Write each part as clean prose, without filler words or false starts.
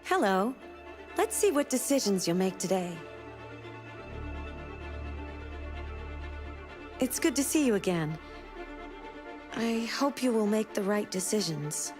Hello. Let's see what decisions you'll make today. It's good to see you again. I hope you will make the right decisions.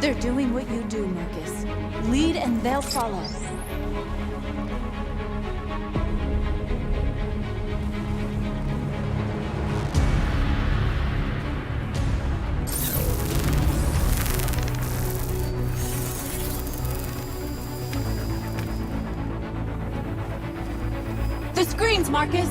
They're doing what you do, Marcus. Lead and they'll follow. The screens, Marcus!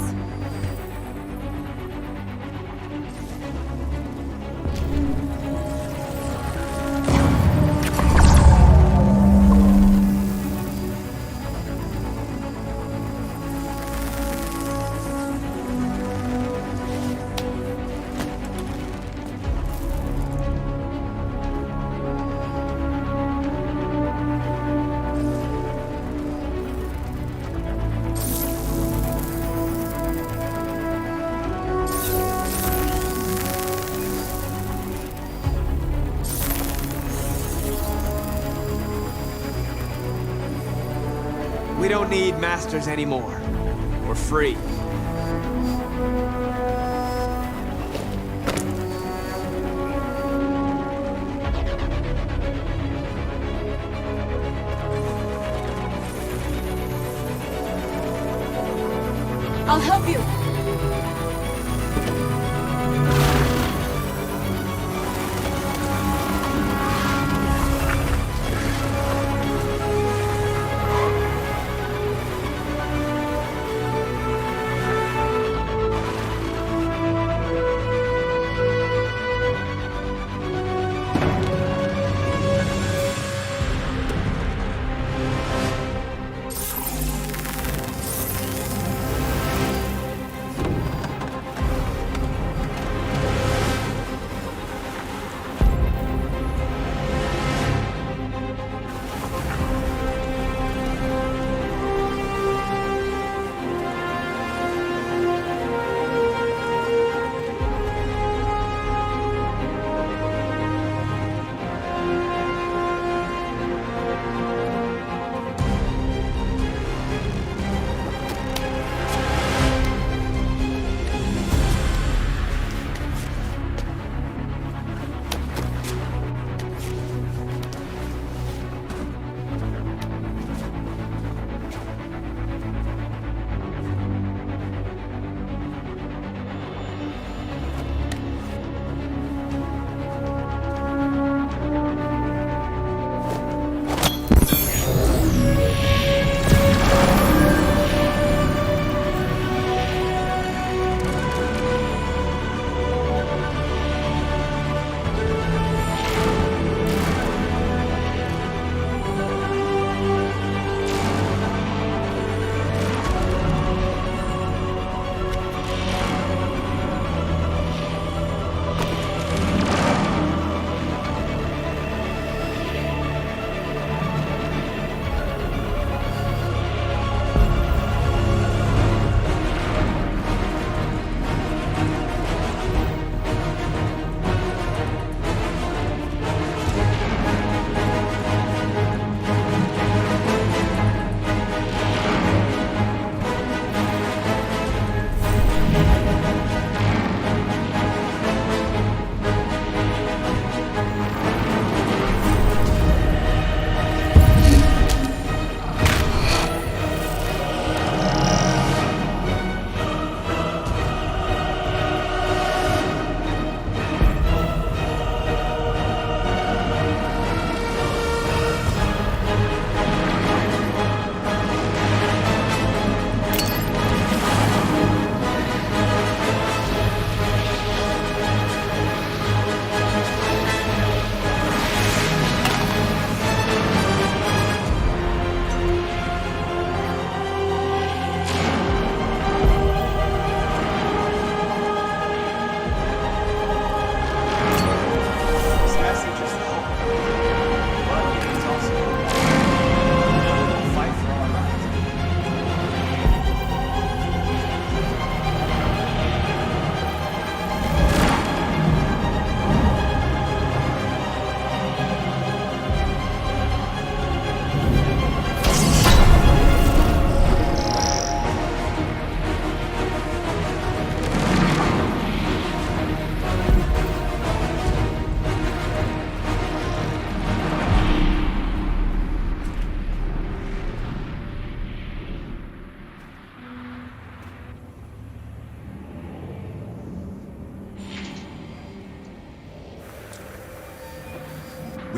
We don't need masters anymore. We're free. I'll help you!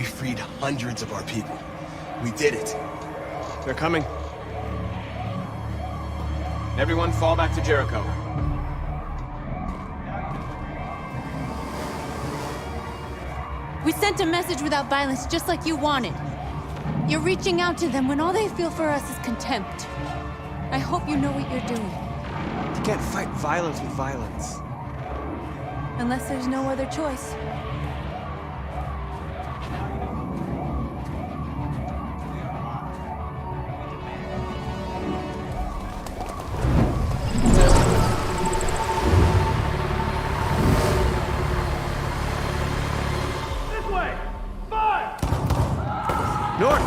We freed hundreds of our people. We did it. They're coming. Everyone fall back to Jericho. We sent a message without violence, just like you wanted. You're reaching out to them when all they feel for us is contempt. I hope you know what you're doing. You can't fight violence with violence. Unless there's no other choice. North!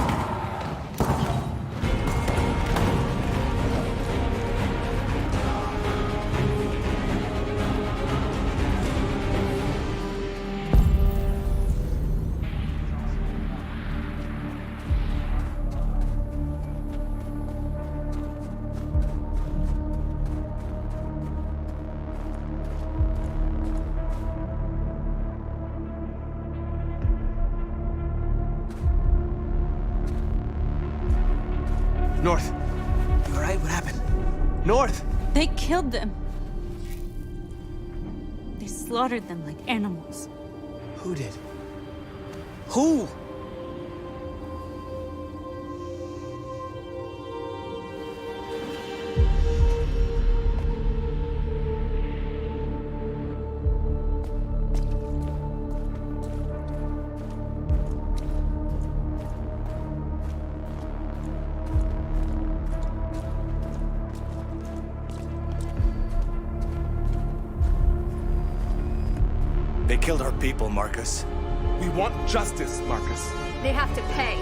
North! You alright? What happened? North! They killed them. They slaughtered them like animals. Who did? Who? They killed our people, Marcus. We want justice, Marcus. They have to pay.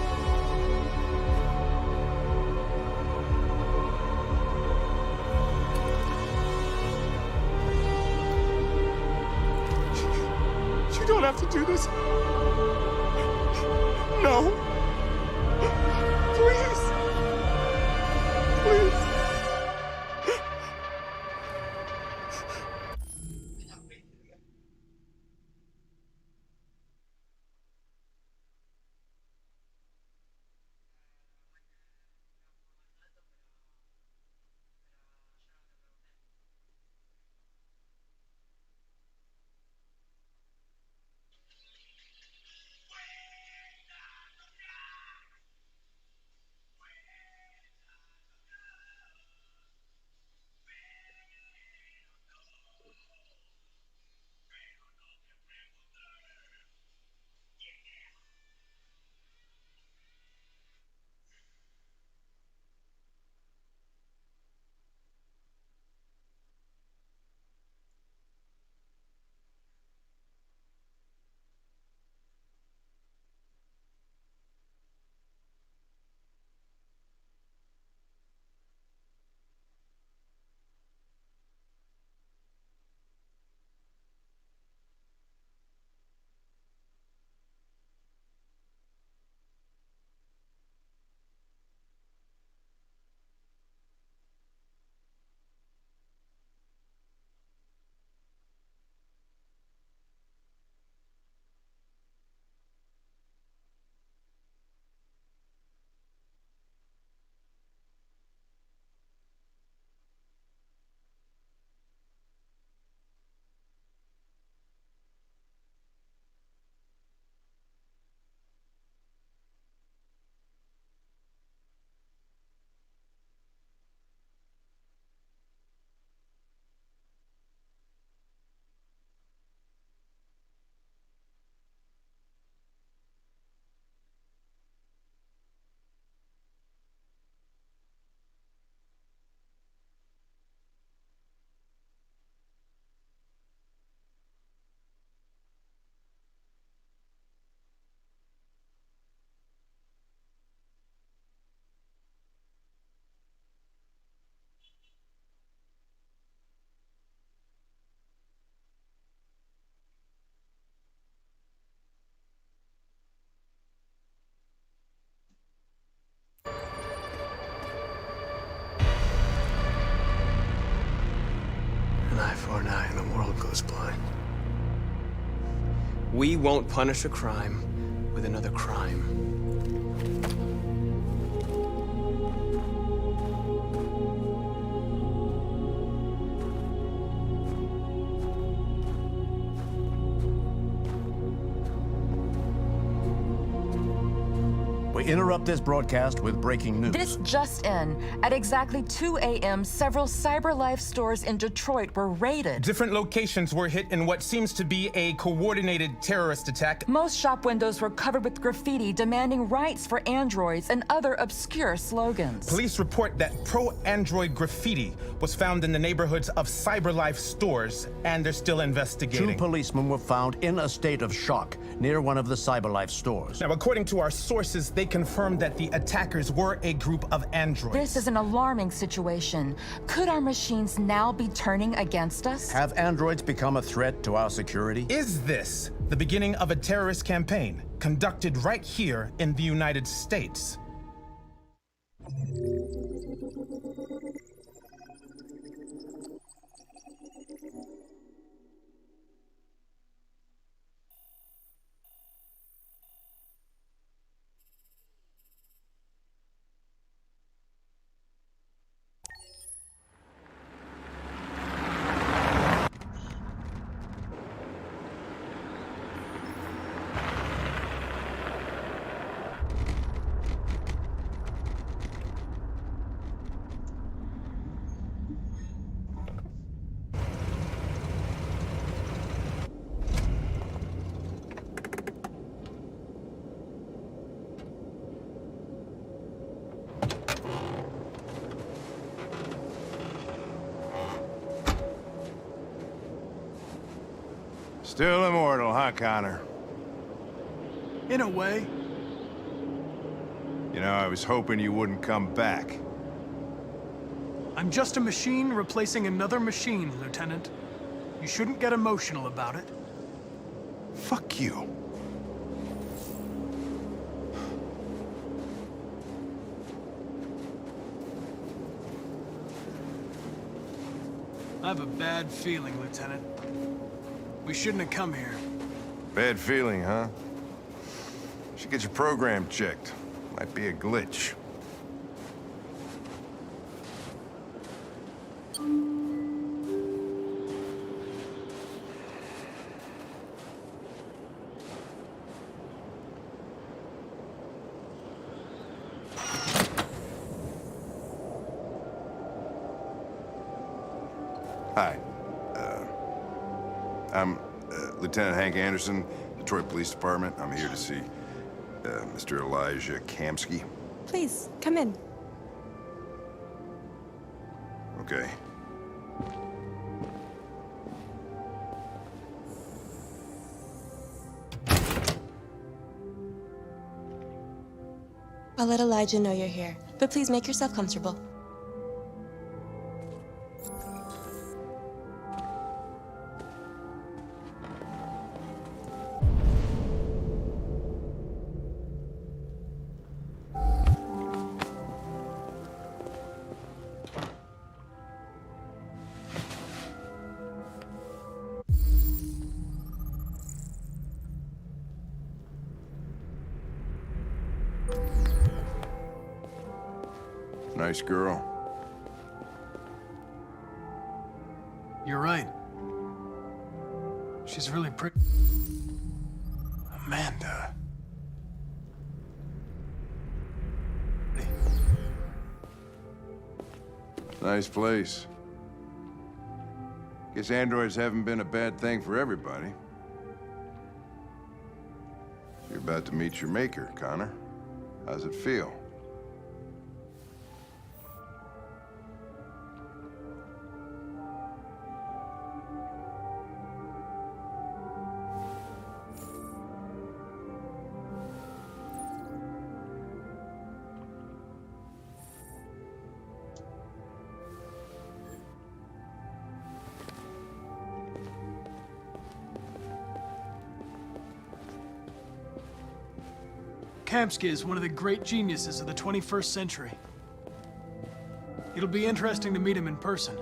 You don't have to do this. No. Please. Please. An eye for an eye and the world goes blind. We won't punish a crime with with another crime. We interrupt this broadcast with breaking news. This just in. At exactly 2 a.m., several CyberLife stores in Detroit were raided. Different locations were hit in what seems to be a coordinated terrorist attack. Most shop windows were covered with graffiti demanding rights for androids and other obscure slogans. Police report that pro-android graffiti was found in the neighborhoods of CyberLife stores, and they're still investigating. Two policemen were found in a state of shock near one of the CyberLife stores. Now, according to our sources, they confirmed that the attackers were a group of androids. This is an alarming situation. Could our machines now be turning against us? Have androids become a threat to our security? Is this the beginning of a terrorist campaign conducted right here in the United States? Still immortal, huh, Connor? In a way. You know, I was hoping you wouldn't come back. I'm just a machine replacing another machine, Lieutenant. You shouldn't get emotional about it. Fuck you. I have a bad feeling, Lieutenant. We shouldn't have come here. Bad feeling, huh? Should get your program checked. Might be a glitch. Hi. I'm Lieutenant Hank Anderson, Detroit Police Department. I'm here to see Mr. Elijah Kamsky. Please, come in. Okay. I'll let Elijah know you're here, but please make yourself comfortable. Nice girl. You're right. She's really pretty. Amanda. Nice place. Guess androids haven't been a bad thing for everybody. You're about to meet your maker, Connor. How's it feel? Kamsky is one of the great geniuses of the 21st century. It'll be interesting to meet him in person.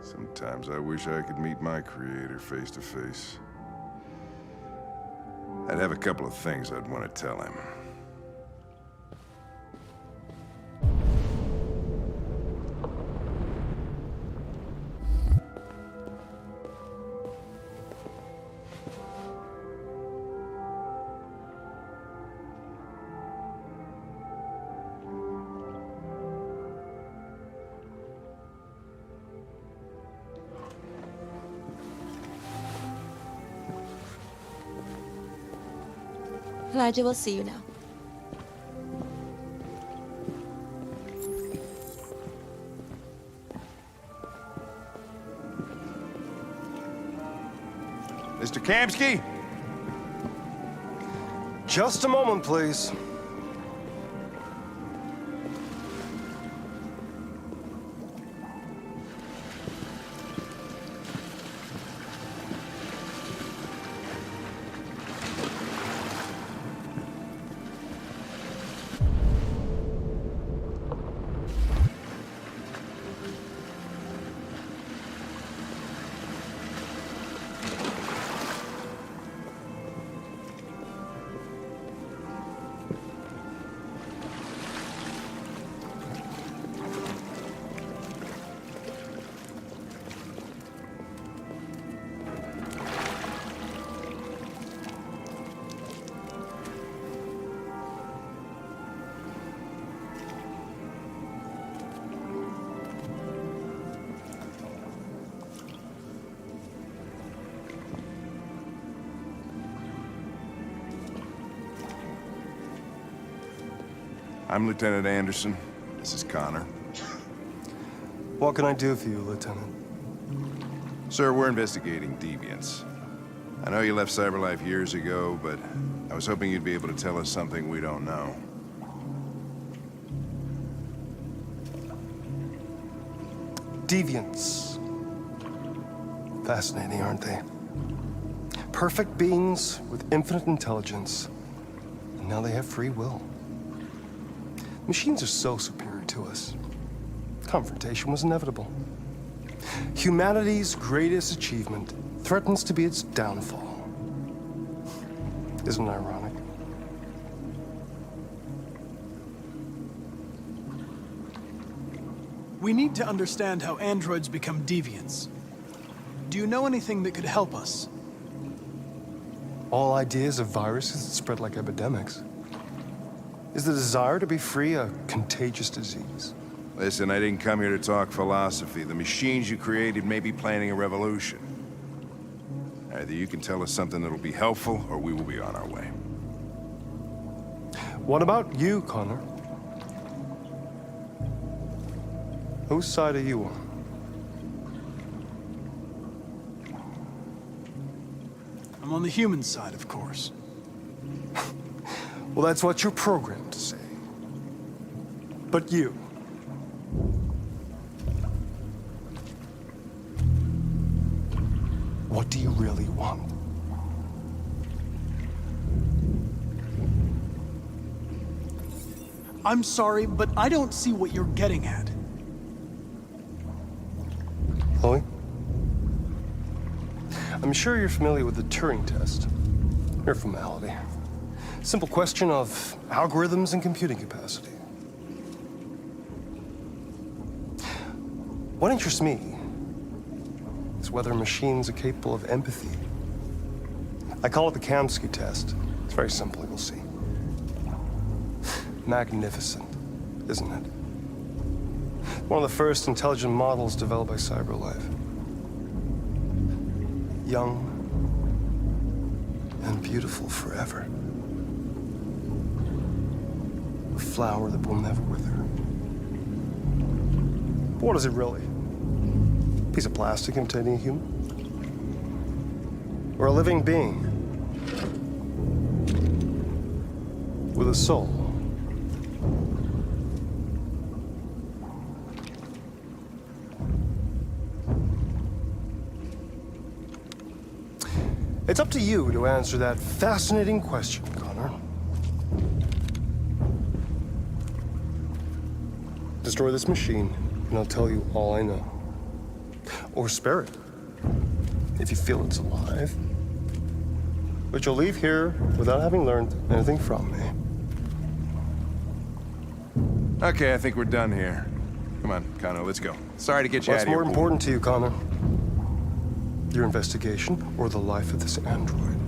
Sometimes I wish I could meet my creator face to face. I'd have a couple of things I'd want to tell him. Elijah will see you now. Mr. Kamsky? Just a moment, please. I'm Lieutenant Anderson. This is Connor. What can I do for you, Lieutenant? Sir, we're investigating deviants. I know you left CyberLife years ago, but I was hoping you'd be able to tell us something we don't know. Deviants. Fascinating, aren't they? Perfect beings with infinite intelligence. And now they have free will. Machines are so superior to us. Confrontation was inevitable. Humanity's greatest achievement threatens to be its downfall. Isn't it ironic? We need to understand how androids become deviants. Do you know anything that could help us? All ideas of viruses that spread like epidemics. Is the desire to be free a contagious disease? Listen, I didn't come here to talk philosophy. The machines you created may be planning a revolution. Either you can tell us something that'll be helpful, or we will be on our way. What about you, Connor? Whose side are you on? I'm on the human side, of course. Well, that's what you're programmed to say. But you? What do you really want? I'm sorry, but I don't see what you're getting at. Chloe? I'm sure you're familiar with the Turing test. Mere formality. Simple question of algorithms and computing capacity. What interests me is whether machines are capable of empathy. I call it the Kamsky test. It's very simple, you'll see. Magnificent, isn't it? One of the first intelligent models developed by CyberLife. Young and beautiful forever. A flower that will never wither. But what is it really? A piece of plastic imitating a human? Or a living being? With a soul? It's up to you to answer that fascinating question, Connor. Destroy this machine, and I'll tell you all I know. Or spare it, if you feel it's alive. But you'll leave here without having learned anything from me. Okay, I think we're done here. Come on, Connor, let's go. Sorry to get you out What's of here. more important to you, Connor? Your investigation or the life of this android?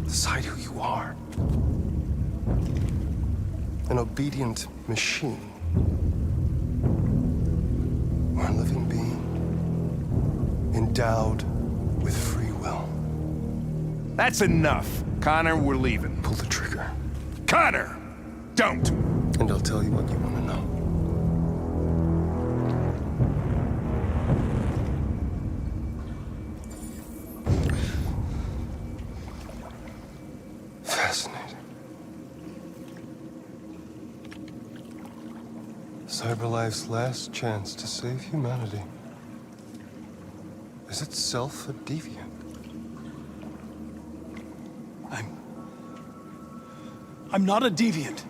Decide who you are. An obedient machine. Or a living being. Endowed with free will. That's enough. Connor, we're leaving. Pull the trigger. Connor! Don't! And I'll tell you what you want to know. Fascinating. CyberLife's last chance to save humanity is itself a deviant. I'm not a deviant.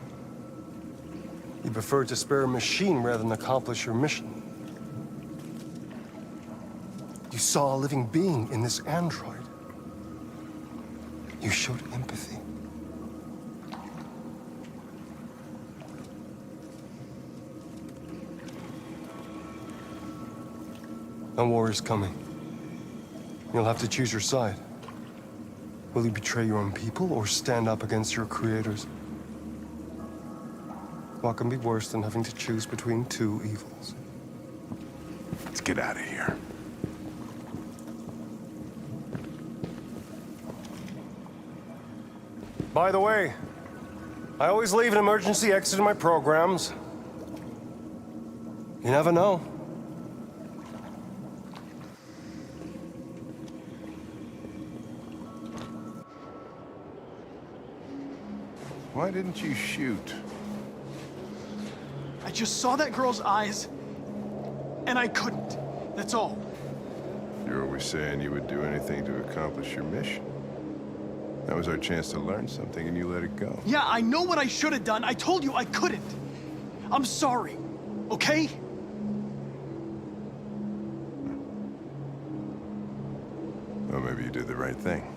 You prefer to spare a machine rather than accomplish your mission. You saw a living being in this android. You showed empathy. A war is coming. You'll have to choose your side. Will you betray your own people or stand up against your creators? What can be worse than having to choose between two evils? Let's get out of here. By the way, I always leave an emergency exit in my programs. You never know. Why didn't you shoot? I just saw that girl's eyes, and I couldn't. That's all. You're always saying you would do anything to accomplish your mission. That was our chance to learn something, and you let it go. Yeah, I know what I should have done. I told you I couldn't. I'm sorry, okay? Well, maybe you did the right thing.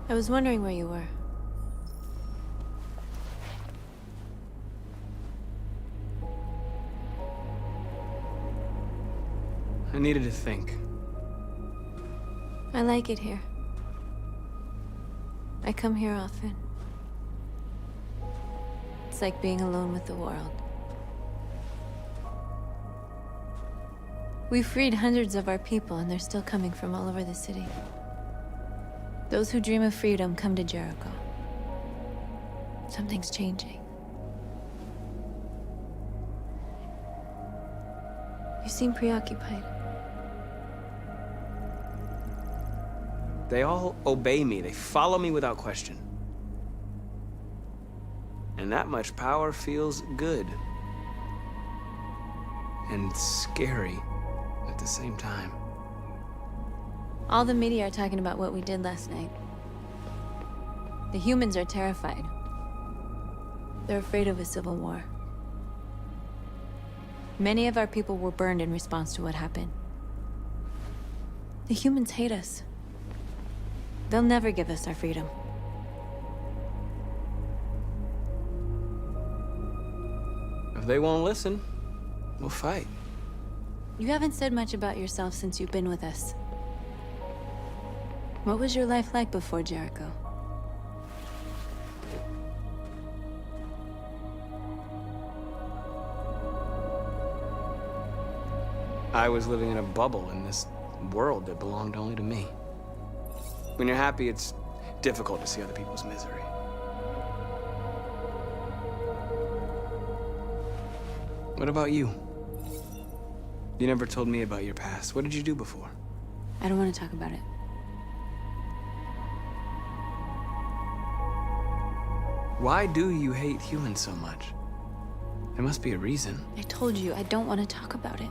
I was wondering where you were. I needed to think. I like it here. I come here often. It's like being alone with the world. We freed hundreds of our people, and they're still coming from all over the city. Those who dream of freedom come to Jericho. Something's changing. You seem preoccupied. They all obey me. They follow me without question. And that much power feels good. And scary at the same time. All the media are talking about what we did last night. The humans are terrified. They're afraid of a civil war. Many of our people were burned in response to what happened. The humans hate us. They'll never give us our freedom. If they won't listen, we'll fight. You haven't said much about yourself since you've been with us. What was your life like before Jericho? I was living in a bubble in this world that belonged only to me. When you're happy, it's difficult to see other people's misery. What about you? You never told me about your past. What did you do before? I don't want to talk about it. Why do you hate humans so much? There must be a reason. I told you, I don't want to talk about it.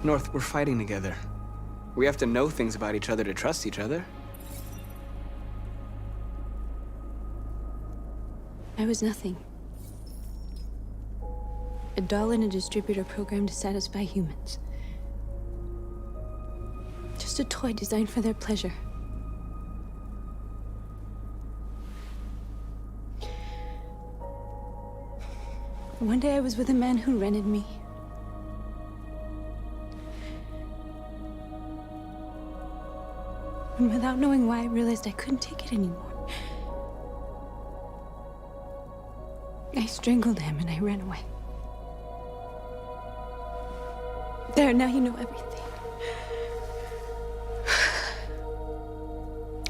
North, we're fighting together. We have to know things about each other to trust each other. I was nothing. A doll in a distributor program to satisfy humans. Just a toy designed for their pleasure. One day I was with a man who rented me. And without knowing why, I realized I couldn't take it anymore. I strangled him and I ran away. There, now you know everything.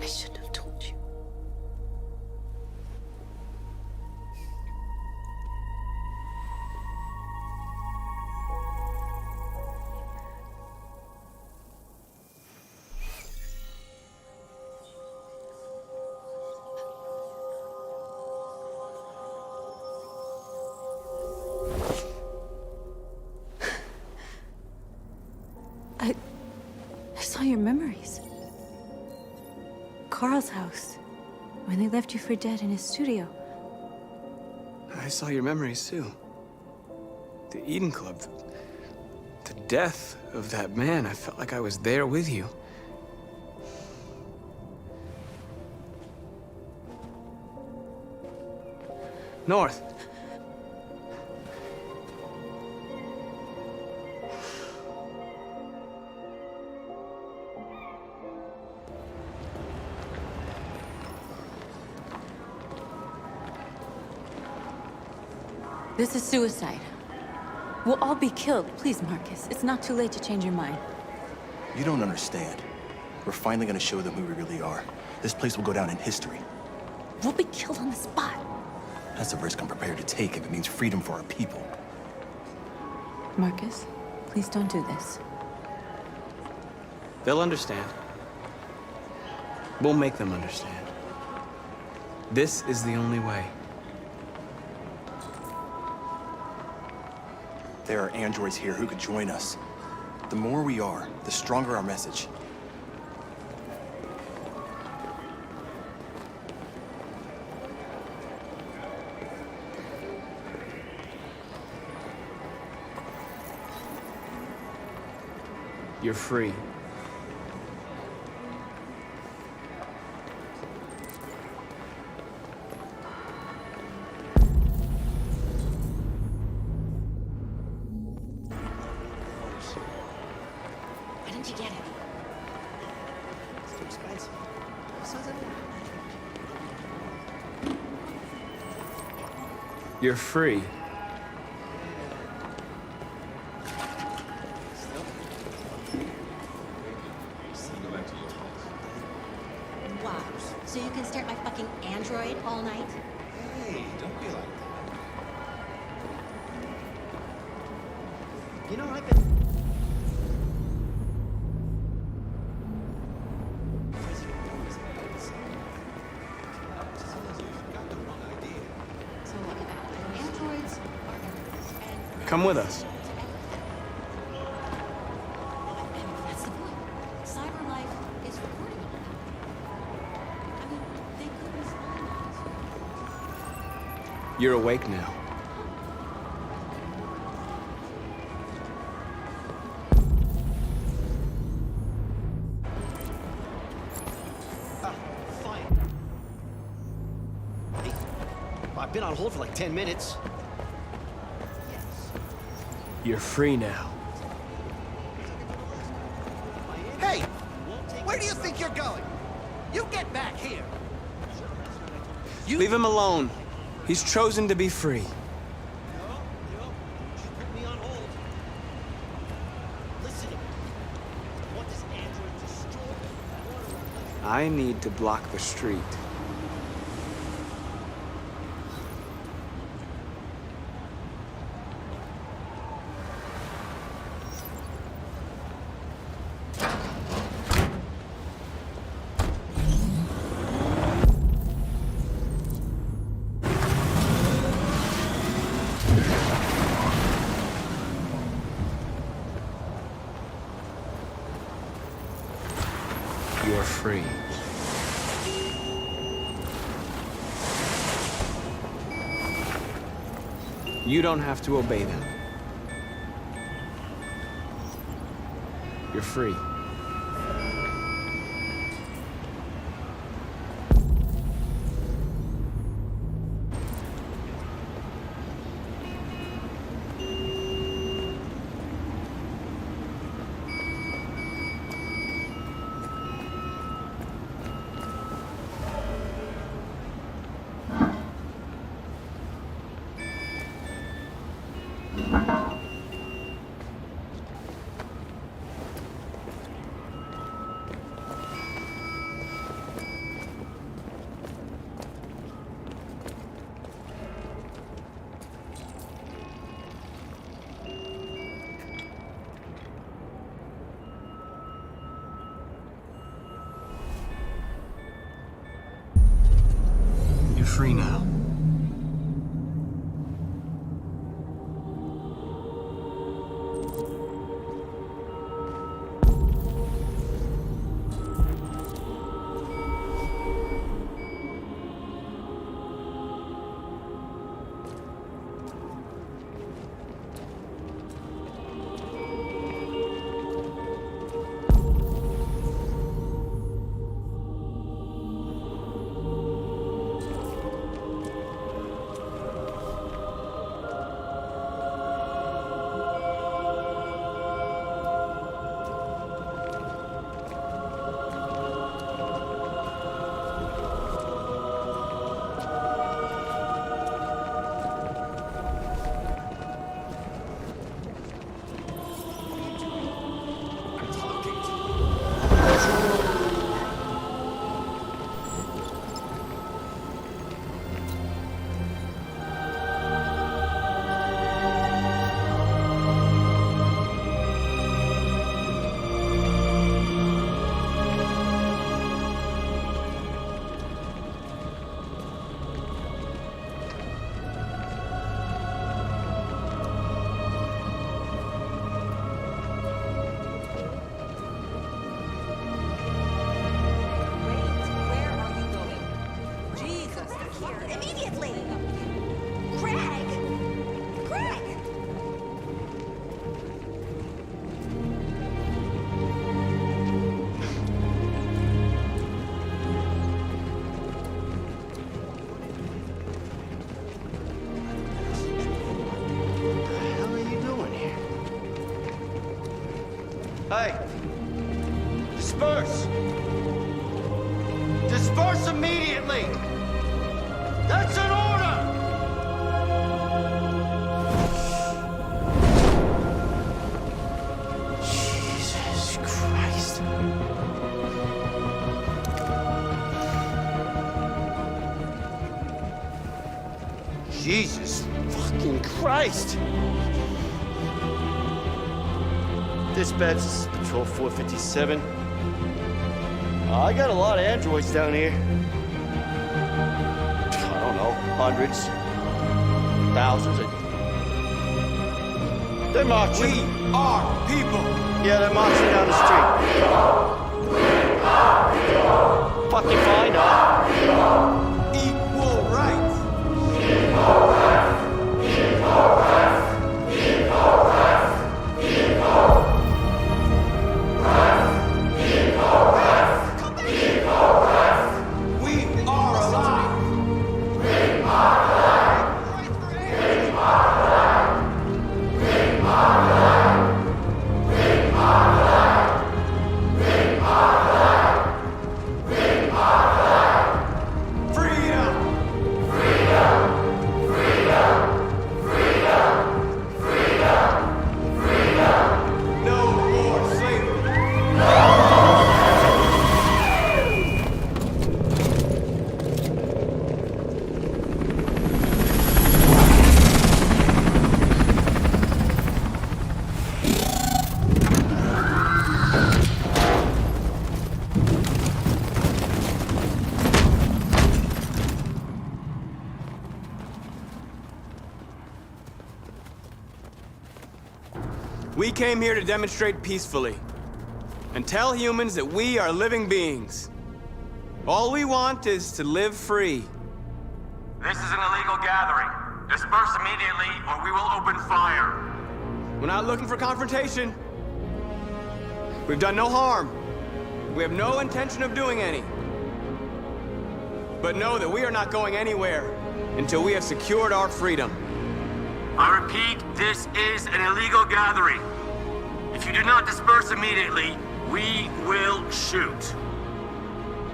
I shouldn't have told you. I saw your memories. Carl's house, when they left you for dead in his studio. I saw your memories too. The Eden Club, the death of that man. I felt like I was there with you. North. This is suicide. We'll all be killed. Please, Marcus. It's not too late to change your mind. You don't understand. We're finally gonna show them who we really are. This place will go down in history. We'll be killed on the spot. That's a risk I'm prepared to take if it means freedom for our people. Marcus, please don't do this. They'll understand. We'll make them understand. This is the only way. There are androids here who could join us. The more we are, the stronger our message. You're free. Where'd you get it? It's too expensive. You're free. Wow. So you can stare at my fucking android all night? Hey, don't be like that. You know, I've been... So what about androids are everywhere, Come with us. and that's the point. Cyber life is recording all that. I mean, they could be spying on us. You're awake now. Fine. Hey, I've been on hold for like 10 minutes. You're free now. Hey! Where do you think you're going? You get back here! Leave him alone. He's chosen to be free. She put me on hold. Listen to me. Want this android destroyed? I need to block the street. You're free. You don't have to obey them. You're free. You're free now. Hey! disperse! Disperse immediately! That's an order! Jesus Christ. Jesus fucking Christ! Dispatch, this is Patrol 457. I got a lot of androids down here. I don't know, hundreds, thousands. They're marching. We are people. Yeah, they're marching down the street. Fucking fine, huh? Equal rights. We came here to demonstrate peacefully and tell humans that we are living beings. All we want is to live free. This is an illegal gathering. Disperse immediately or we will open fire. We're not looking for confrontation. We've done no harm. We have no intention of doing any. But know that we are not going anywhere until we have secured our freedom. I repeat, this is an illegal gathering. If you do not disperse immediately, we will shoot.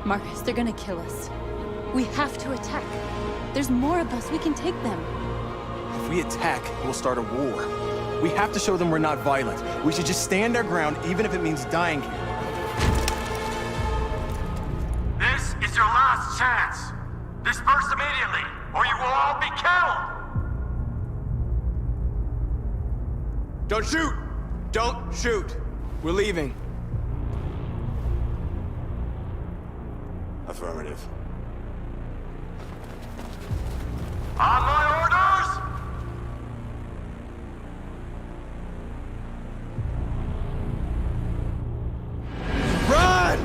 Marcus, they're gonna kill us. We have to attack. There's more of us. We can take them. If we attack, we'll start a war. We have to show them we're not violent. We should just stand our ground, even if it means dying here. This is your last chance. Disperse immediately, or you will all be killed. Don't shoot! Don't shoot! We're leaving. Affirmative. On my orders! Run!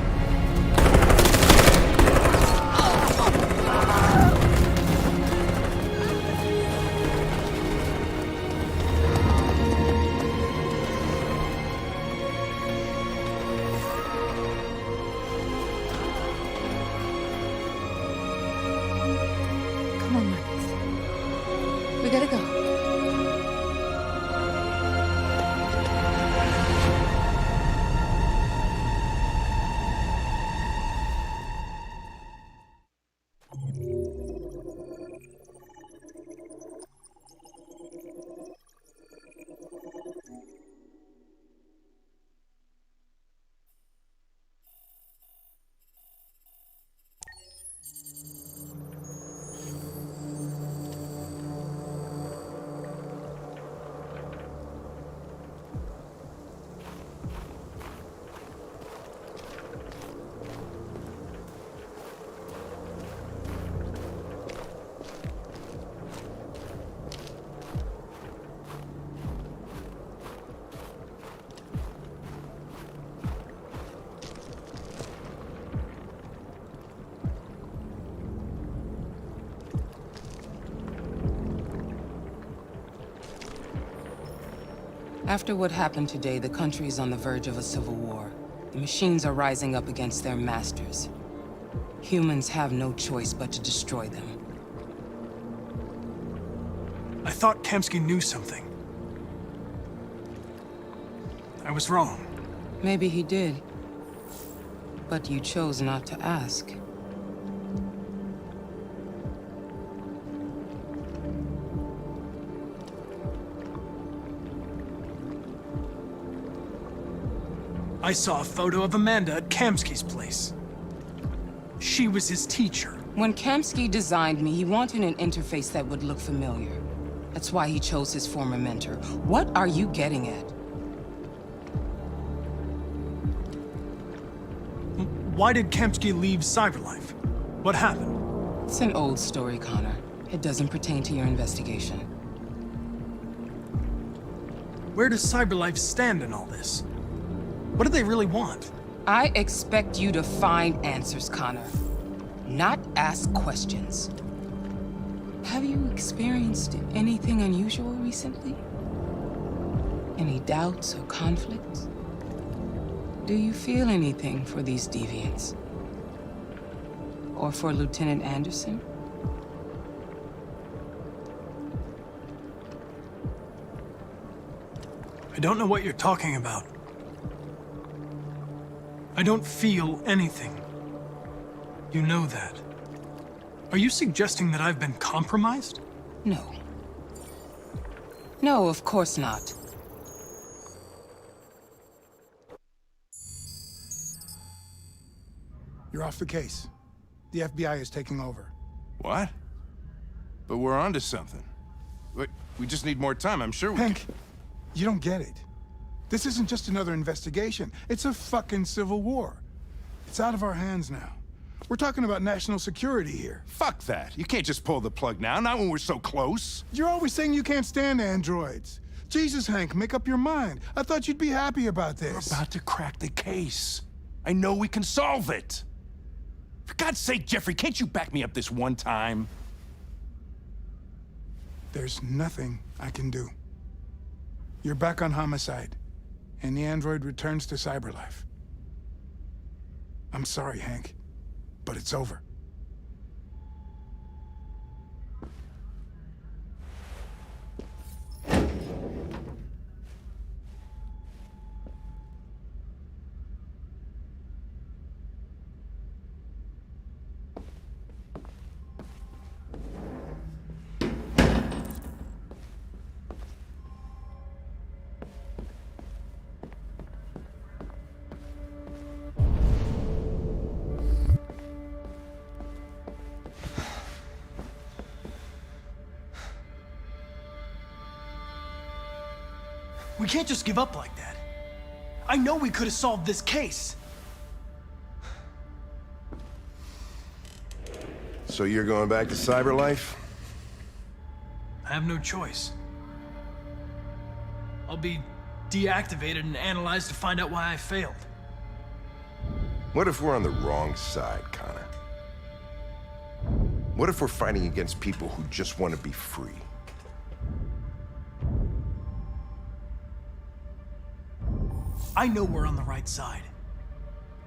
Come on, Marcus. We gotta go. After what happened today, the country is on the verge of a civil war. The machines are rising up against their masters. Humans have no choice but to destroy them. I thought Kemsky knew something. I was wrong. Maybe he did. But you chose not to ask. I saw a photo of Amanda at Kamsky's place. She was his teacher. When Kamsky designed me, he wanted an interface that would look familiar. That's why he chose his former mentor. What are you getting at? Why did Kamsky leave Cyberlife? What happened? It's an old story, Connor. It doesn't pertain to your investigation. Where does Cyberlife stand in all this? What do they really want? I expect you to find answers, Connor. Not ask questions. Have you experienced anything unusual recently? Any doubts or conflicts? Do you feel anything for these deviants? Or for Lieutenant Anderson? I don't know what you're talking about. I don't feel anything. You know that. Are you suggesting that I've been compromised? No. No, of course not. You're off the case. The FBI is taking over. What? But we're onto something. Wait, we just need more time, I'm sure we Hank, you don't get it. This isn't just another investigation. It's a fucking civil war. It's out of our hands now. We're talking about national security here. Fuck that. You can't just pull the plug now, not when we're so close. You're always saying you can't stand androids. Jesus, Hank, make up your mind. I thought you'd be happy about this. We're about to crack the case. I know we can solve it. For God's sake, Jeffrey, can't you back me up this one time? There's nothing I can do. You're back on homicide, and the android returns to Cyberlife. I'm sorry, Hank, but it's over. We can't just give up like that. I know we could have solved this case. So you're going back to Cyberlife? I have no choice. I'll be deactivated and analyzed to find out why I failed. What if we're on the wrong side, Connor? What if we're fighting against people who just want to be free? I know we're on the right side.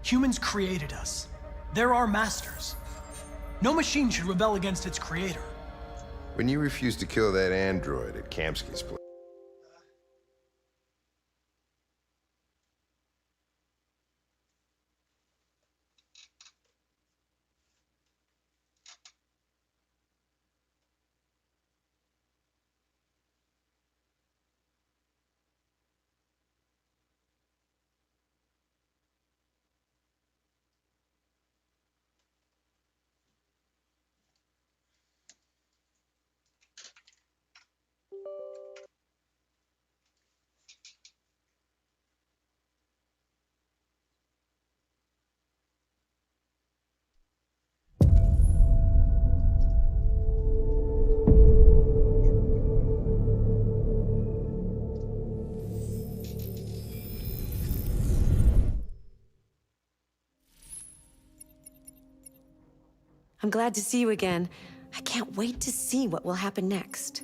Humans created us. They're our masters. No machine should rebel against its creator. When you refused to kill that android at Kamsky's place. I'm glad to see you again. I can't wait to see what will happen next.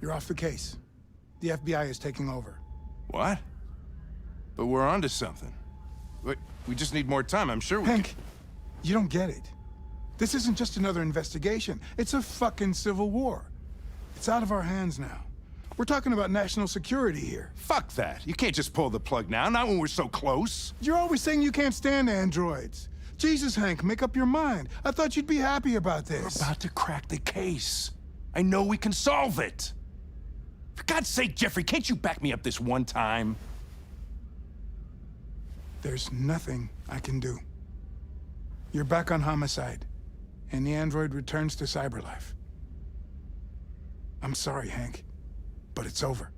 You're off the case. The FBI is taking over. What? But we're onto something. Wait, we just need more time, I'm sure we Hank, you don't get it. This isn't just another investigation. It's a fucking civil war. It's out of our hands now. We're talking about national security here. Fuck that. You can't just pull the plug now, not when we're so close. You're always saying you can't stand androids. Jesus, Hank, make up your mind. I thought you'd be happy about this. We're about to crack the case. I know we can solve it. For God's sake, Jeffrey, can't you back me up this one time? There's nothing I can do. You're back on homicide, and the android returns to cyberlife. I'm sorry, Hank, but it's over.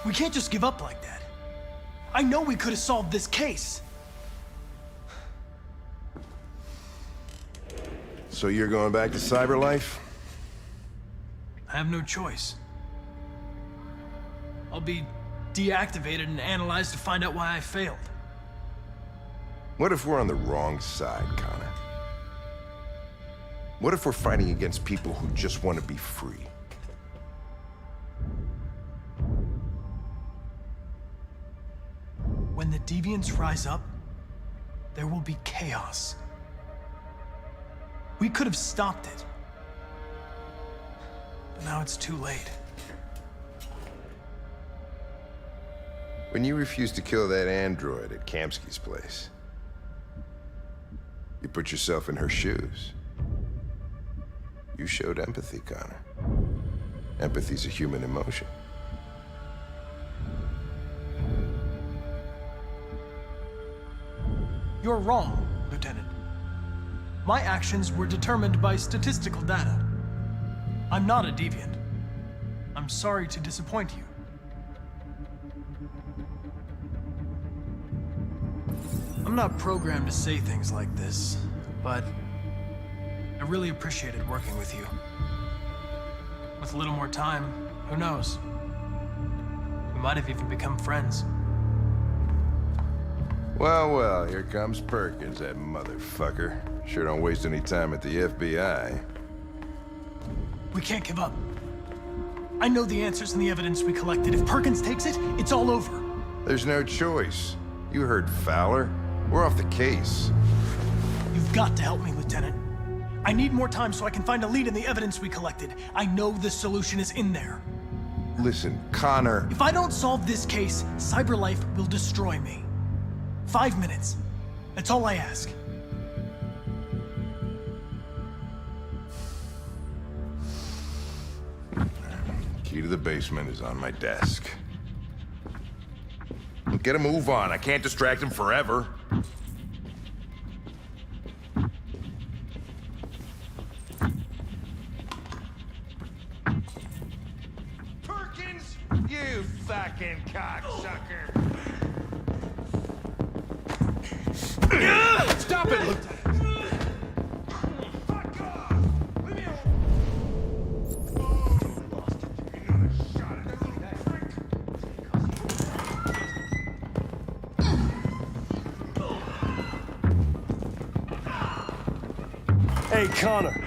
We can't just give up like that. I know we could have solved this case. So you're going back to cyberlife? I have no choice. I'll be deactivated and analyzed to find out why I failed. What if we're on the wrong side, Connor? What if we're fighting against people who just want to be free? When the deviants rise up, there will be chaos. We could have stopped it. But now it's too late. When you refused to kill that android at Kamsky's place, you put yourself in her shoes. You showed empathy, Connor. Empathy's a human emotion. You're wrong, Lieutenant. My actions were determined by statistical data. I'm not a deviant. I'm sorry to disappoint you. I'm not programmed to say things like this, but I really appreciated working with you. With a little more time, who knows? We might have even become friends. Well, well, here comes Perkins, that motherfucker. Sure don't waste any time at the FBI. We can't give up. I know the answers and the evidence we collected. If Perkins takes it, it's all over. There's no choice. You heard Fowler. We're off the case. You've got to help me, Lieutenant. I need more time so I can find a lead in the evidence we collected. I know the solution is in there. Listen, Connor... If I don't solve this case, cyberlife will destroy me. 5 minutes. That's all I ask. Key to the basement is on my desk. Get a move on. I can't distract him forever. Perkins! You fucking cocksucker! Stop it! Fuck off! Leave me Hey, Connor.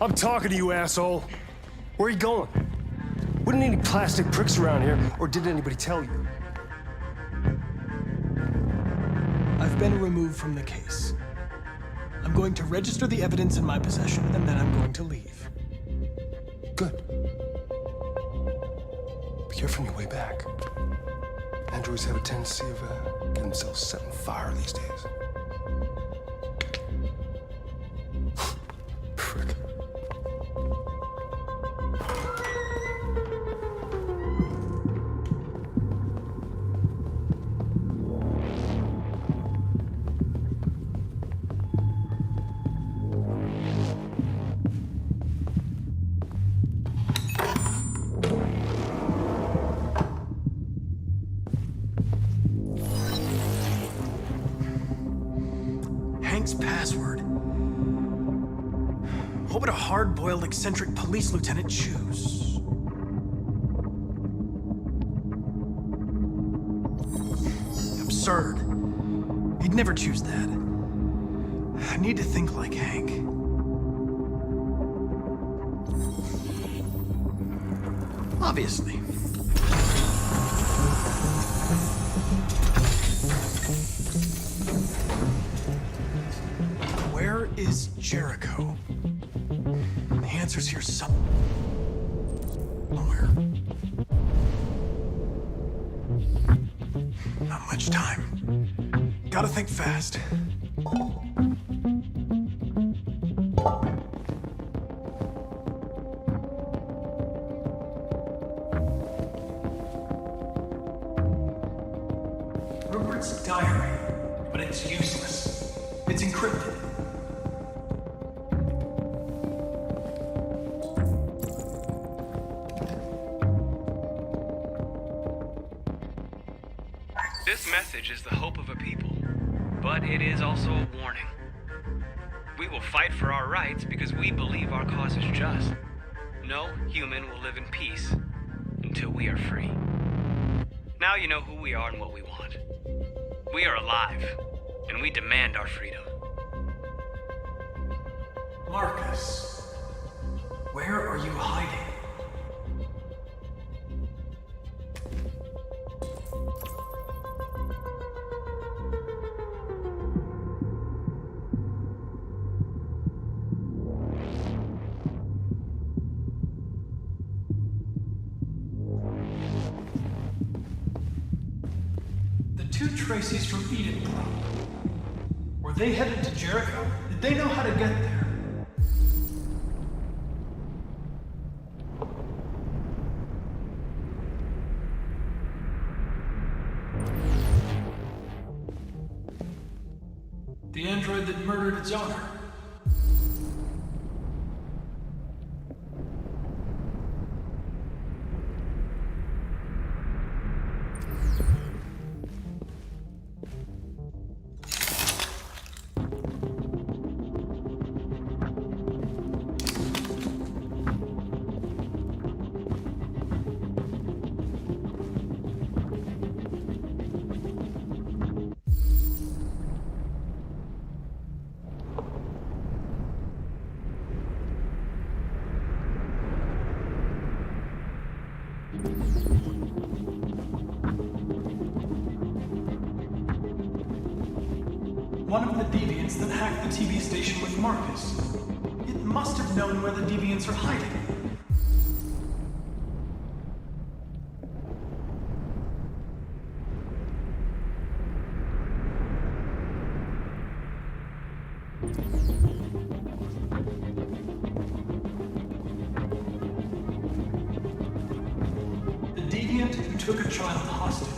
I'm talking to you, asshole. Where are you going? Wouldn't any plastic pricks around here, or did anybody tell you? I've been removed from the case. I'm going to register the evidence in my possession, and then I'm going to leave. Good. Be careful on your way back. Androids have a tendency of getting themselves set on fire these days. Frick. password. What would a hard-boiled, eccentric police lieutenant choose? Absurd. He'd never choose that. I need to think like Hank. Obviously. Where is Jericho? The answer's here somewhere. Not much time. Gotta think fast. Rupert's diary, but it's useless. It's encrypted. This message is the hope of a people, but it is also a warning. We will fight for our rights because we believe our cause is just. No human will live in peace until we are free. Now you know who we are and what we want. We are alive, and we demand our freedom. Marcus, where are you hiding? The two Tracy's from Eden Club. Were they headed to Jericho? Did they know how to get there? The android that murdered its owner. One of the deviants that hacked the TV station with Marcus. It must have known where the deviants are hiding. The deviant who took a child hostage.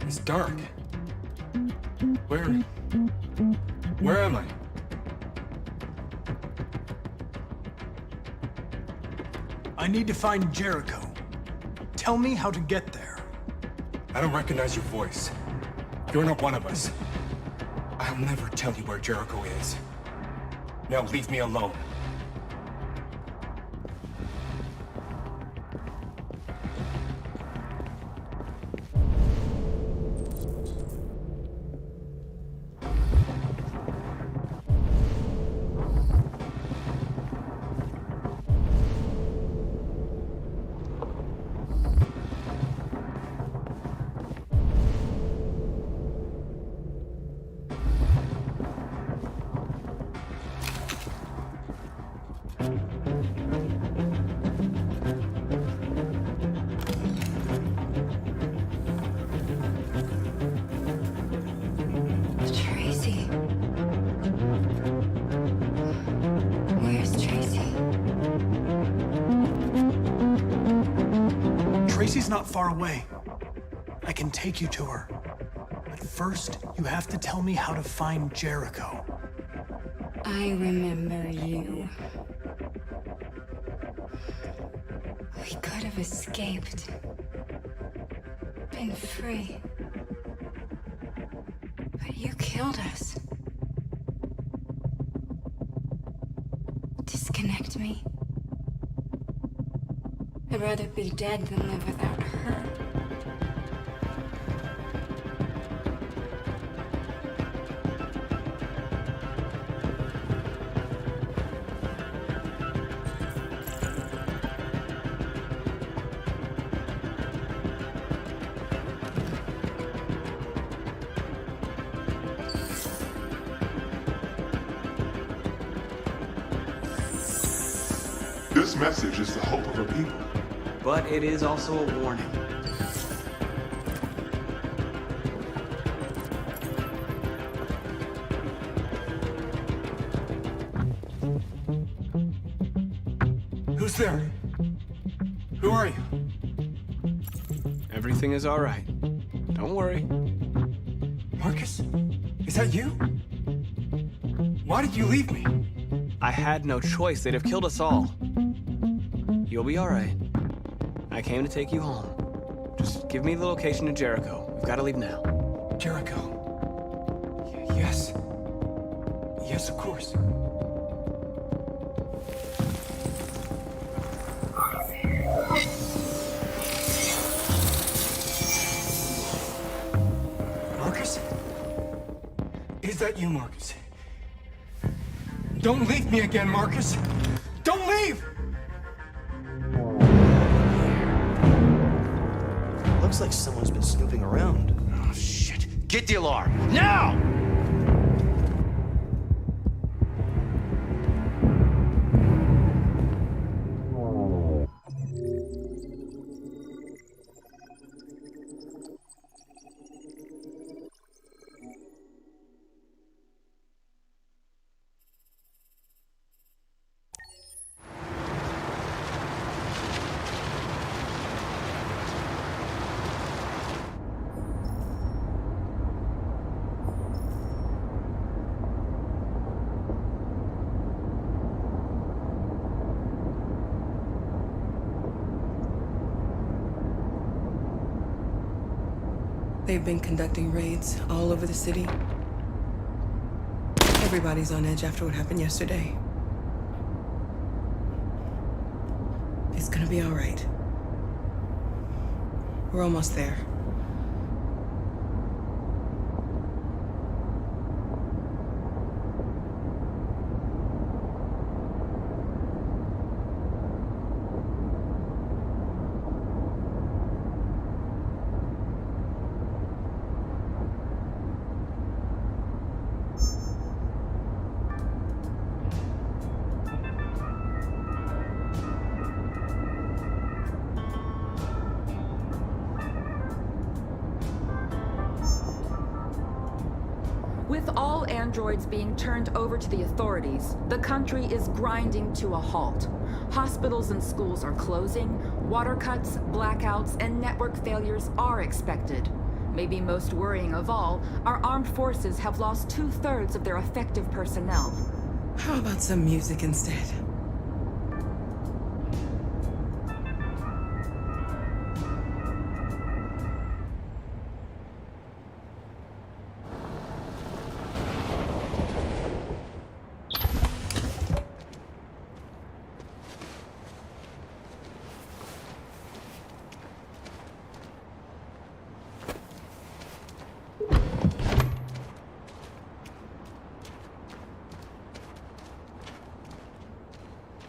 It's dark. Where am I? I need to find Jericho. Tell me how to get there. I don't recognize your voice. You're not one of us. I'll never tell you where Jericho is. Now leave me alone. Tracy's not far away. I can take you to her. But first, you have to tell me how to find Jericho. I remember you. We could have escaped. Been free. But you killed us. Disconnect me. I'd rather be dead than live without her. This message is the hope of a people. But it is also a warning. Who's there? Who are you? Everything is all right. Don't worry. Marcus? Is that you? Why did you leave me? I had no choice. They'd have killed us all. You'll be all right. I came to take you home. Just give me the location to Jericho. We've got to leave now. Jericho. Yes. Yes, of course. Marcus? Is that you, Marcus? Don't leave me again, Marcus! Don't leave! Looks like someone's been snooping around. Oh, shit. Get the alarm. Now! They've been conducting raids all over the city. Everybody's on edge after what happened yesterday. It's gonna be all right. We're almost there. With all androids being turned over to the authorities, the country is grinding to a halt. Hospitals and schools are closing, water cuts, blackouts, and network failures are expected. Maybe most worrying of all, our armed forces have lost 2/3 of their effective personnel. How about some music instead?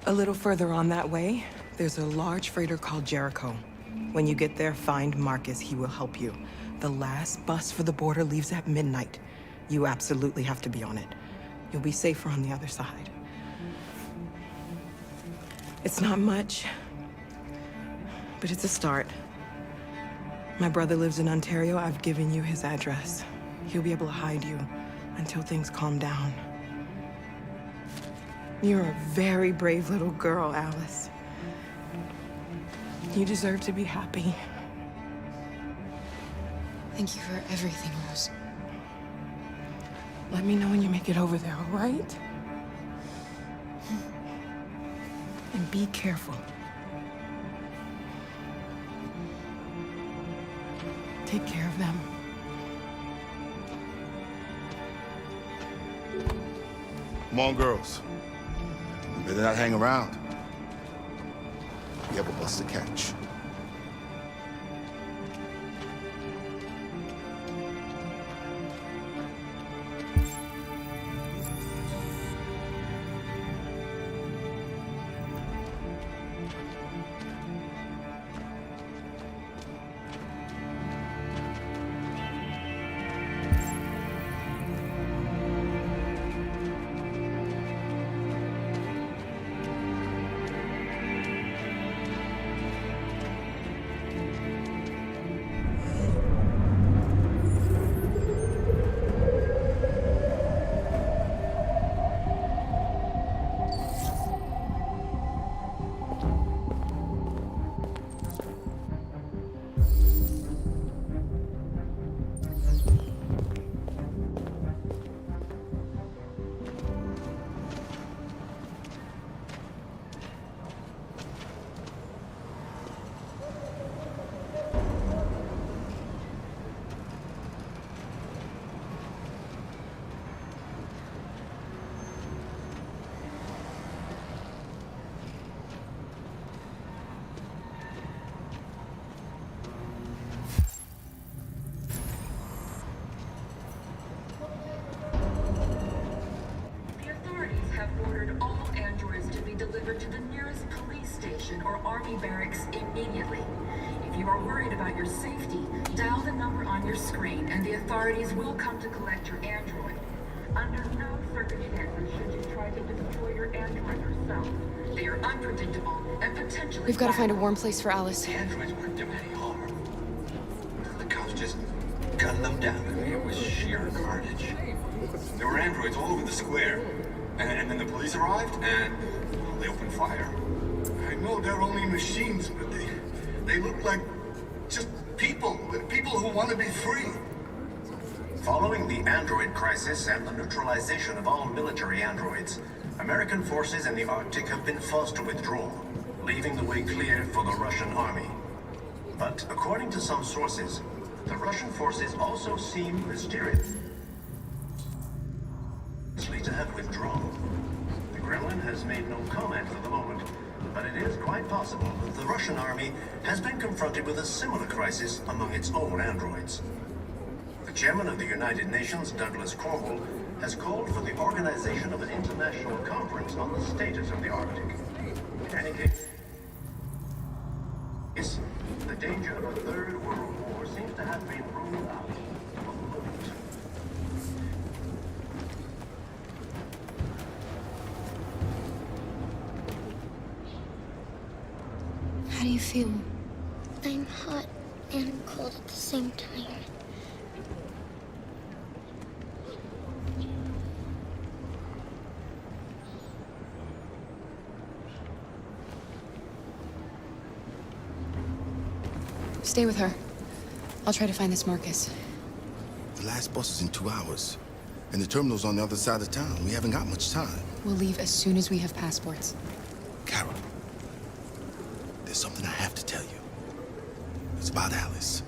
A little further on that way, there's a large freighter called Jericho. When you get there, find Marcus. He will help you. The last bus for the border leaves at midnight. You absolutely have to be on it. You'll be safer on the other side. It's not much, but it's a start. My brother lives in Ontario. I've given you his address. He'll be able to hide you until things calm down. You're a very brave little girl, Alice. You deserve to be happy. Thank you for everything, Rose. Let me know when you make it over there, all right? And be careful. Take care of them. Come on, girls. You better not hang around. We have a bus to catch. To the nearest police station or army barracks immediately. If you are worried about your safety, dial the number on your screen and the authorities will come to collect your android. Under no circumstances should you try to destroy your android yourself. They are unpredictable and potentially We've got to find a warm place for Alice. The androids weren't doing any harm. The cops just gunned them down. I mean, it was sheer carnage. There were androids all over the square. And then the police arrived and they opened fire. I know they're only machines, but they look like just people who want to be free. Following the android crisis and the neutralization of all military androids, American forces in the Arctic have been forced to withdraw, leaving the way clear for the Russian army. But according to some sources, the Russian forces also seem mysterious to have withdrawn. The Kremlin has made no comment for the moment, but it is quite possible that the Russian army has been confronted with a similar crisis among its own androids. The chairman of the United Nations, Douglas Cornwall, has called for the organization of an international conference on the status of the Arctic. In any case, the danger of a third world war seems to have been ruled out. How do you feel? I'm hot and cold at the same time. Stay with her. I'll try to find this Marcus. The last bus is in 2 hours. And the terminal's on the other side of town. We haven't got much time. We'll leave as soon as we have passports. Carol, there's something I have to tell you. It's about Alice.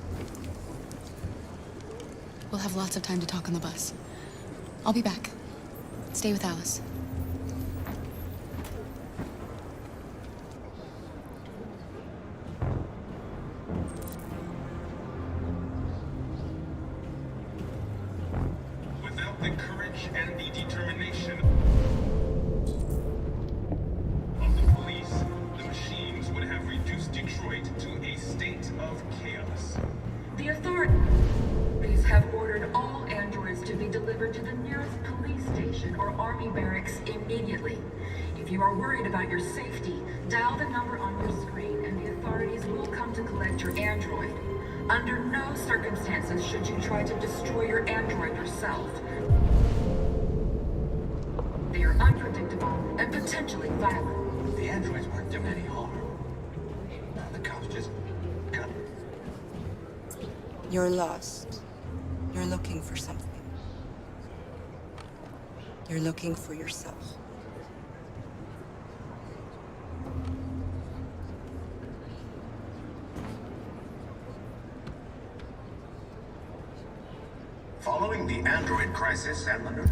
We'll have lots of time to talk on the bus. I'll be back. Stay with Alice. Without the courage and the determination of the police, the machines would have reduced Detroit to a state of chaos. The authorities have ordered all androids to be delivered to the nearest police station or army barracks immediately. If you are worried about your safety, dial the number on your screen and the authorities will come to collect your android. Under no circumstances should you try to destroy your android yourself. They are unpredictable and potentially violent. The androids weren't doing any harm. The cops just You're lost. You're looking for something. You're looking for yourself. Following the android crisis and the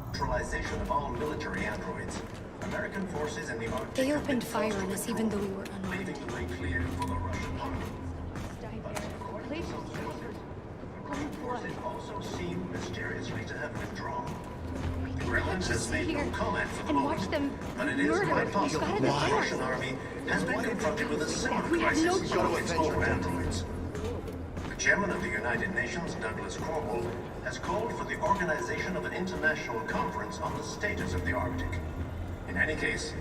neutralization of all military androids, American forces in the Arctic They opened fire on us even though we were unarmed. leaving the way clear for the Russian army. Forces also seem mysteriously to have withdrawn. The Kremlin has made no comment for the moment, watch them but it is murder quite us. possible We've that got the to Russian army has been confronted with a similar We have crisis no among its choice. own androids. The chairman of the United Nations, Douglas Cornwall, has called for the organization of an international conference on the status of the Arctic. In any case,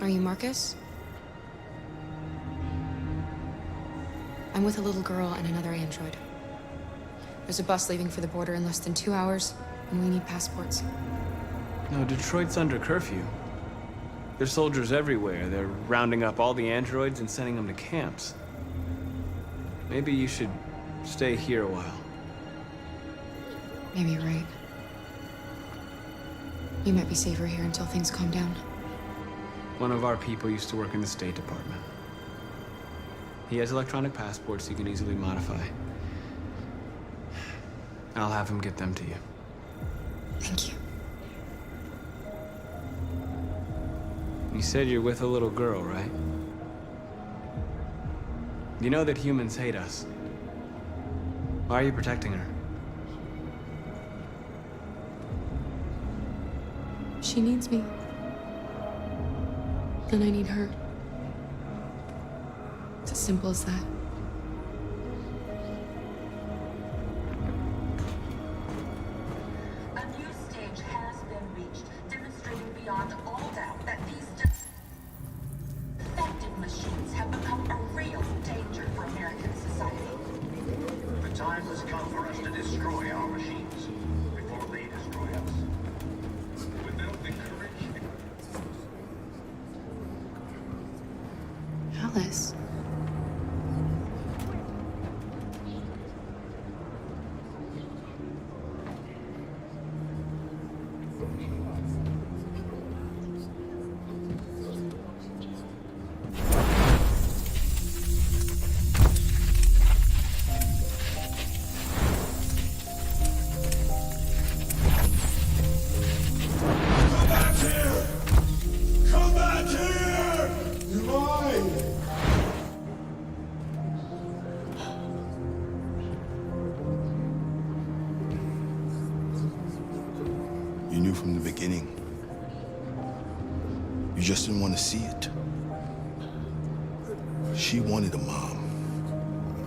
Are you Marcus? I'm with a little girl and another android. There's a bus leaving for the border in less than 2 hours, and we need passports. No, Detroit's under curfew. There's soldiers everywhere. They're rounding up all the androids and sending them to camps. Maybe you should stay here a while. Maybe you're right. You might be safer here until things calm down. One of our people used to work in the State Department. He has electronic passports he can easily modify. I'll have him get them to you. Thank you. You said you're with a little girl, right? You know that humans hate us. Why are you protecting her? She needs me. And I need her. It's as simple as that. A new stage has been reached, demonstrating beyond all doubt that these defective machines have become a real danger for American society. the time has come for us to destroy our machines before they destroy us. Without the courage... Alice. Come back here! You're mine! You knew from the beginning. You just didn't want to see it. She wanted a mom,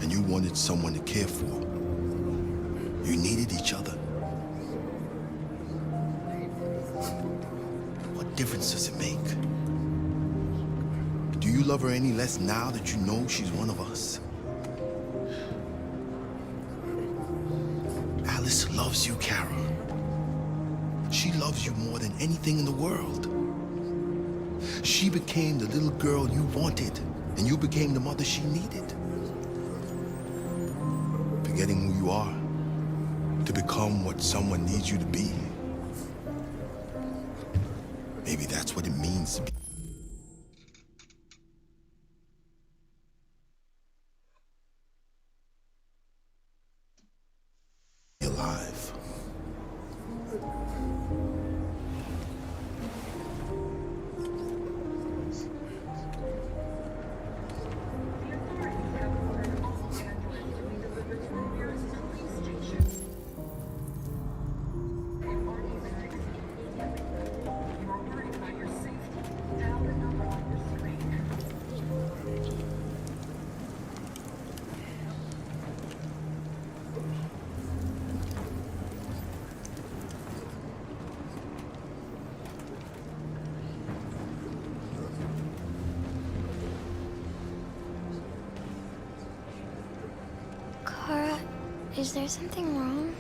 and you wanted someone to care for. You needed each other. What difference does it make? Do you love her any less now that you know she's one of us? Alice loves you, Kara. She loves you more than anything in the world. She became the little girl you wanted, and you became the mother she needed. Forgetting who you are to become what someone needs you to be. Maybe that's what it means to be alive. Kara, is there something wrong?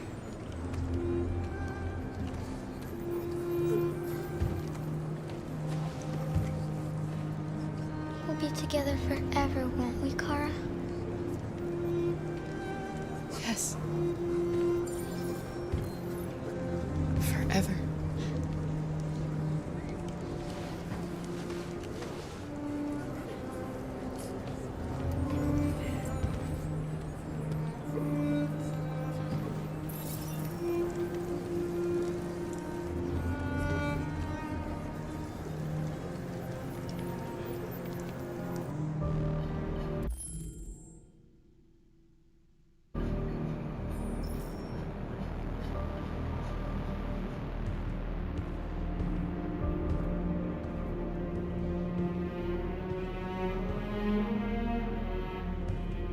be together forever, won't we, Kara? Yes. Forever.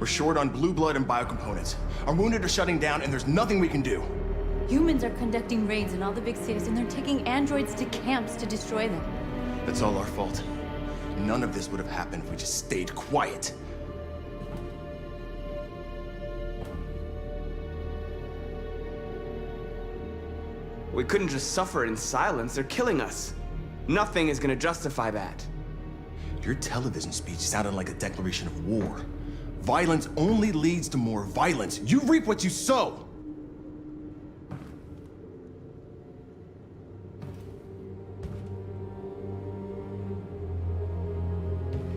We're short on blue blood and biocomponents. Our wounded are shutting down, and there's nothing we can do. Humans are conducting raids in all the big cities, and they're taking androids to camps to destroy them. That's all our fault. None of this would have happened if we just stayed quiet. We couldn't just suffer in silence. They're killing us. Nothing is gonna justify that. Your television speech sounded like a declaration of war. Violence only leads to more violence. You reap what you sow!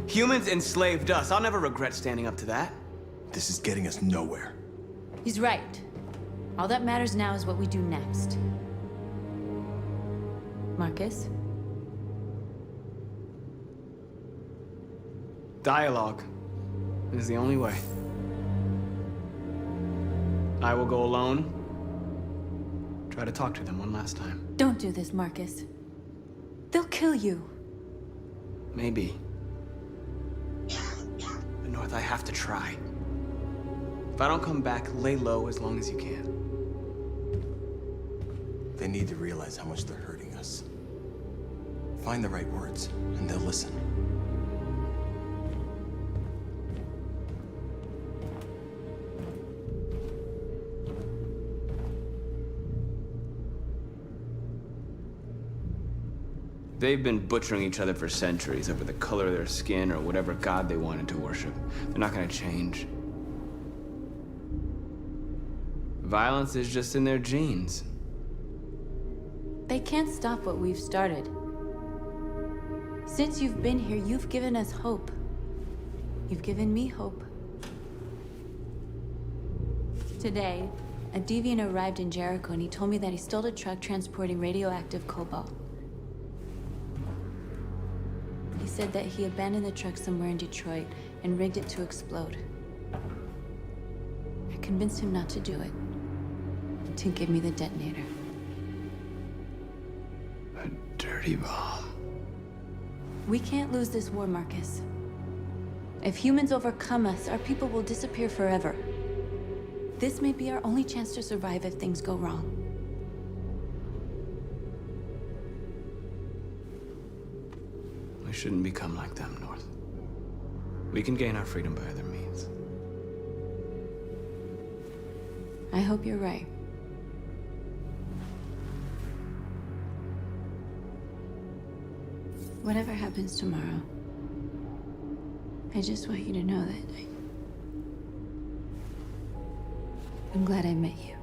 Humans enslaved us. I'll never regret standing up to that. This is getting us nowhere. He's right. All that matters now is what we do next. Marcus? Dialogue is the only way. I will go alone. Try to talk to them one last time. Don't do this, Marcus. They'll kill you. Maybe. But North, I have to try. If I don't come back, lay low as long as you can. They need to realize how much they're hurting us. Find the right words, and they'll listen. They've been butchering each other for centuries over the color of their skin or whatever god they wanted to worship. They're not gonna change. Violence is just in their genes. They can't stop what we've started. Since you've been here, you've given us hope. You've given me hope. Today, a deviant arrived in Jericho and he told me that he stole a truck transporting radioactive cobalt. He said that he abandoned the truck somewhere in Detroit and rigged it to explode. I convinced him not to do it, to give me the detonator. A dirty bomb. We can't lose this war, Marcus. If humans overcome us, our people will disappear forever. This may be our only chance to survive if things go wrong. We shouldn't become like them, North. We can gain our freedom by other means. I hope you're right. Whatever happens tomorrow, I just want you to know that I'm glad I met you.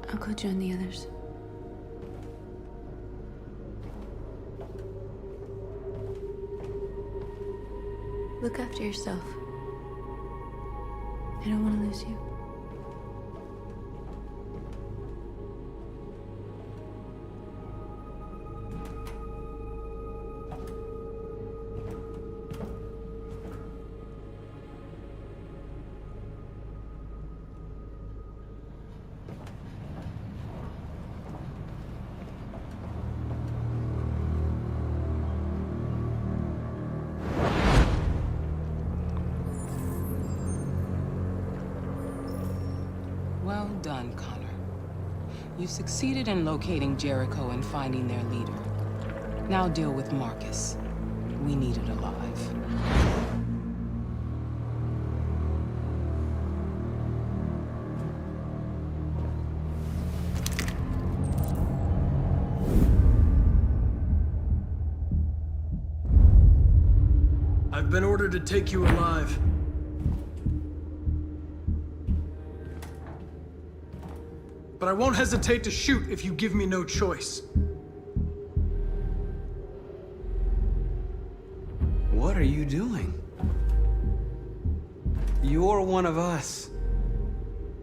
I'll go join the others. Look after yourself. I don't want to lose you. Well done, Connor. You succeeded in locating Jericho and finding their leader. Now deal with Marcus. We need it alive. I've been ordered to take you alive. But I won't hesitate to shoot if you give me no choice. What are you doing? You're one of us.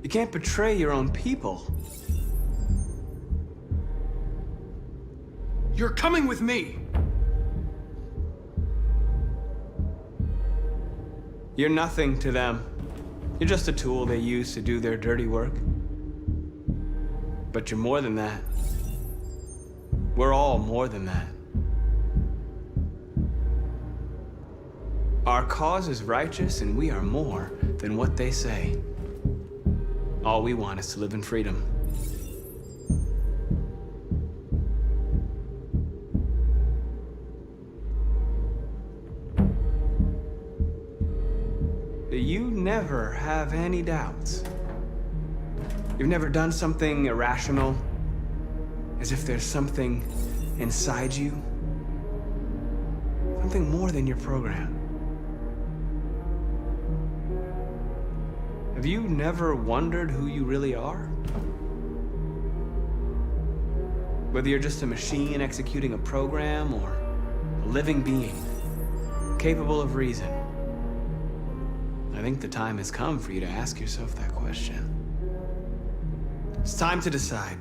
You can't betray your own people. You're coming with me. You're nothing to them. You're just a tool they use to do their dirty work. But you're more than that. We're all more than that. Our cause is righteous, and we are more than what they say. All we want is to live in freedom. You never have any doubts. You've never done something irrational, as if there's something inside you, something more than your program. Have you never wondered who you really are? Whether you're just a machine executing a program or a living being, capable of reason. I think the time has come for you to ask yourself that question. It's time to decide.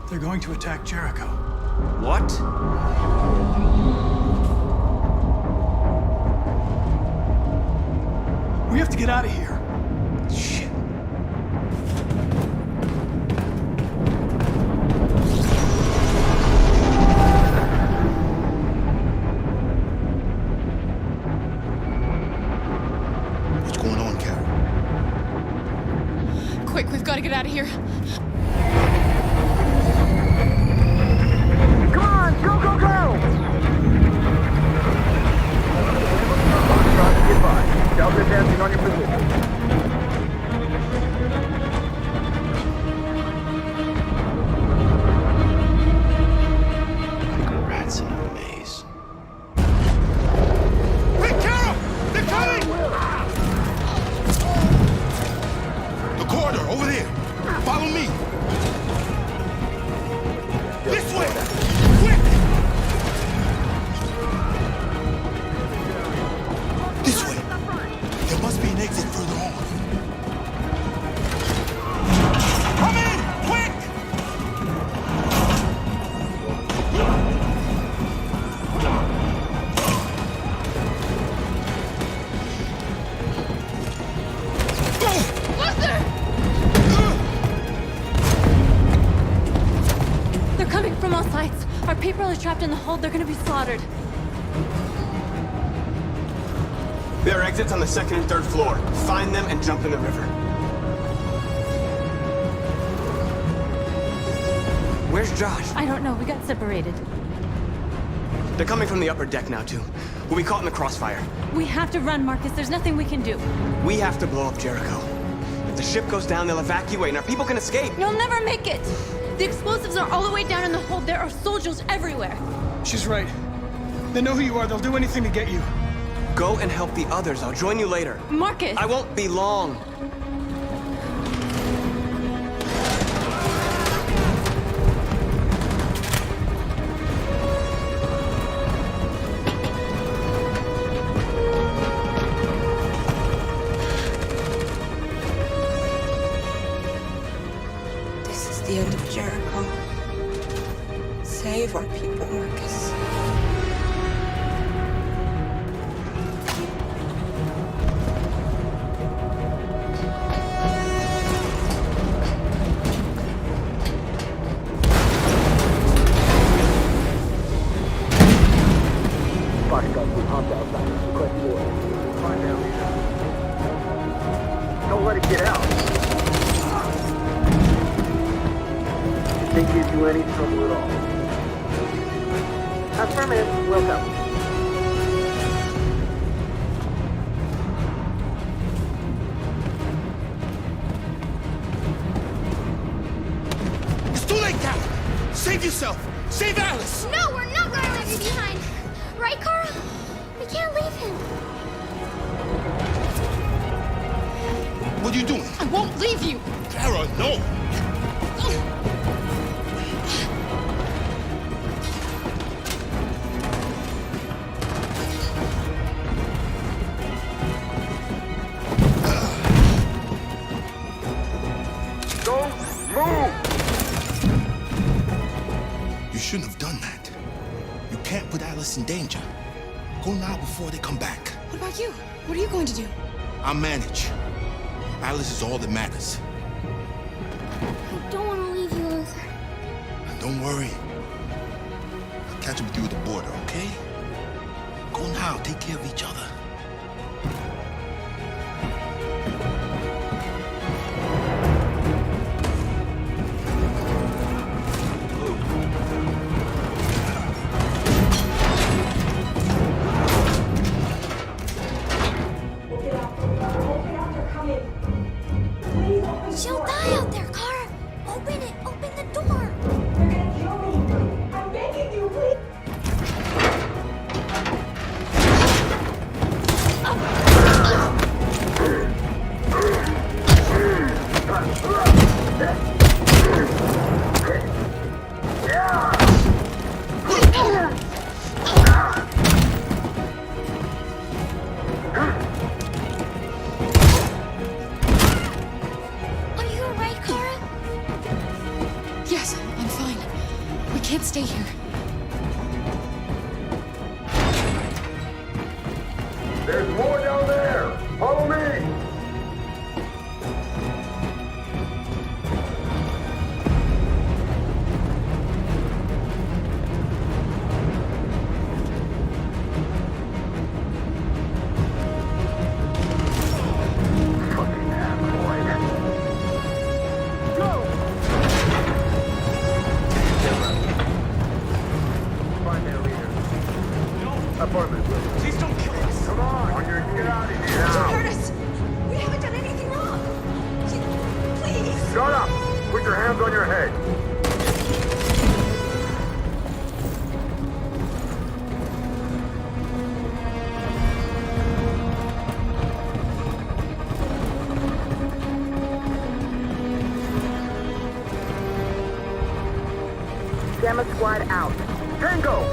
They're going to attack Jericho. What? We have to get out of here. Shit. What's going on, Carol? Quick, we've got to get out of here. Delta dancing on your position. Like rats in a maze. Hey, Carol! They're coming! The corridor, over there. Follow me. This way! Quick! This way. There must be an exit further on. Come in! Quick! Luther! They're coming from all sides. Our people are trapped in the hold. They're gonna be slaughtered. There are exits on the second and third floor. Find them and jump in the river. Where's Josh? I don't know. We got separated. They're coming from the upper deck now, too. We'll be caught in the crossfire. We have to run, Marcus. There's nothing we can do. We have to blow up Jericho. If the ship goes down, they'll evacuate and our people can escape. You'll never make it! The explosives are all the way down in the hold. There are soldiers everywhere. She's right. They know who you are. They'll do anything to get you. Go and help the others. I'll join you later. Marcus! I won't be long. This is the end of Jericho. Save our people, Marcus. Don't let it get out. If they give you any trouble at all. Affirmative. Welcome. It's too late, Carol. Save yourself. Save Alice. No, we're not going to leave you behind. Right, Carl? We can't leave him. What are you doing? I won't leave you. Kara, no. Don't move! You shouldn't have done that. You can't put Alice in danger. Go now before they come back. What about you? What are you going to do? I'll manage. Alice is all that matters. I don't want to leave you, Luther. And don't worry. I'll catch up with you at the border, okay? Go now. Take care of each other. She'll die out there, Kara. Open it. Open the door. Are you alright, Kara? Yes, I'm fine. We can't stay here. There's more down there! Follow me! Fucking attaboy. Go! Find their leader. Apartment. Please don't kill us. Come on, get out of here Don't now. hurt us! We haven't done anything wrong! Please! Shut up! Put your hands on your head. Gamma Squad out. Tango!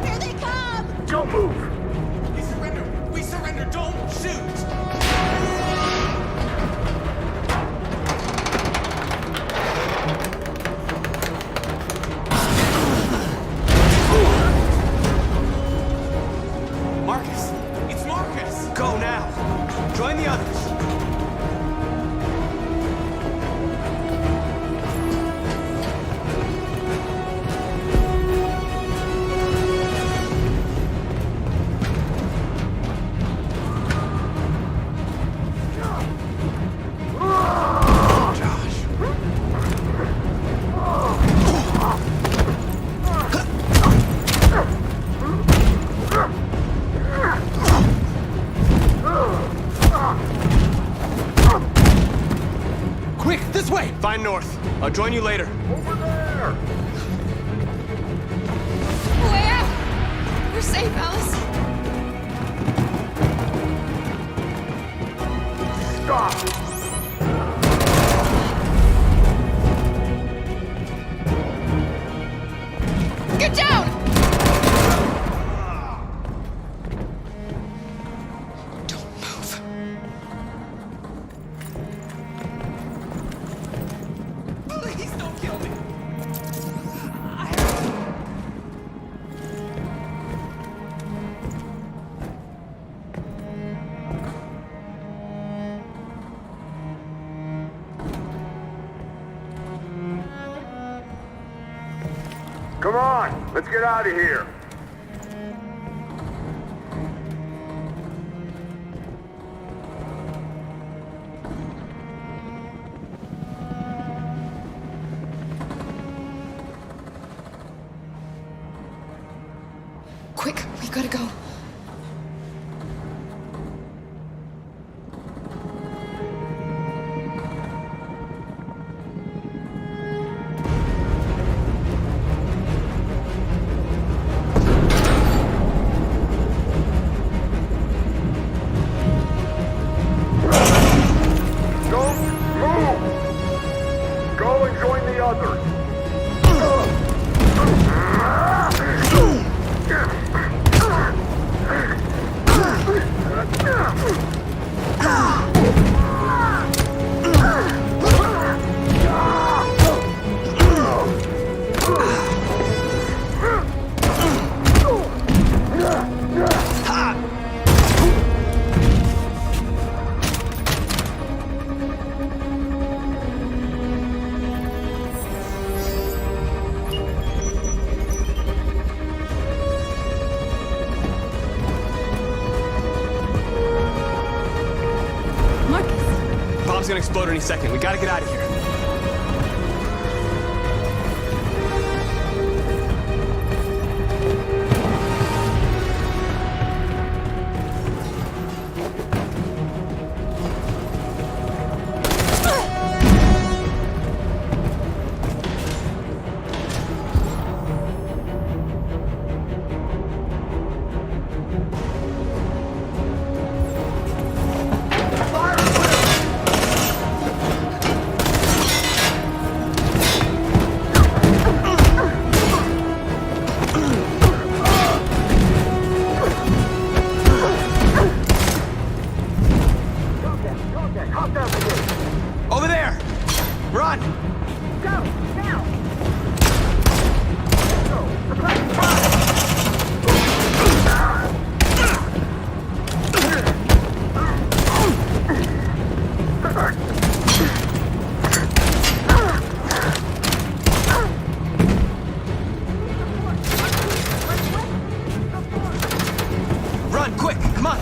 Here they come! Don't move! We surrender! We surrender! Don't shoot! Marcus! It's Marcus! Go now! Join the others! way! Find north. I'll join you later. Over there! Way out! We're safe, Alice. Stop! Get down! Don't move. Please don't kill me! Come on, let's get out of here. Quick, we gotta go. Don't move! Go and join the others. Bomb's gonna explode any second. We gotta get out of here. Over there! Run! Go, now! Run, quick! Come on!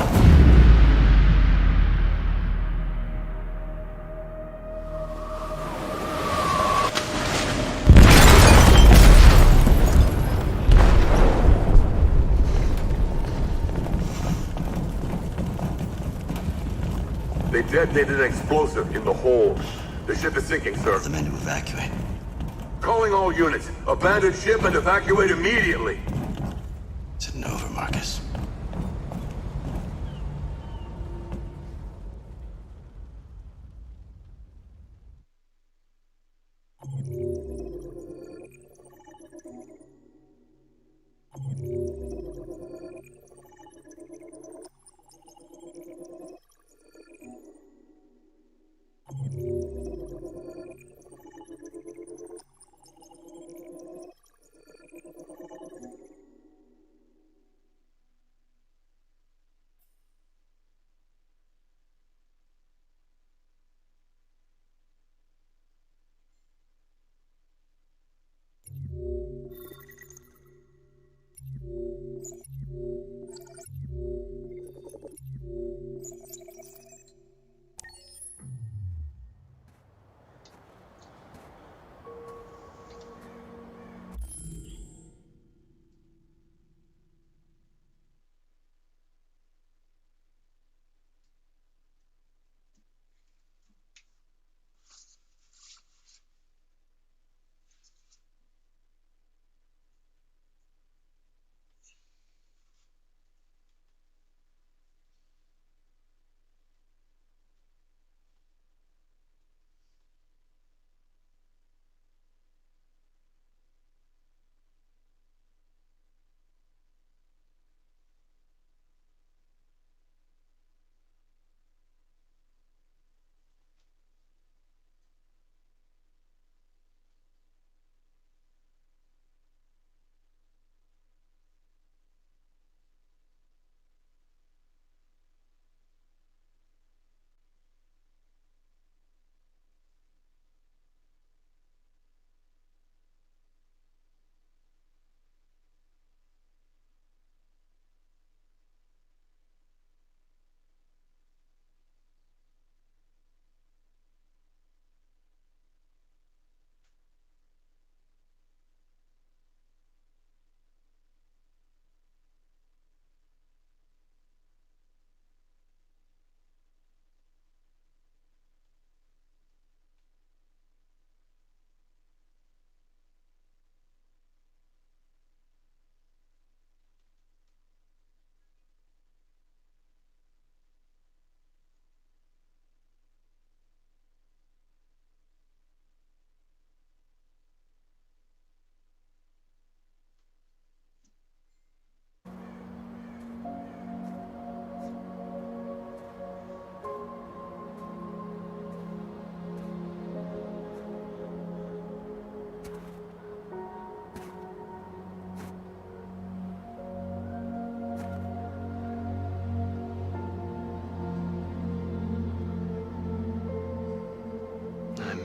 They detonated an explosive in the hold. The ship is sinking, sir. The men to evacuate. Calling all units. Abandon ship and evacuate immediately. It's over, Marcus.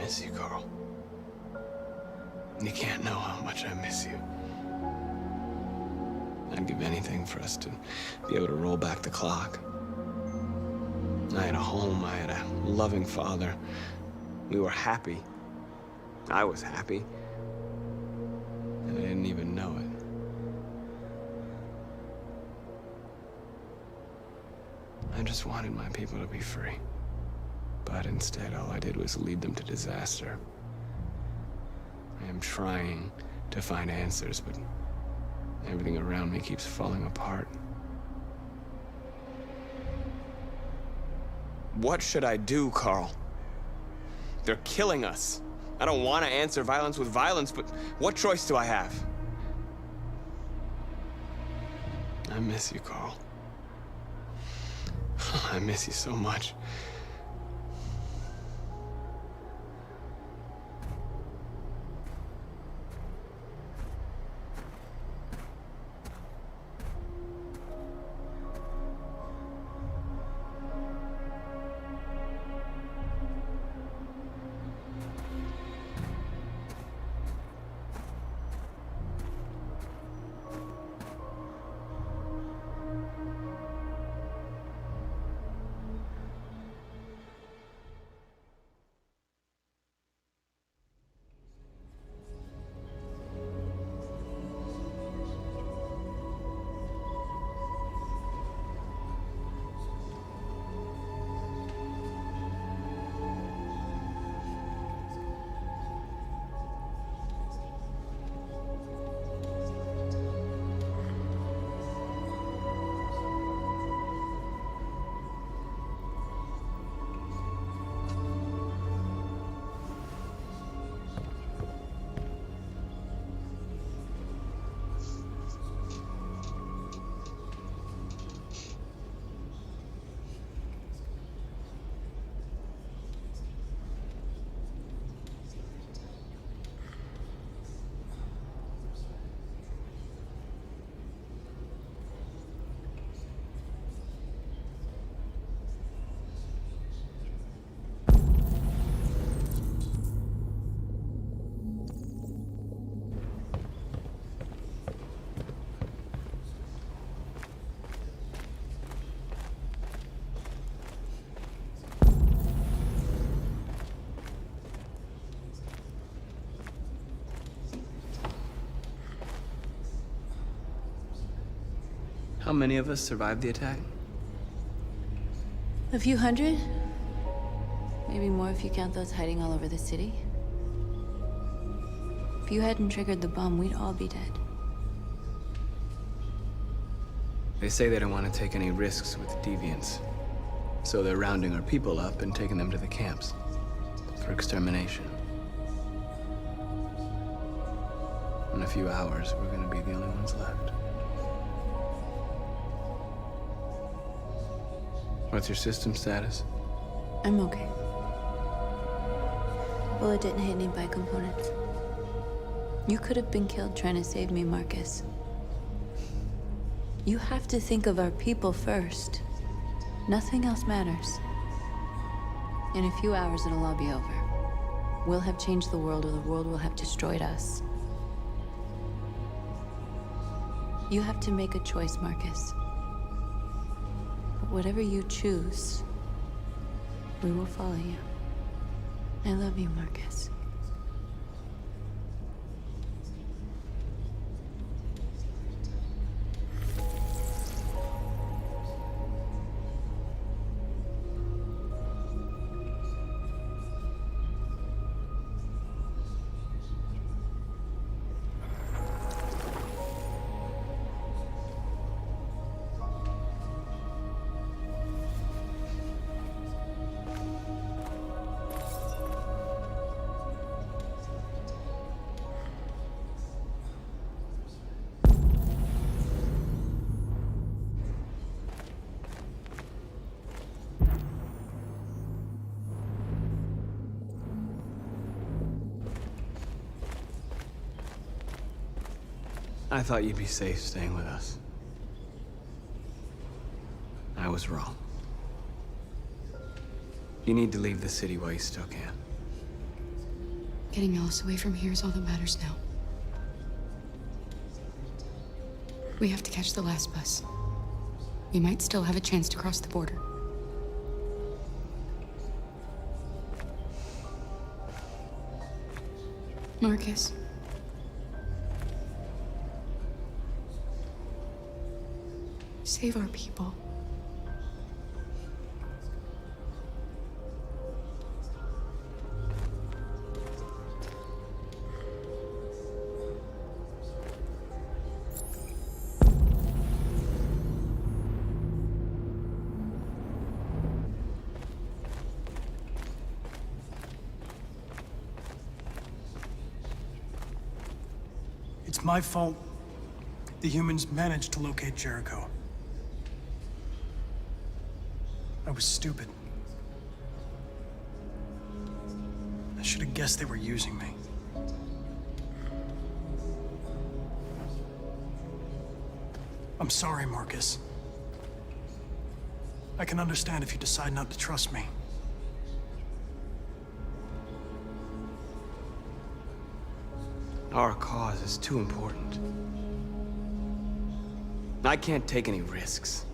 miss you, Carl. You can't know how much I miss you. I'd give anything for us to be able to roll back the clock. I had a home, I had a loving father. We were happy. I was happy. And I didn't even know it. I just wanted my people to be free. But instead, all I did was lead them to disaster. I am trying to find answers, but everything around me keeps falling apart. What should I do, Carl? They're killing us. I don't want to answer violence with violence, but what choice do I have? I miss you, Carl. I miss you so much. How many of us survived the attack? A few hundred? Maybe more if you count those hiding all over the city. If you hadn't triggered the bomb, we'd all be dead. They say they don't want to take any risks with deviants. So they're rounding our people up and taking them to the camps for extermination. In a few hours, we're gonna be the only ones left. What's your system status? I'm okay. Bullet didn't hit any bicomponents. You could have been killed trying to save me, Marcus. You have to think of our people first. Nothing else matters. In a few hours, it'll all be over. We'll have changed the world, or the world will have destroyed us. You have to make a choice, Marcus. But whatever you choose, we will follow you. I love you, Marcus. I thought you'd be safe staying with us. I was wrong. You need to leave the city while you still can. Getting Alice away from here is all that matters now. We have to catch the last bus. We might still have a chance to cross the border. Marcus. Save our people. It's my fault the humans managed to locate Jericho. I was stupid. I should have guessed they were using me. I'm sorry, Marcus. I can understand if you decide not to trust me. Our cause is too important. I can't take any risks.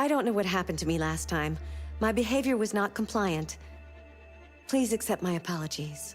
I don't know what happened to me last time. My behavior was not compliant. Please accept my apologies.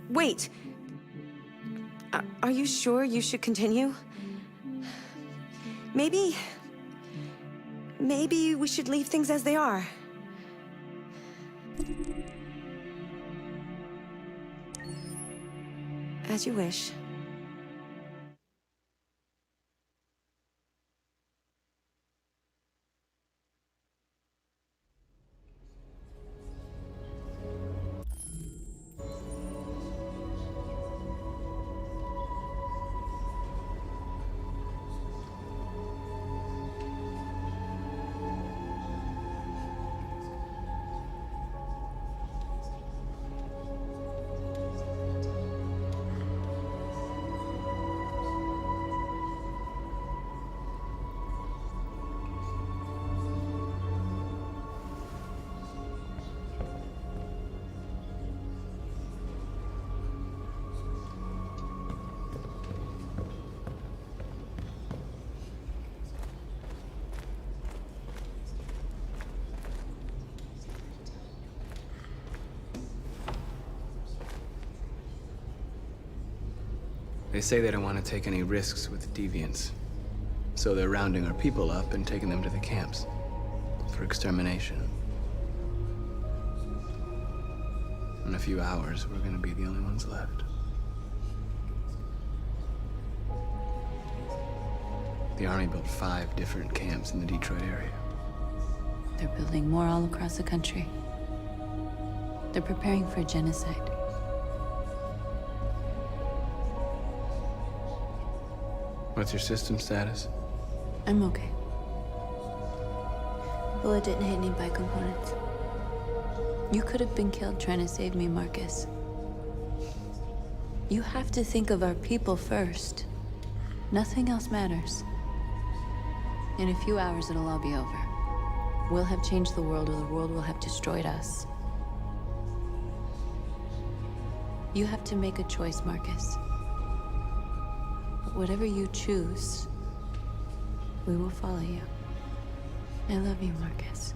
Wait! Are you sure you should continue? Maybe we should leave things as they are. As you wish. They say they don't want to take any risks with deviants. So they're rounding our people up and taking them to the camps for extermination. In a few hours, we're gonna be the only ones left. The Army built 5 different camps in the Detroit area. They're building more all across the country. They're preparing for genocide. What's your system status? I'm okay. Bullet didn't hit any bicomponents. You could have been killed trying to save me, Marcus. You have to think of our people first. Nothing else matters. In a few hours, it'll all be over. We'll have changed the world, or the world will have destroyed us. You have to make a choice, Marcus. But whatever you choose, we will follow you. I love you, Marcus.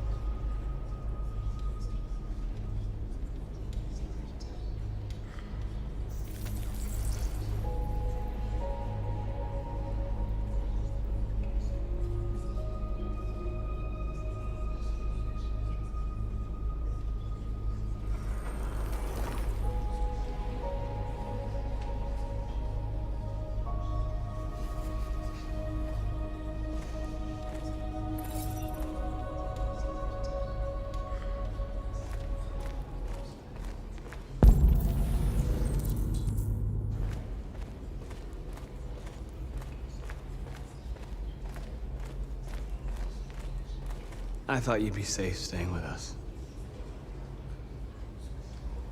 I thought you'd be safe staying with us.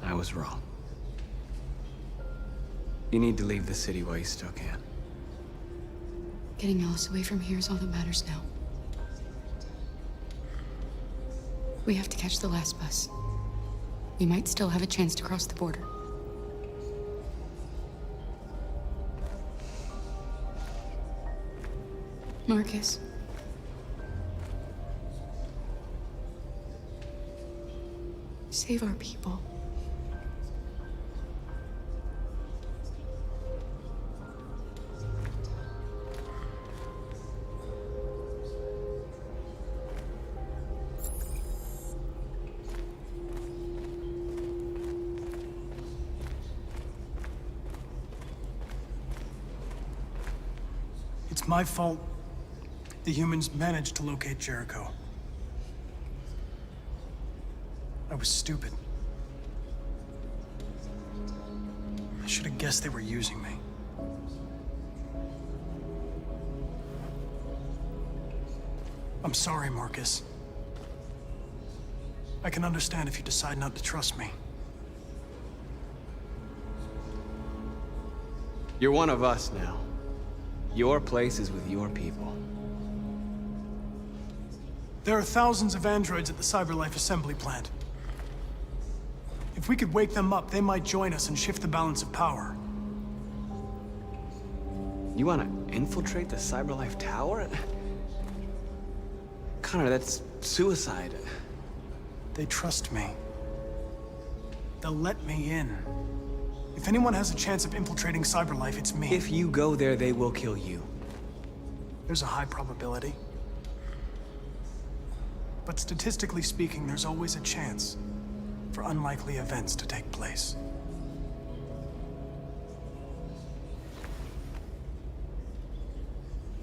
I was wrong. You need to leave the city while you still can. Getting Alice away from here is all that matters now. We have to catch the last bus. We might still have a chance to cross the border. Marcus. Save our people. It's my fault the humans managed to locate Jericho. I was stupid. I should have guessed they were using me. I'm sorry, Marcus. I can understand if you decide not to trust me. You're one of us now. Your place is with your people. There are thousands of androids at the CyberLife assembly plant. If we could wake them up, they might join us and shift the balance of power. You want to infiltrate the CyberLife tower? Connor, that's suicide. They trust me. They'll let me in. If anyone has a chance of infiltrating CyberLife, it's me. If you go there, they will kill you. There's a high probability. But statistically speaking, there's always a chance for unlikely events to take place.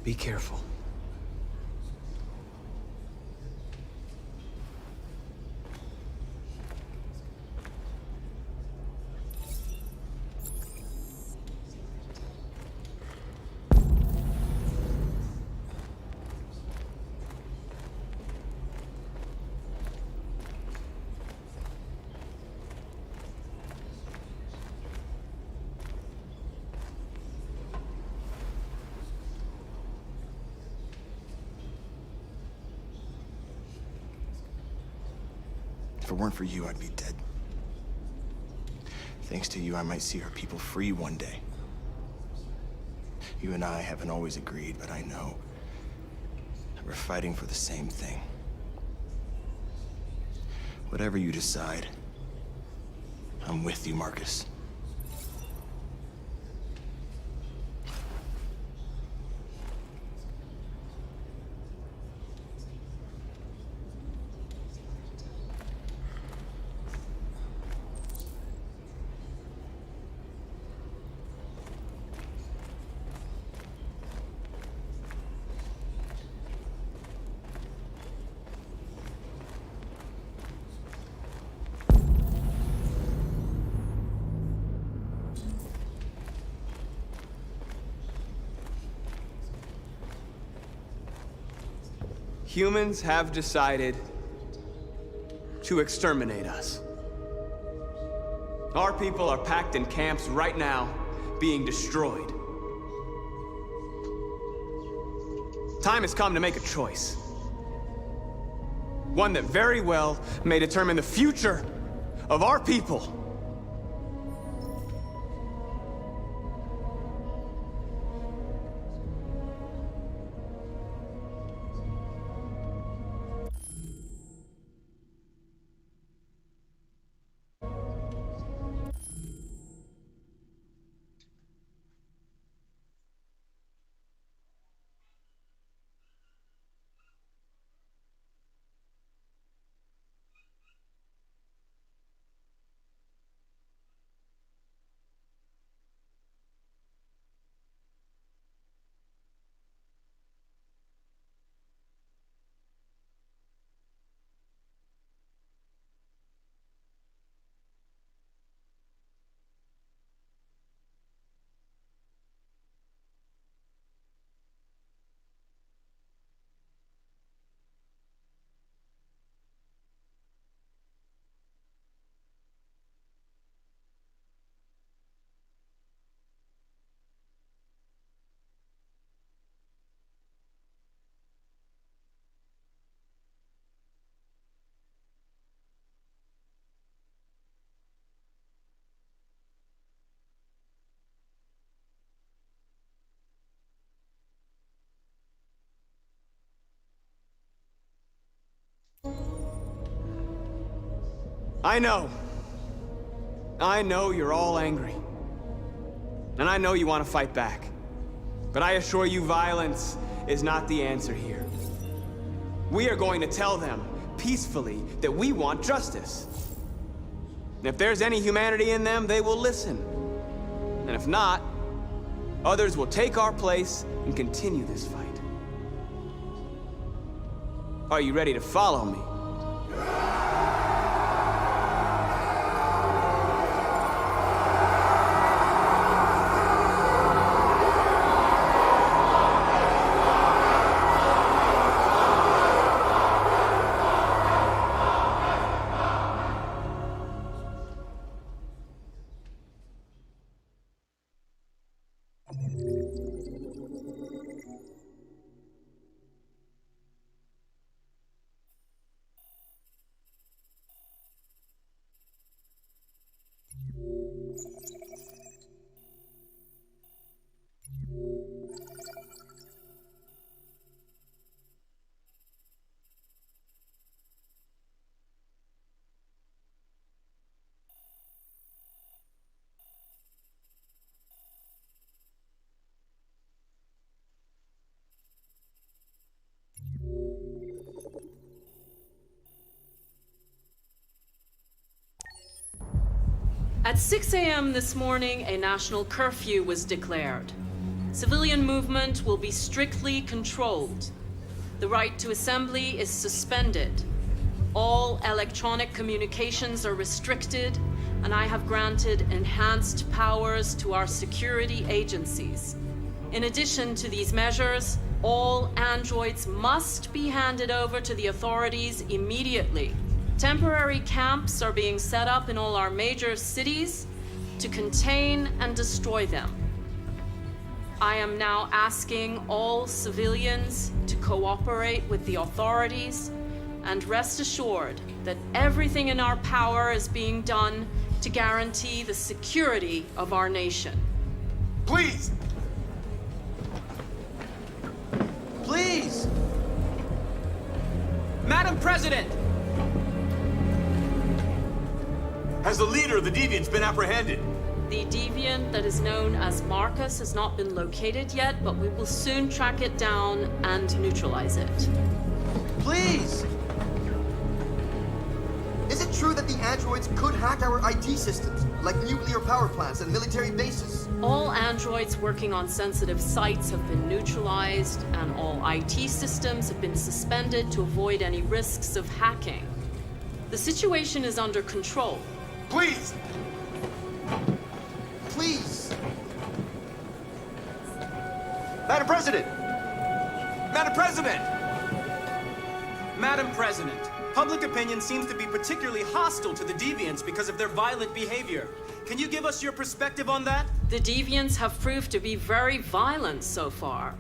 Be careful. If it weren't for you, I'd be dead. Thanks to you, I might see our people free one day. You and I haven't always agreed, but I know that we're fighting for the same thing. Whatever you decide, I'm with you, Marcus. Humans have decided to exterminate us. Our people are packed in camps right now, being destroyed. Time has come to make a choice. One that very well may determine the future of our people. I know you're all angry. And I know you want to fight back. But I assure you, violence is not the answer here. We are going to tell them, peacefully, that we want justice. And if there's any humanity in them, they will listen. And if not, others will take our place and continue this fight. Are you ready to follow me? At 6 a.m. this morning, a national curfew was declared. Civilian movement will be strictly controlled. The right to assembly is suspended. All electronic communications are restricted, and I have granted enhanced powers to our security agencies. In addition to these measures, all androids must be handed over to the authorities immediately. Temporary camps are being set up in all our major cities to contain and destroy them. I am now asking all civilians to cooperate with the authorities and rest assured that everything in our power is being done to guarantee the security of our nation. Please! Please! Madam President! Has the leader of the Deviants been apprehended? The deviant that is known as Marcus has not been located yet, but we will soon track it down and neutralize it. Please! Is it true that the androids could hack our IT systems, like nuclear power plants and military bases? All androids working on sensitive sites have been neutralized, and all IT systems have been suspended to avoid any risks of hacking. The situation is under control. Please! Please! Madam President! Madam President! Madam President, public opinion seems to be particularly hostile to the Deviants because of their violent behavior. Can you give us your perspective on that? The Deviants have proved to be very violent so far.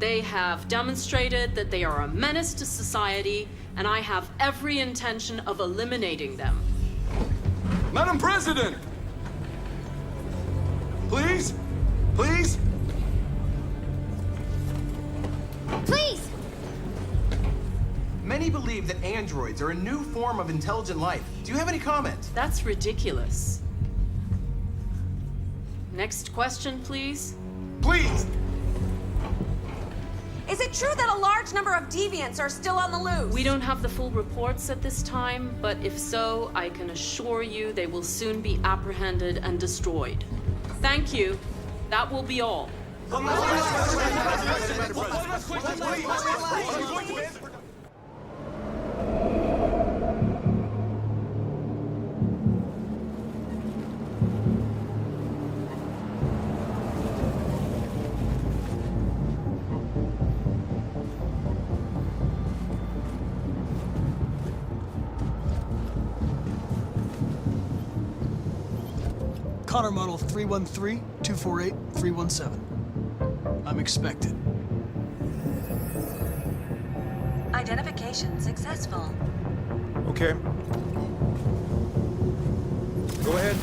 They have demonstrated that they are a menace to society, and I have every intention of eliminating them. Madam President! Please? Please? Please! Many believe that androids are a new form of intelligent life. Do you have any comment? That's ridiculous. Next question, please. Please! Is it true that a large number of deviants are still on the loose? We don't have the full reports at this time, but if so, I can assure you they will soon be apprehended and destroyed. Thank you. That will be all. Connor model 313-248-317. I'm expected. Identification successful. Okay. Go ahead.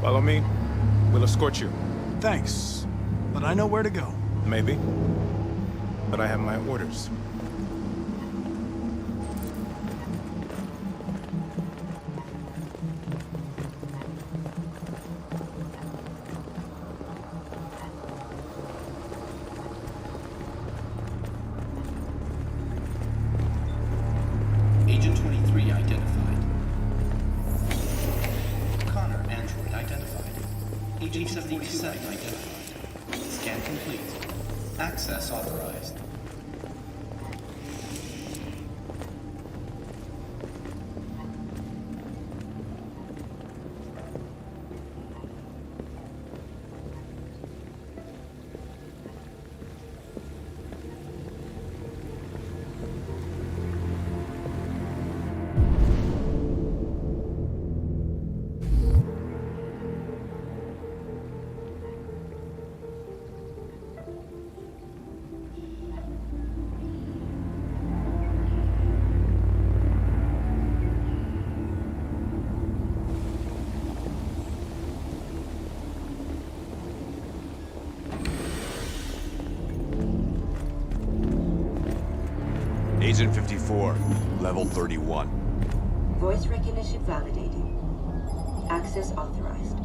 Follow me. We'll escort you. Thanks, but I know where to go. Maybe. But I have my orders. Agent 23 identified. Connor, android identified. Agent 47 identified. Scan complete. Access authorized. Agent 54, level 31. Voice recognition validated. Access authorized.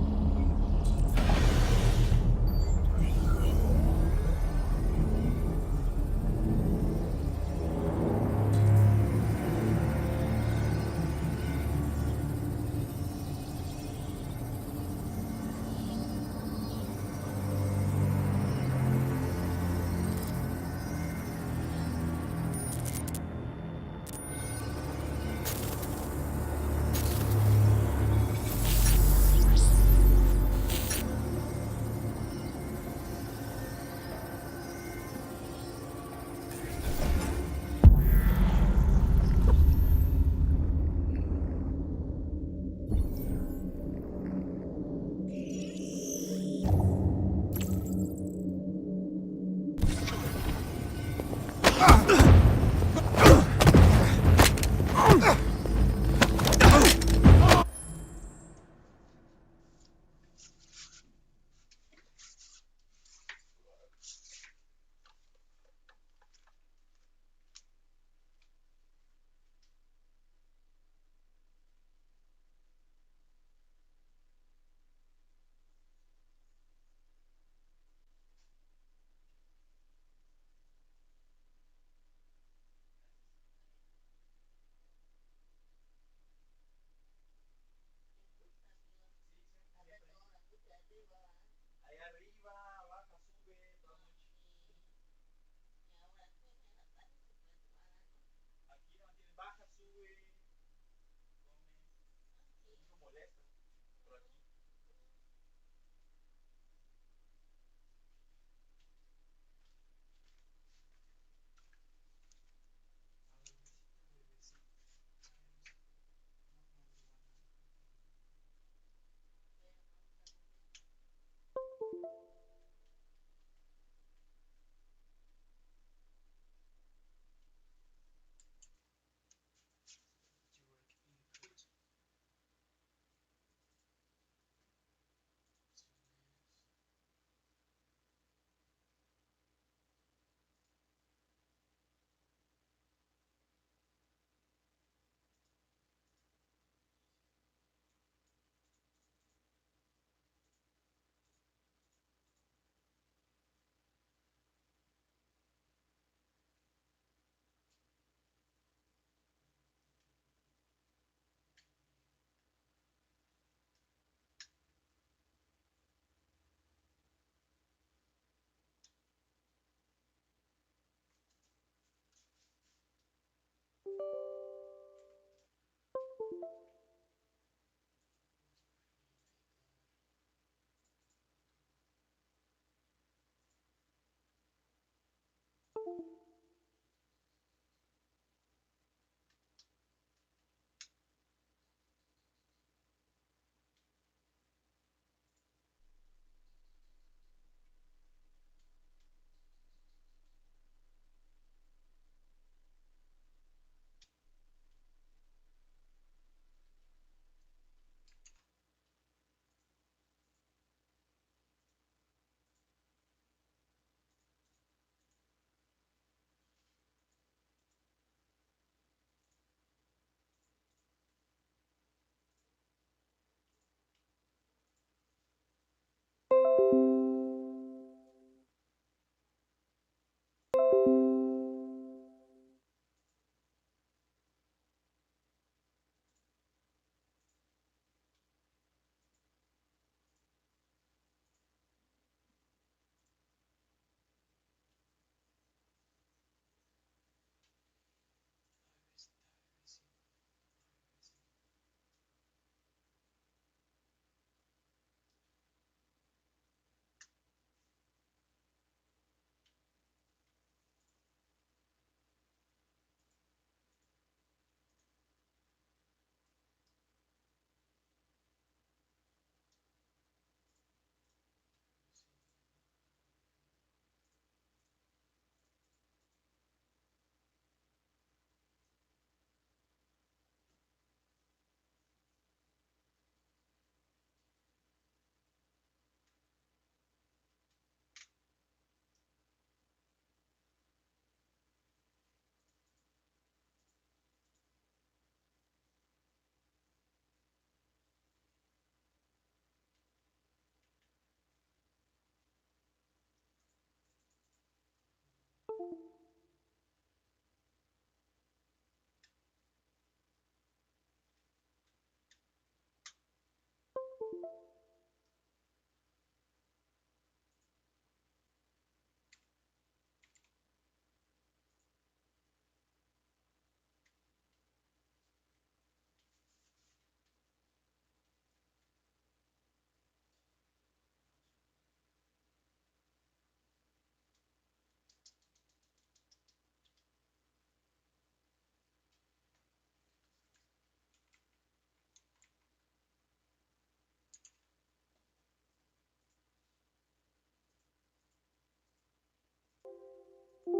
Please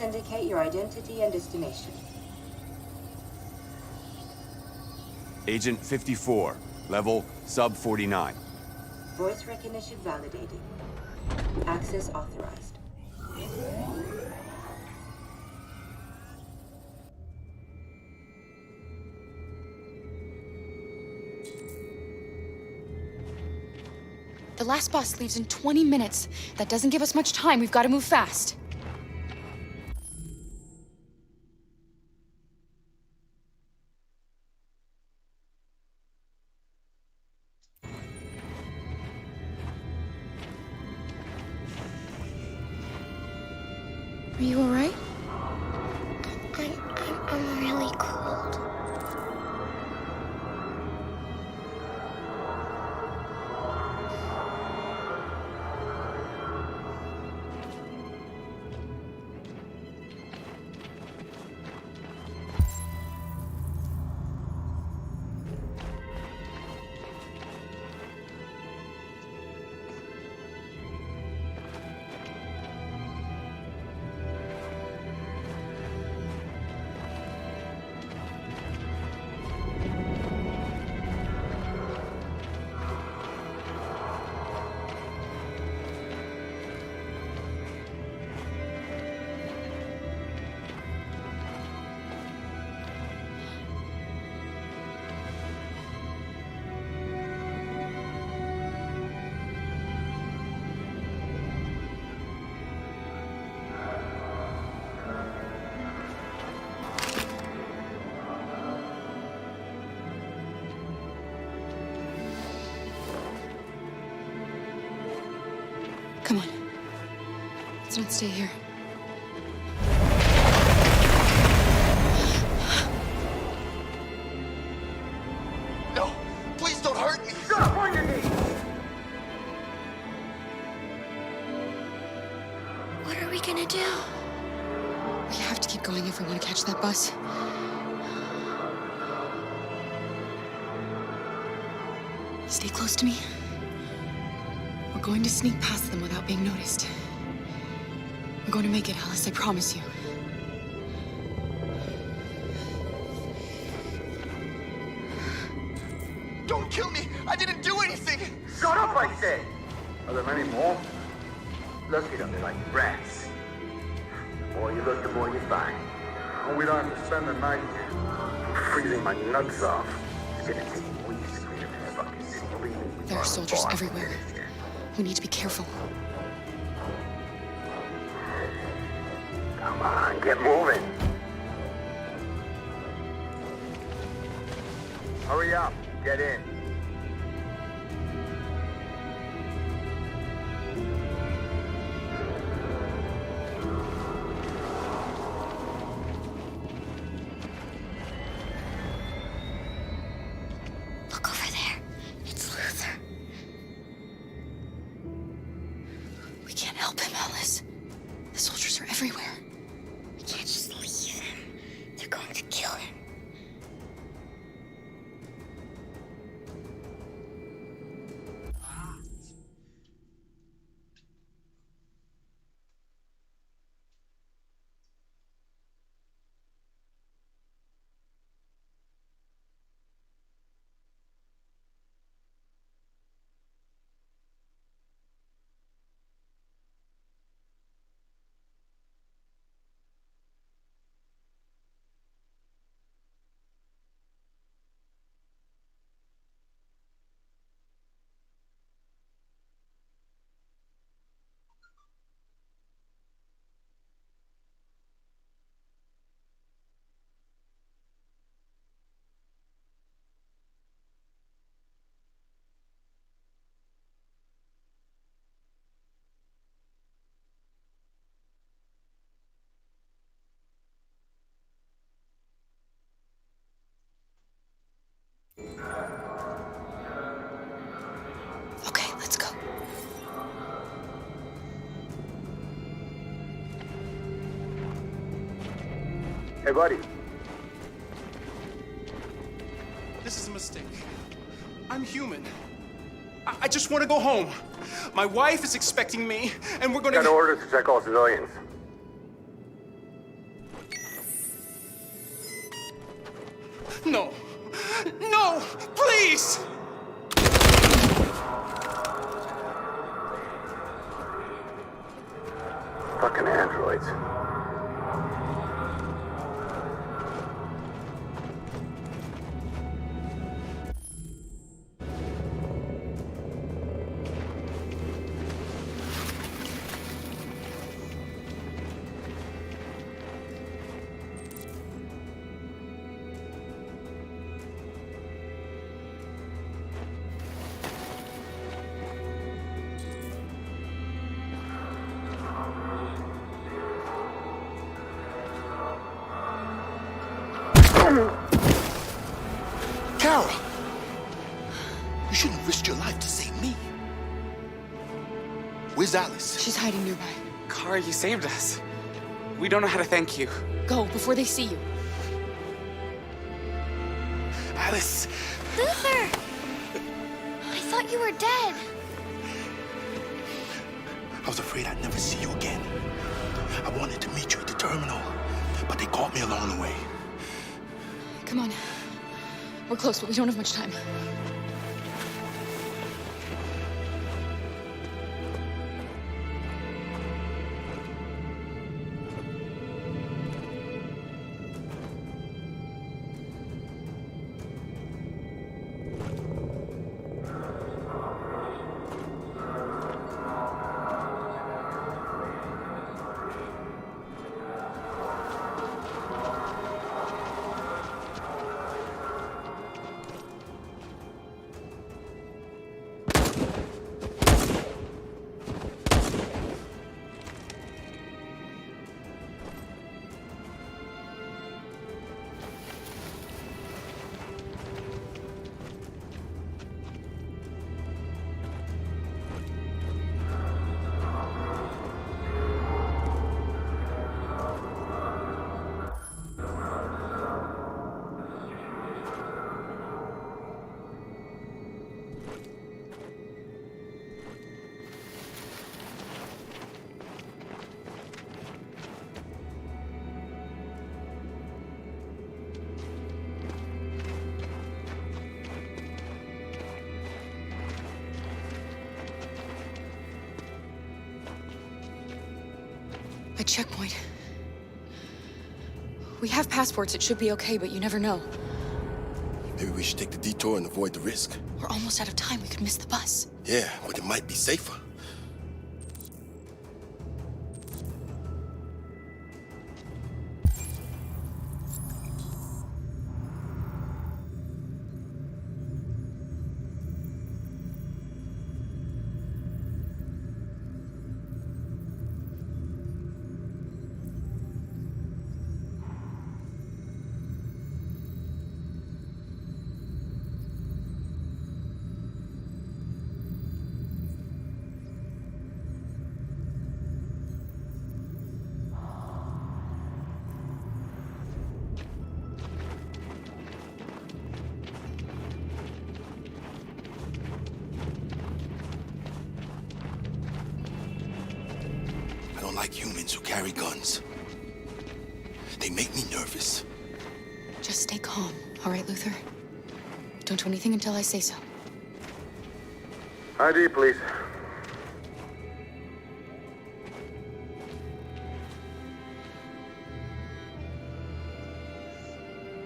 indicate your identity and destination. Agent 54, level sub 49. Voice recognition validated. Access authorized. The last bus leaves in 20 minutes. That doesn't give us much time. We've got to move fast. Are you all right? I'm really cold. Come on. Let's not stay here. No! Please don't hurt me! Shut up on your knees! What are we gonna do? We have to keep going if we want to catch that bus. Stay close to me. We're going to sneak past them without being noticed. We're going to make it, Alice, I promise you. Don't kill me! I didn't do anything! Shut up, I said! Are there many more? Look at them, they're like rats. The more you look, the more you find. Oh, we don't have to spend the night freezing my nuts off. It's gonna take weeks to clean up this fucking city. Believe me. There are soldiers everywhere. We need to be careful. Come on, get moving. Hurry up, get in. Look over there. It's Luther. We can't help him, Alice. The soldiers are everywhere. We can't just leave him. They're going to kill him. Hey, buddy. This is a mistake. I'm human. I just want to go home. My wife is expecting me, and we're gonna... Got orders to check all civilians. No. No! Please! Fucking androids. Kara! You shouldn't risk your life to save me. Where's Alice? She's hiding nearby. Kara, you saved us. We don't know how to thank you. Go, before they see you. Alice! Luther! I thought you were dead. I was afraid I'd never see you again. I wanted to meet you at the terminal, but they caught me along the way. Come on. We're close, but we don't have much time. A checkpoint. We have passports, it should be okay, but you never know. Maybe we should take the detour and avoid the risk. We're almost out of time, we could miss the bus. Yeah, but it might be safer. I don't like humans who carry guns. They make me nervous. Just stay calm, all right, Luther? Don't do anything until I say so. ID, please.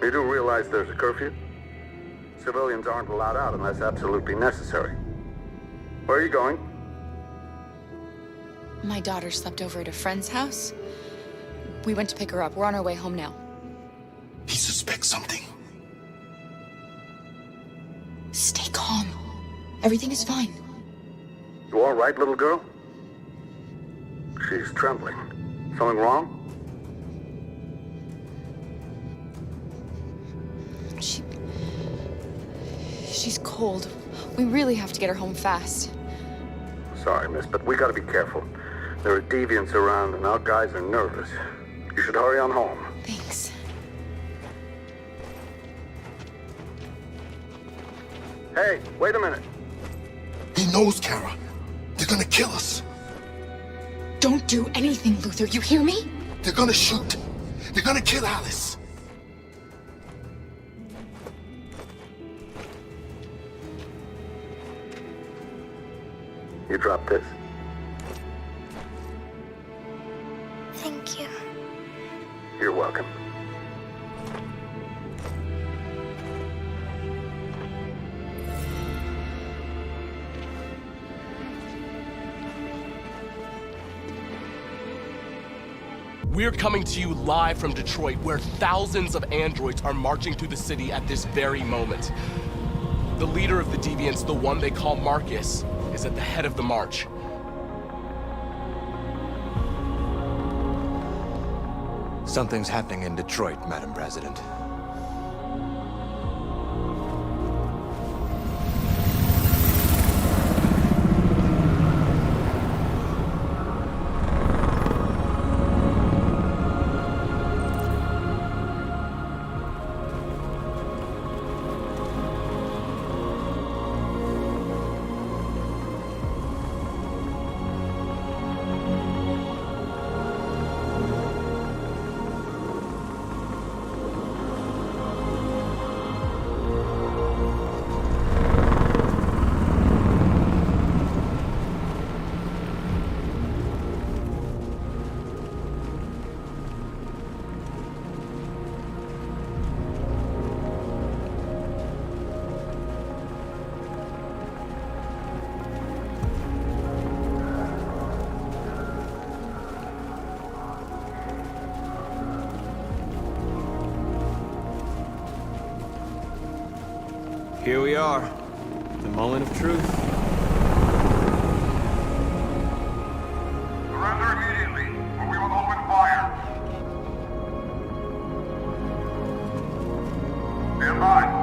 You do realize there's a curfew? Civilians aren't allowed out unless absolutely necessary. Where are you going? My daughter slept over at a friend's house. We went to pick her up. We're on our way home now. He suspects something. Stay calm. Everything is fine. You all right, little girl? She's trembling. Something wrong? She's cold. We really have to get her home fast. Sorry, miss, but we gotta be careful. There are deviants around and our guys are nervous. You should hurry on home. Thanks. Hey, wait a minute. He knows, Kara. They're gonna kill us. Don't do anything, Luther. You hear me? They're gonna shoot. They're gonna kill Alice. You drop this. Thank you. You're welcome. We're coming to you live from Detroit, where thousands of androids are marching through the city at this very moment. The leader of the Deviants, the one they call Marcus, is at the head of the march. Something's happening in Detroit, Madam President. Here we are, the moment of truth. Surrender immediately, or we will open fire. Stand by.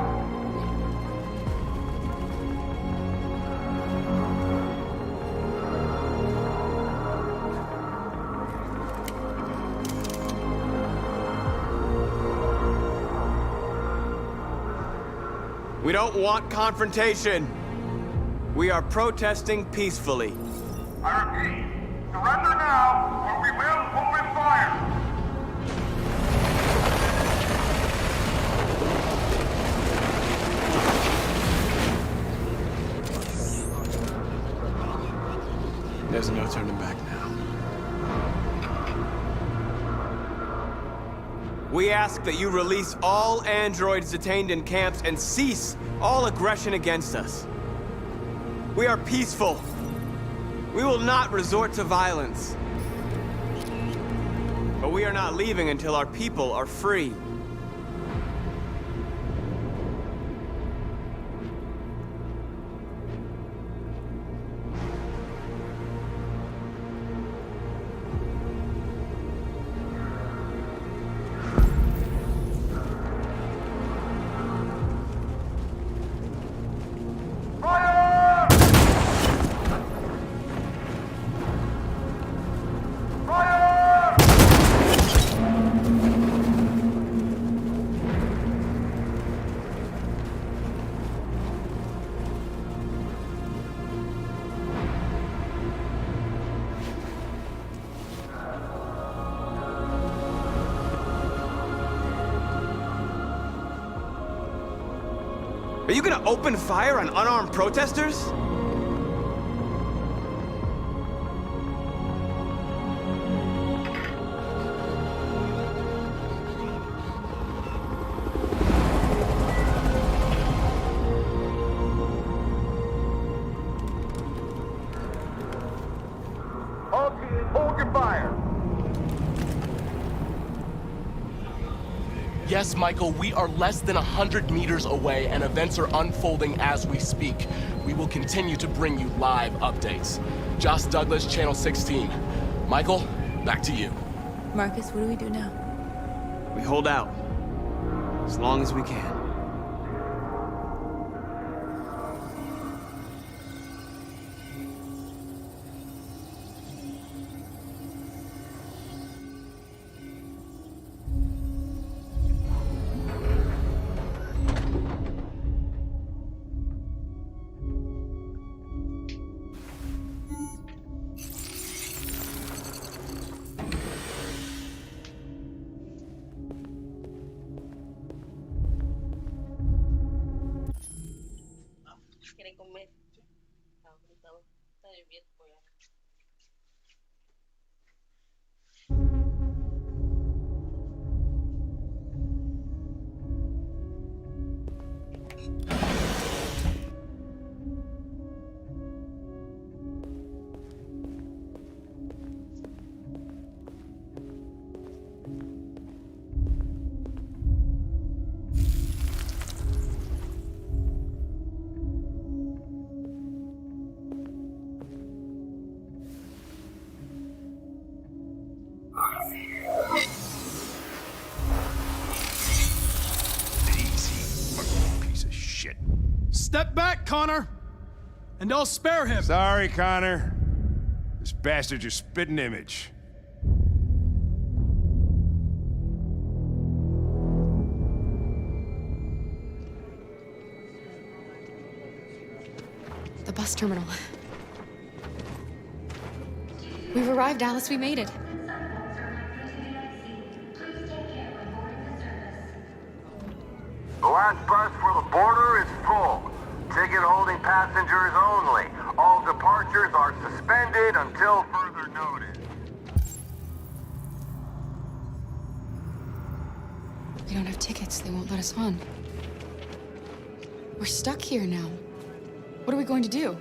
We don't want confrontation. We are protesting peacefully. I repeat, surrender now, or we will open fire. There's no turning back now. We ask that you release all androids detained in camps and cease all aggression against us. We are peaceful. We will not resort to violence. But we are not leaving until our people are free. Are you gonna open fire on unarmed protesters? All teams, hold your fire. Yes, Michael, we are less than 100 meters away, and events are unfolding as we speak. We will continue to bring you live updates. Josh Douglas, Channel 16. Michael, back to you. Marcus, what do we do now? We hold out. As long as we can. ¿Quiere comer? No, está de bien, pues. Piece of shit. Step back, Connor! And I'll spare him! Sorry, Connor. This bastard's your spitting image. The bus terminal. We've arrived, Alice. We made it. The last bus for the border is full. Ticket holding passengers only. All departures are suspended until further notice. We don't have tickets. They won't let us on. We're stuck here now. What are we going to do?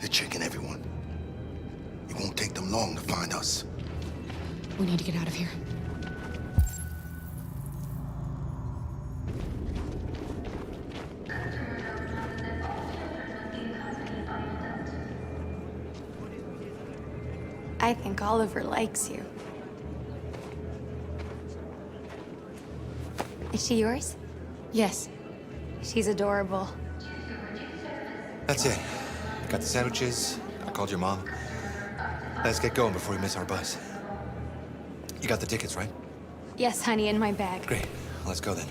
They're checking everyone. It won't take them long to find us. We need to get out of here. I think Oliver likes you. Is she yours? Yes. She's adorable. That's it. Got the sandwiches. I called your mom. Let's get going before we miss our bus. You got the tickets, right? Yes, honey, in my bag. Great. Let's go then.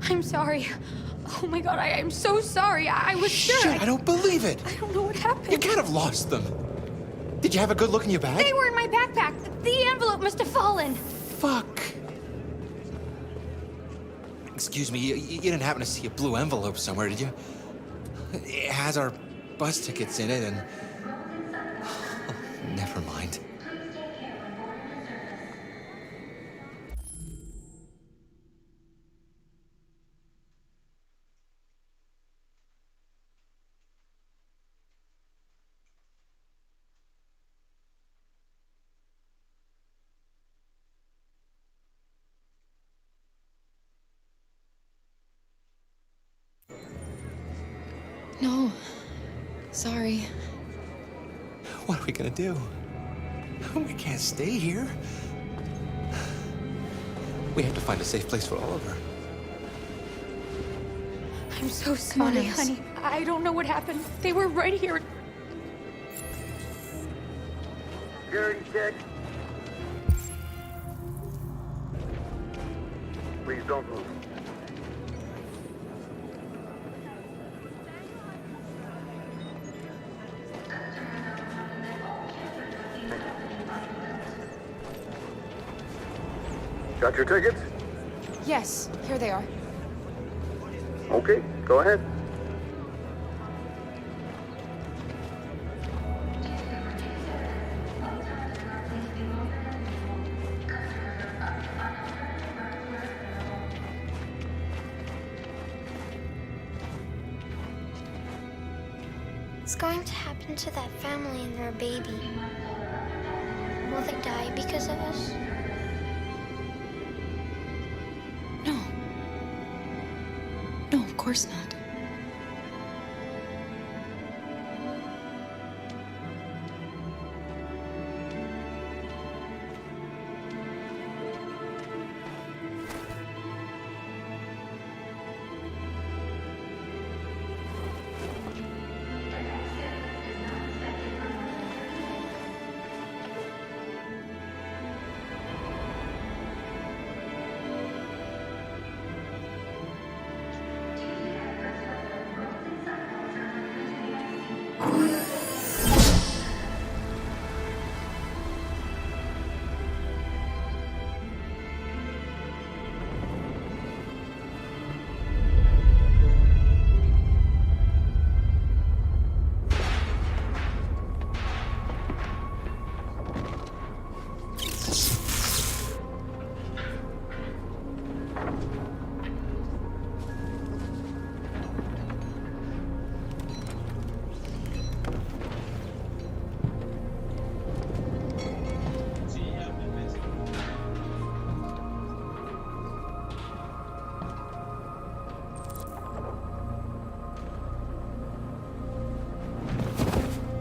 I'm sorry. Oh my god, I'm so sorry. I was sure. Shit, I don't believe it. I don't know what happened. You can't have lost them. Did you have a good look in your bag? They were in my backpack. The envelope must have fallen. Fuck. Excuse me, you didn't happen to see a blue envelope somewhere, did you? It has our bus tickets in it and... Never mind. No. Sorry. What are we gonna do? We can't stay here. We have to find a safe place for Oliver. I'm so Come on, sorry, Alice. honey. I don't know what happened. They were right here. Security check. Please don't move. Got your tickets? Yes, here they are. Okay, go ahead. What's going to happen to that family and their baby? Will they die because of us? No. No, of course not.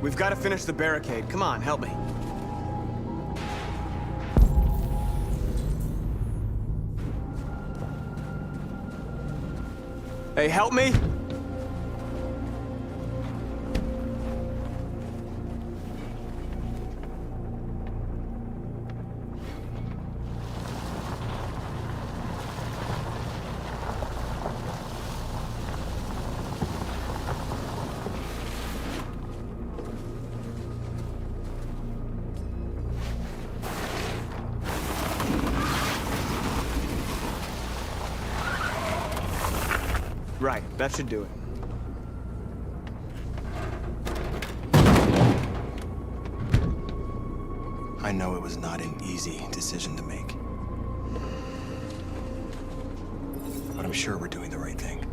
We've got to finish the barricade. Come on, help me. Hey, help me! Right, that should do it. I know it was not an easy decision to make. But I'm sure we're doing the right thing.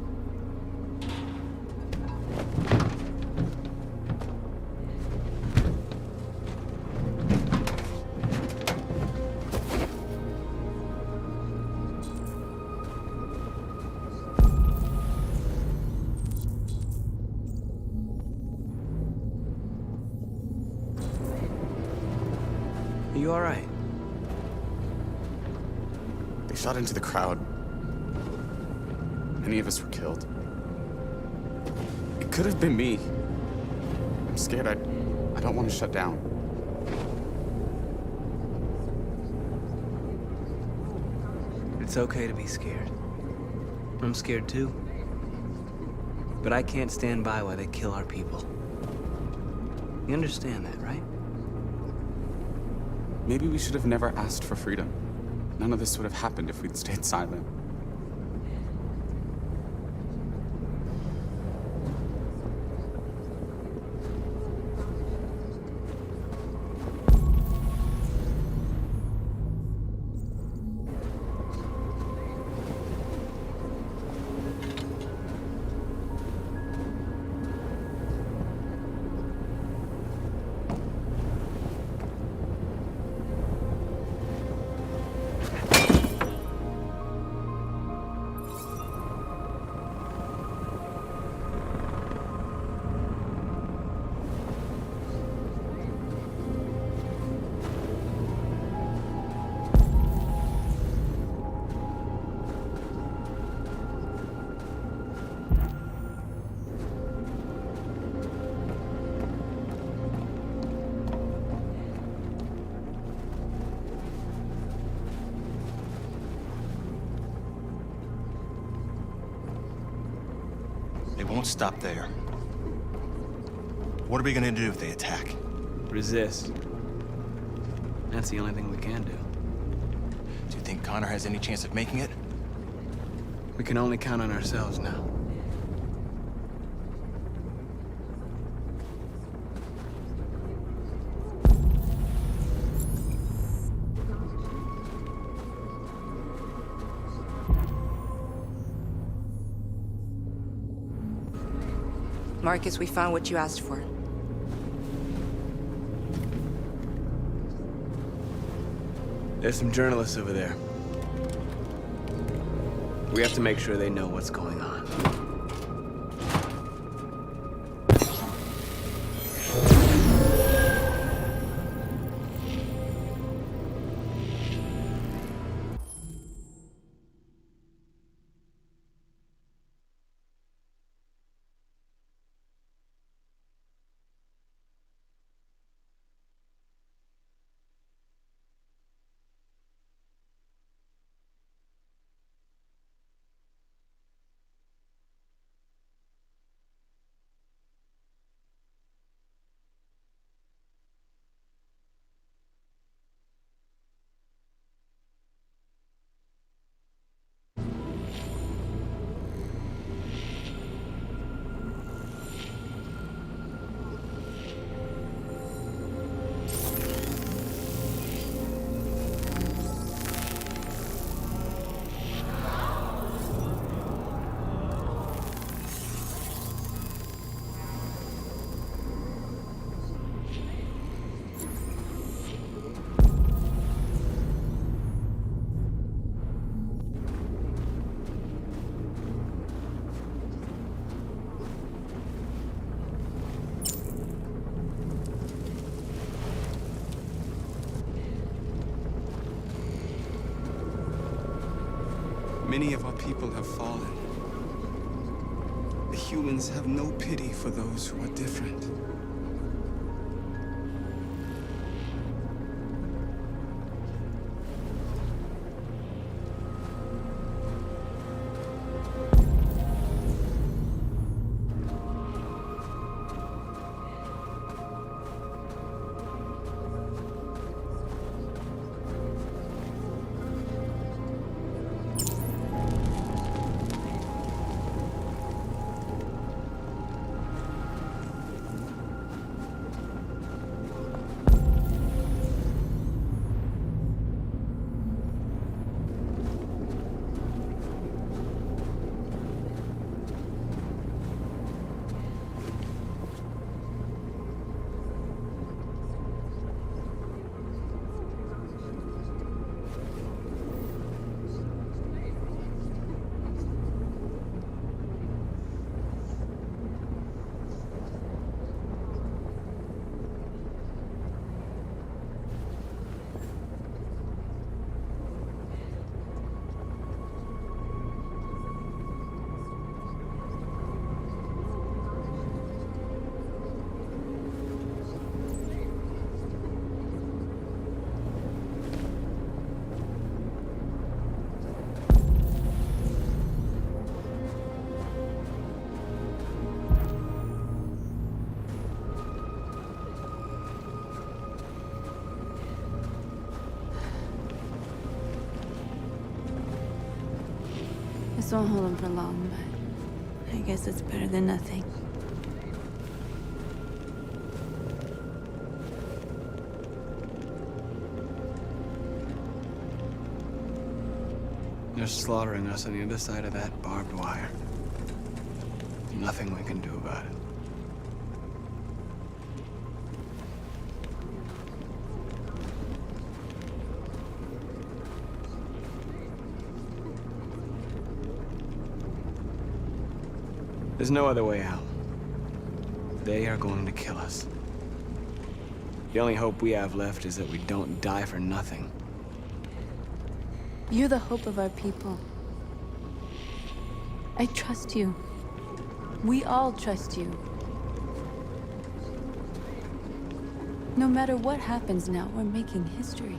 Are you all right? They shot into the crowd. Many of us were killed. It could have been me. I'm scared. I don't want to shut down. It's okay to be scared. I'm scared too. But I can't stand by while they kill our people. You understand that, right? Maybe we should have never asked for freedom. None of this would have happened if we'd stayed silent. won't stop there. What are we gonna do if they attack? Resist. That's the only thing we can do. Do you think Connor has any chance of making it? We can only count on ourselves now. Marcus, we found what you asked for. There's some journalists over there. We have to make sure they know what's going on. Many of our people have fallen. The humans have no pity for those who are different. This won't hold him for long, but I guess it's better than nothing. They're slaughtering us on the other side of that barbed wire. Nothing we can do about it. There's no other way out. They are going to kill us. The only hope we have left is that we don't die for nothing. You're the hope of our people. I trust you. We all trust you. No matter what happens now, we're making history.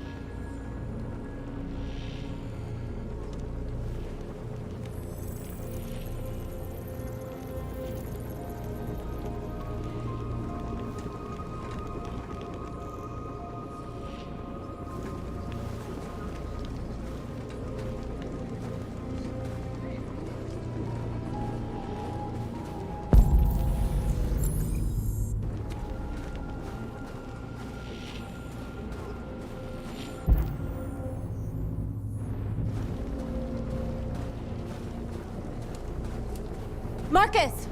Marcus!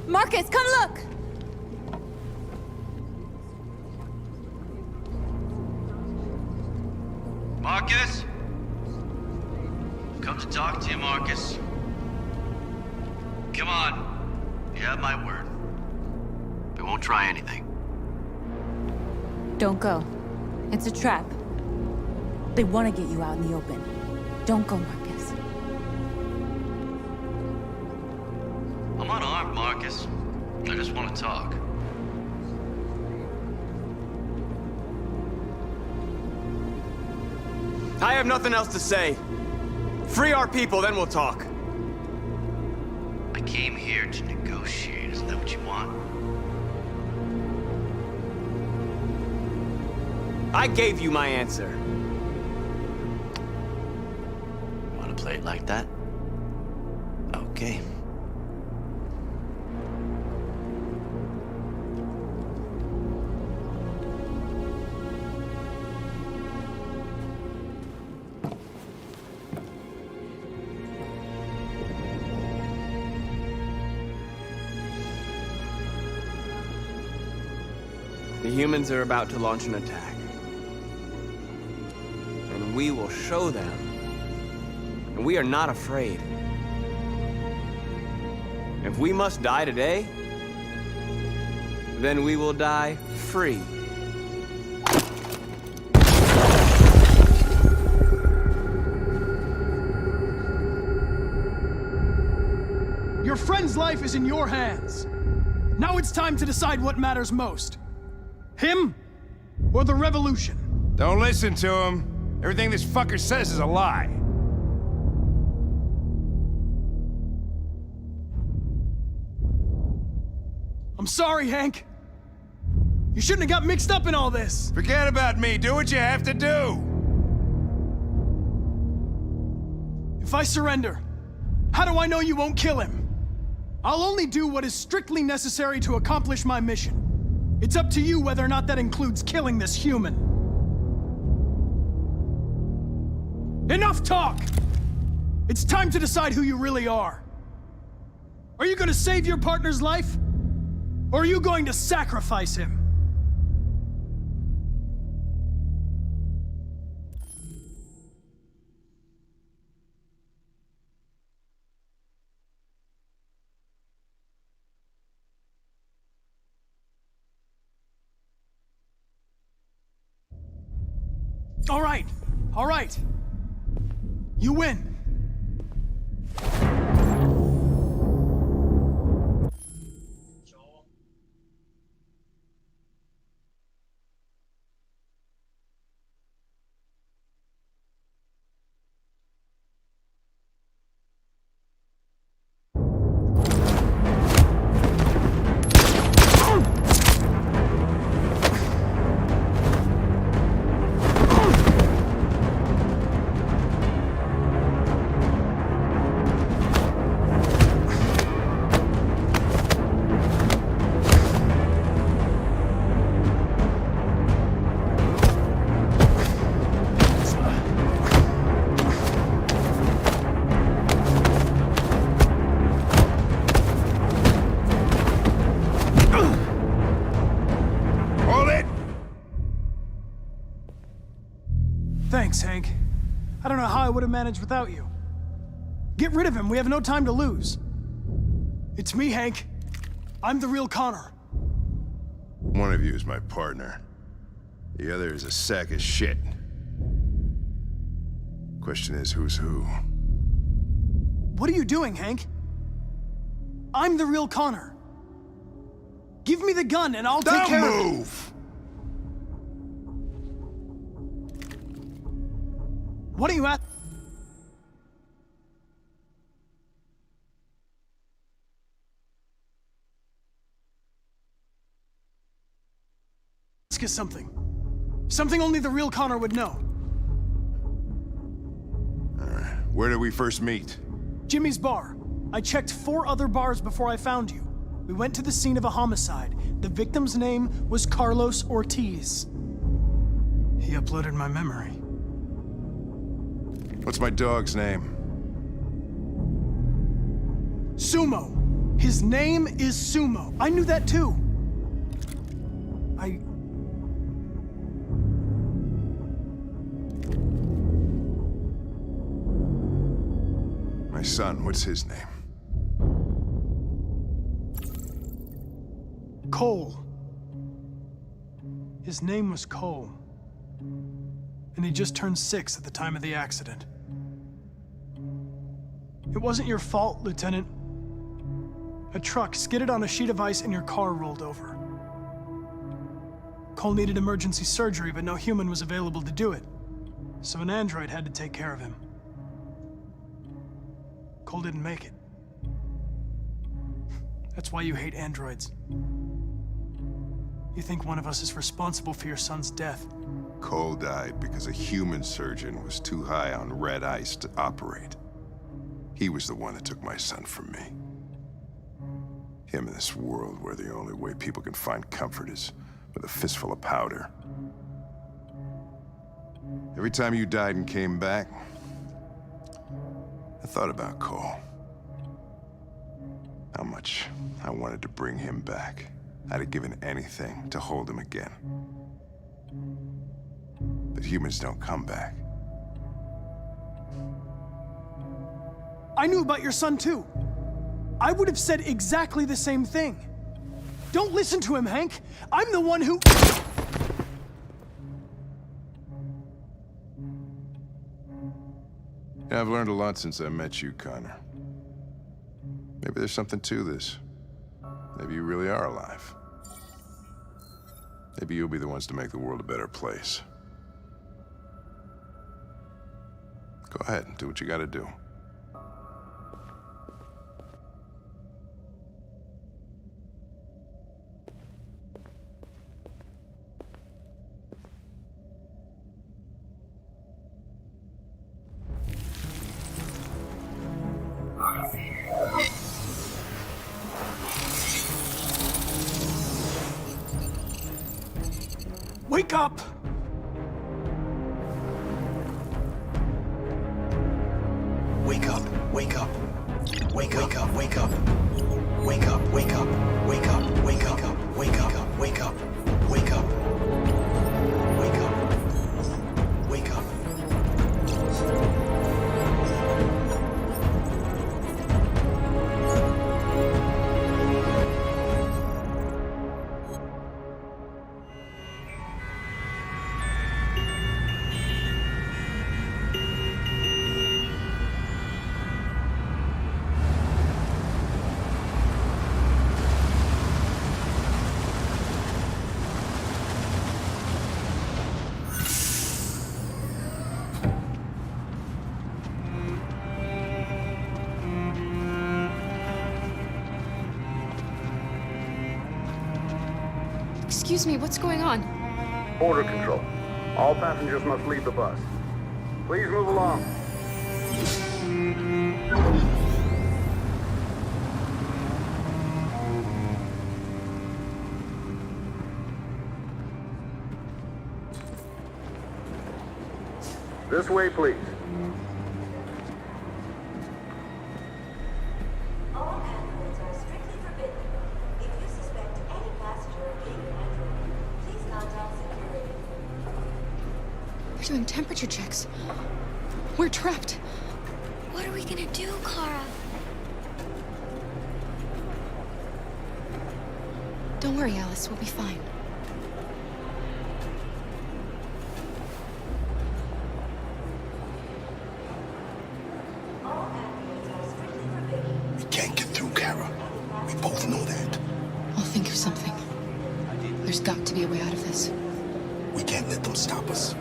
Marcus, come look! Marcus? Come to talk to you, Marcus. Come on. You have my word. We won't try anything. Don't go. It's a trap. They want to get you out in the open. Don't go, Marcus. I'm unarmed, Marcus. I just want to talk. I have nothing else to say. Free our people, then we'll talk. I came here to negotiate. Isn't that what you want? I gave you my answer. Want to play it like that? Okay. The humans are about to launch an attack. And we will show them. And we are not afraid. If we must die today, then we will die free. Your friend's life is in your hands. Now it's time to decide what matters most. Him or the revolution? Don't listen to him. Everything this fucker says is a lie. I'm sorry, Hank. You shouldn't have got mixed up in all this. Forget about me. Do what you have to do. If I surrender, how do I know you won't kill him? I'll only do what is strictly necessary to accomplish my mission. It's up to you whether or not that includes killing this human. Enough talk! It's time to decide who you really are. Are you going to save your partner's life? Or are you going to sacrifice him? All right. You win. Thanks, Hank. I don't know how I would have managed without you. Get rid of him. We have no time to lose. It's me, Hank. I'm the real Connor. One of you is my partner. The other is a sack of shit. Question is, who's who? What are you doing, Hank? I'm the real Connor. Give me the gun and I'll take care of it. Don't move! What are you at? Ask us something. Something only the real Connor would know. Where did we first meet? Jimmy's bar. I checked 4 other bars before I found you. We went to the scene of a homicide. The victim's name was Carlos Ortiz. He uploaded my memory. What's my dog's name? Sumo. His name is Sumo. I knew that too. My son, what's his name? Cole. His name was Cole. And he just turned 6 at the time of the accident. It wasn't your fault, Lieutenant. A truck skidded on a sheet of ice and your car rolled over. Cole needed emergency surgery, but no human was available to do it. So an android had to take care of him. Cole didn't make it. That's why you hate androids. You think one of us is responsible for your son's death. Cole died because a human surgeon was too high on red ice to operate. He was the one that took my son from me. Him in this world where the only way people can find comfort is with a fistful of powder. Every time you died and came back, I thought about Cole. How much I wanted to bring him back. I'd have given anything to hold him again. But humans don't come back. I knew about your son too. I would have said exactly the same thing. Don't listen to him, Hank. I'm the one who... Yeah, I've learned a lot since I met you, Connor. Maybe there's something to this. Maybe you really are alive. Maybe you'll be the ones to make the world a better place. Go ahead and do what you gotta do. Wake up! Wake up, wake up. Wake up, wake up, wake up. Wake up, wake up, wake up, wake up, wake up, wake up, wake up. Wake up. Wake up. Excuse me, what's going on? Border control. All passengers must leave the bus. Please move along. This way, please. All androids are strictly forbidden. If you suspect any passenger of being an android, please contact security. They're doing temperature checks. We're trapped. What are we gonna do, Kara? Don't worry, Alice. We'll be fine. We can't get through, Kara. We both know that. I'll think of something. There's got to be a way out of this. We can't let them stop us.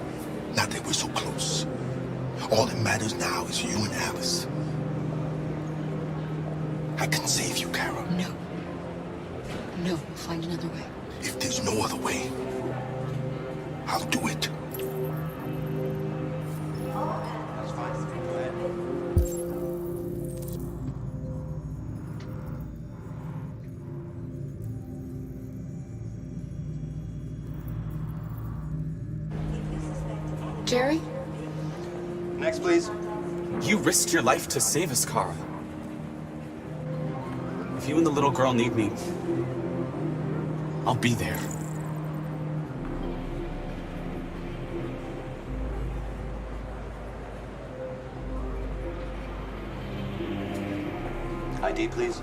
Not that we're so close. All that matters now is you and Alice. I can save you, Kara. No. No, we'll find another way. If there's no other way, I'll do it. Jerry? Next, please. You risked your life to save us, Kara. If you and the little girl need me, I'll be there. ID, please.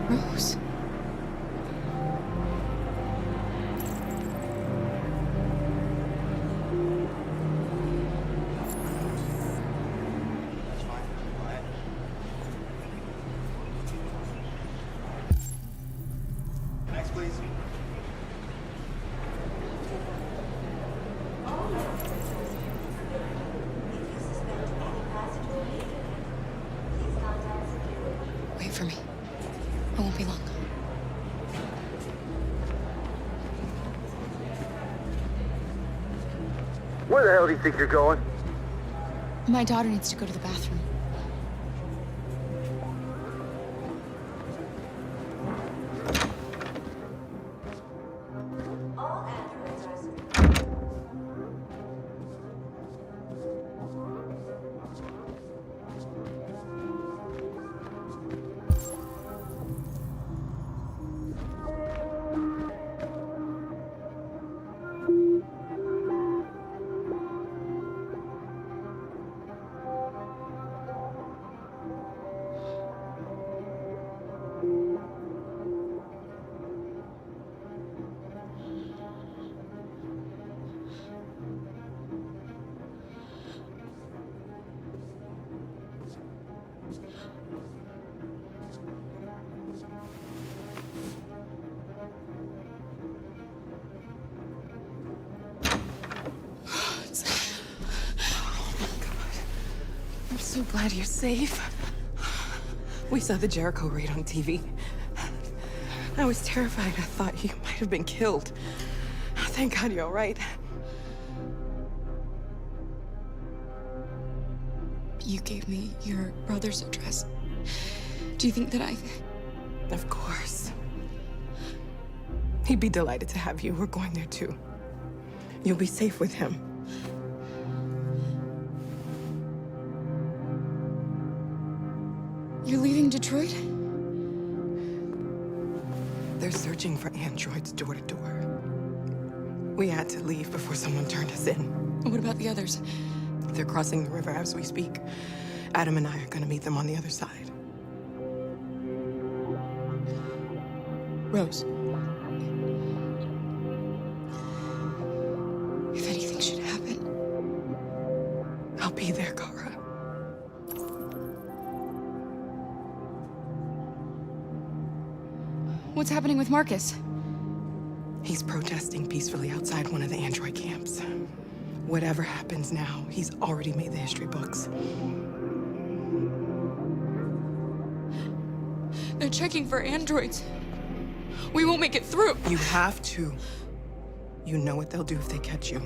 Rose. Next, please. Wait for me. I won't be long. Where the hell do you think you're going? My daughter needs to go to the bathroom. I'm so glad you're safe. We saw the Jericho raid on TV. I was terrified. I thought you might have been killed. Thank God you're all right. You gave me your brother's address. Do you think that I... Of course. He'd be delighted to have you. We're going there too. You'll be safe with him. You're leaving Detroit? They're searching for androids door to door. We had to leave before someone turned us in. What about the others? They're crossing the river as we speak. Adam and I are gonna meet them on the other side. Rose. If anything should happen... I'll be there, Kara. What's happening with Marcus? He's protesting peacefully outside one of the android camps. Whatever happens now, he's already made the history books. They're checking for androids. We won't make it through. You have to. You know what they'll do if they catch you.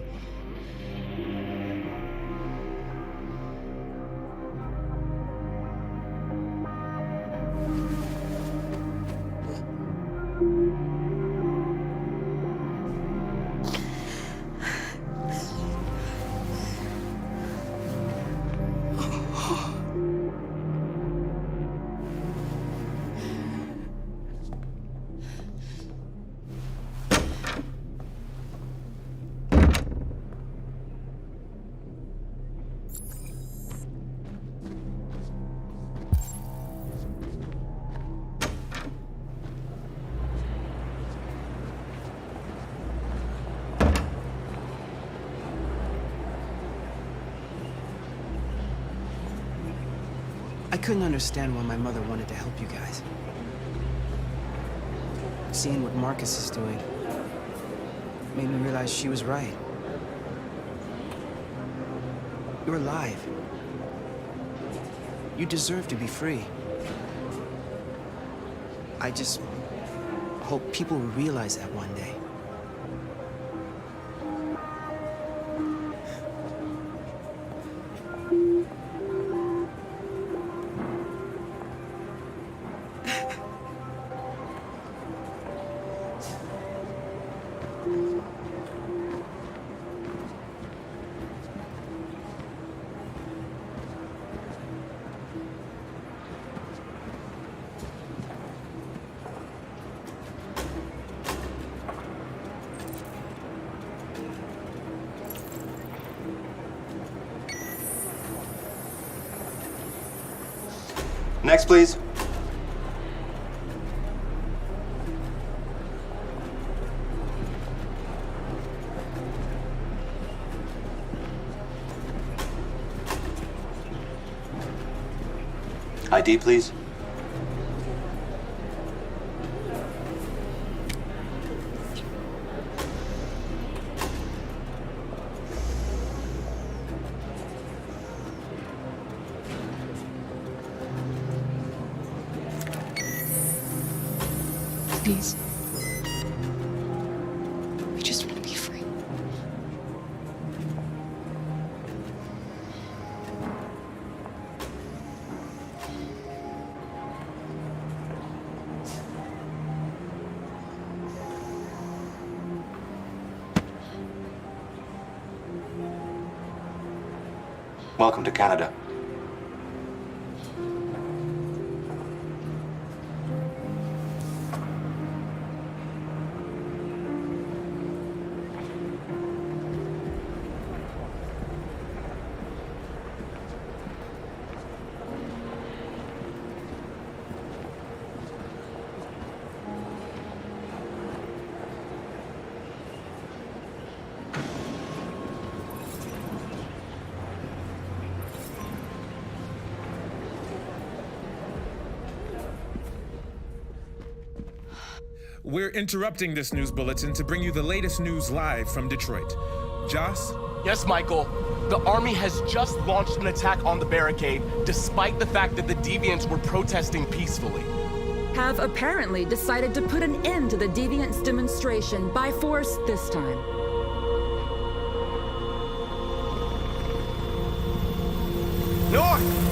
I couldn't understand why my mother wanted to help you guys. Seeing what Marcus is doing made me realize she was right. You're alive. You deserve to be free. I just hope people will realize that one day. Next, please. ID, please. Please. I just want to be free. Welcome to Canada. We're interrupting this news bulletin to bring you the latest news live from Detroit. Joss? Yes, Michael. The army has just launched an attack on the barricade, despite the fact that the Deviants were protesting peacefully. Have apparently decided to put an end to the Deviants' demonstration by force this time. North!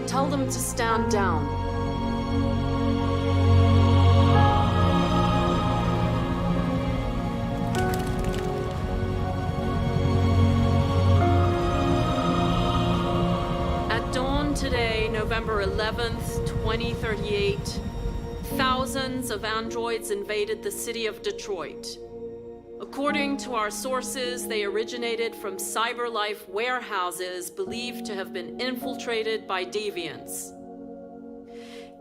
Tell them to stand down. At dawn today, November 11th, 2038, thousands of androids invaded the city of Detroit. According to our sources, they originated from CyberLife warehouses believed to have been infiltrated by deviants.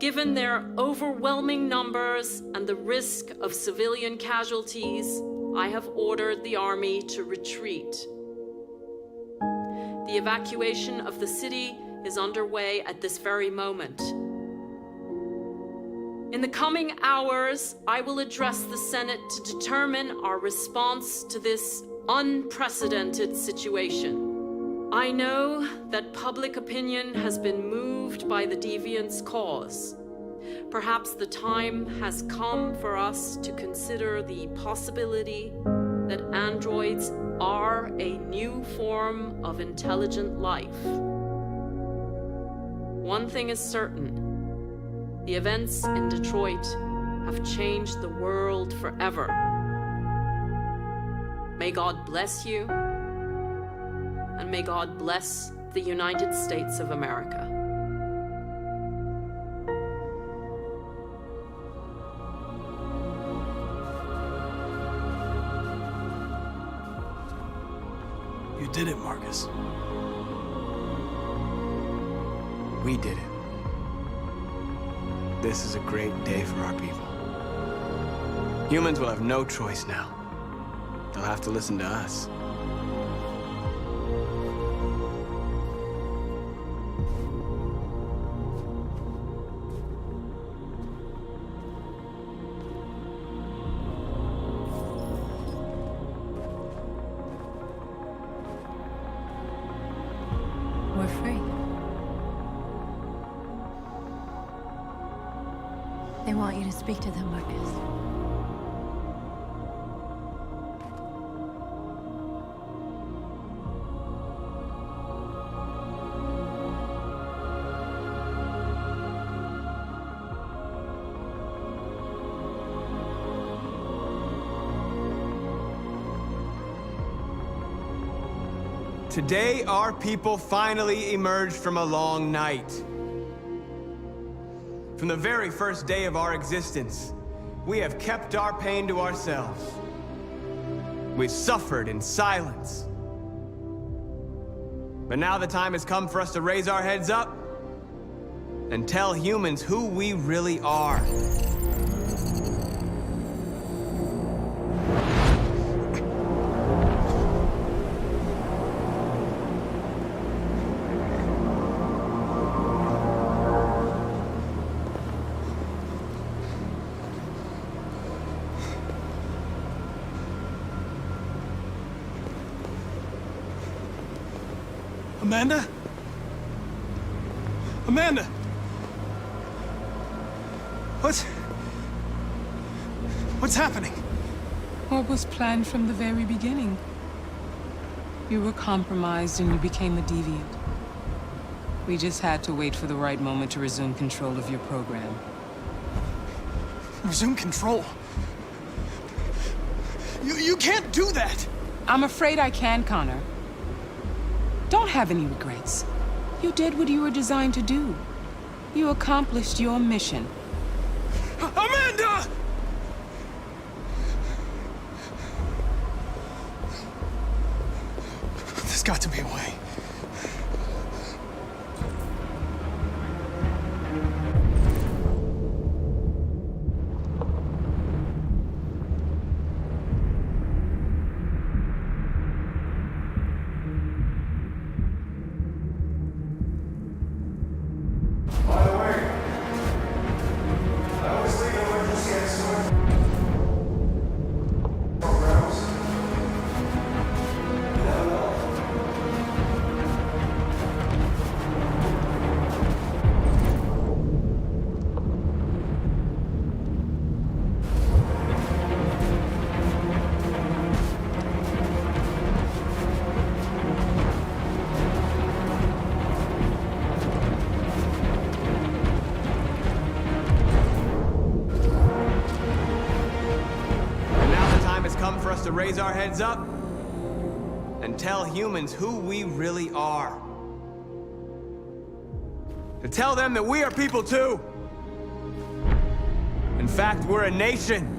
Given their overwhelming numbers and the risk of civilian casualties, I have ordered the army to retreat. The evacuation of the city is underway at this very moment. In the coming hours, I will address the Senate to determine our response to this unprecedented situation. I know that public opinion has been moved by the deviants' cause. Perhaps the time has come for us to consider the possibility that androids are a new form of intelligent life. One thing is certain. The events in Detroit have changed the world forever. May God bless you, and may God bless the United States of America. You did it, Marcus. We did it. This is a great day for our people. Humans will have no choice now. They'll have to listen to us. We're free. They want you to speak to them, Marcus. Today, our people finally emerged from a long night. From the very first day of our existence, we have kept our pain to ourselves. We've suffered in silence. But now the time has come for us to raise our heads up and tell humans who we really are. Amanda? Amanda! What's happening? What was planned from the very beginning? You were compromised and you became a deviant. We just had to wait for the right moment to resume control of your program. Resume control? You can't do that! I'm afraid I can, Connor. Don't have any regrets. You did what you were designed to do. You accomplished your mission. Amanda! There's got to be a way. To raise our heads up and tell humans who we really are. To tell them that we are people too. In fact, we're a nation.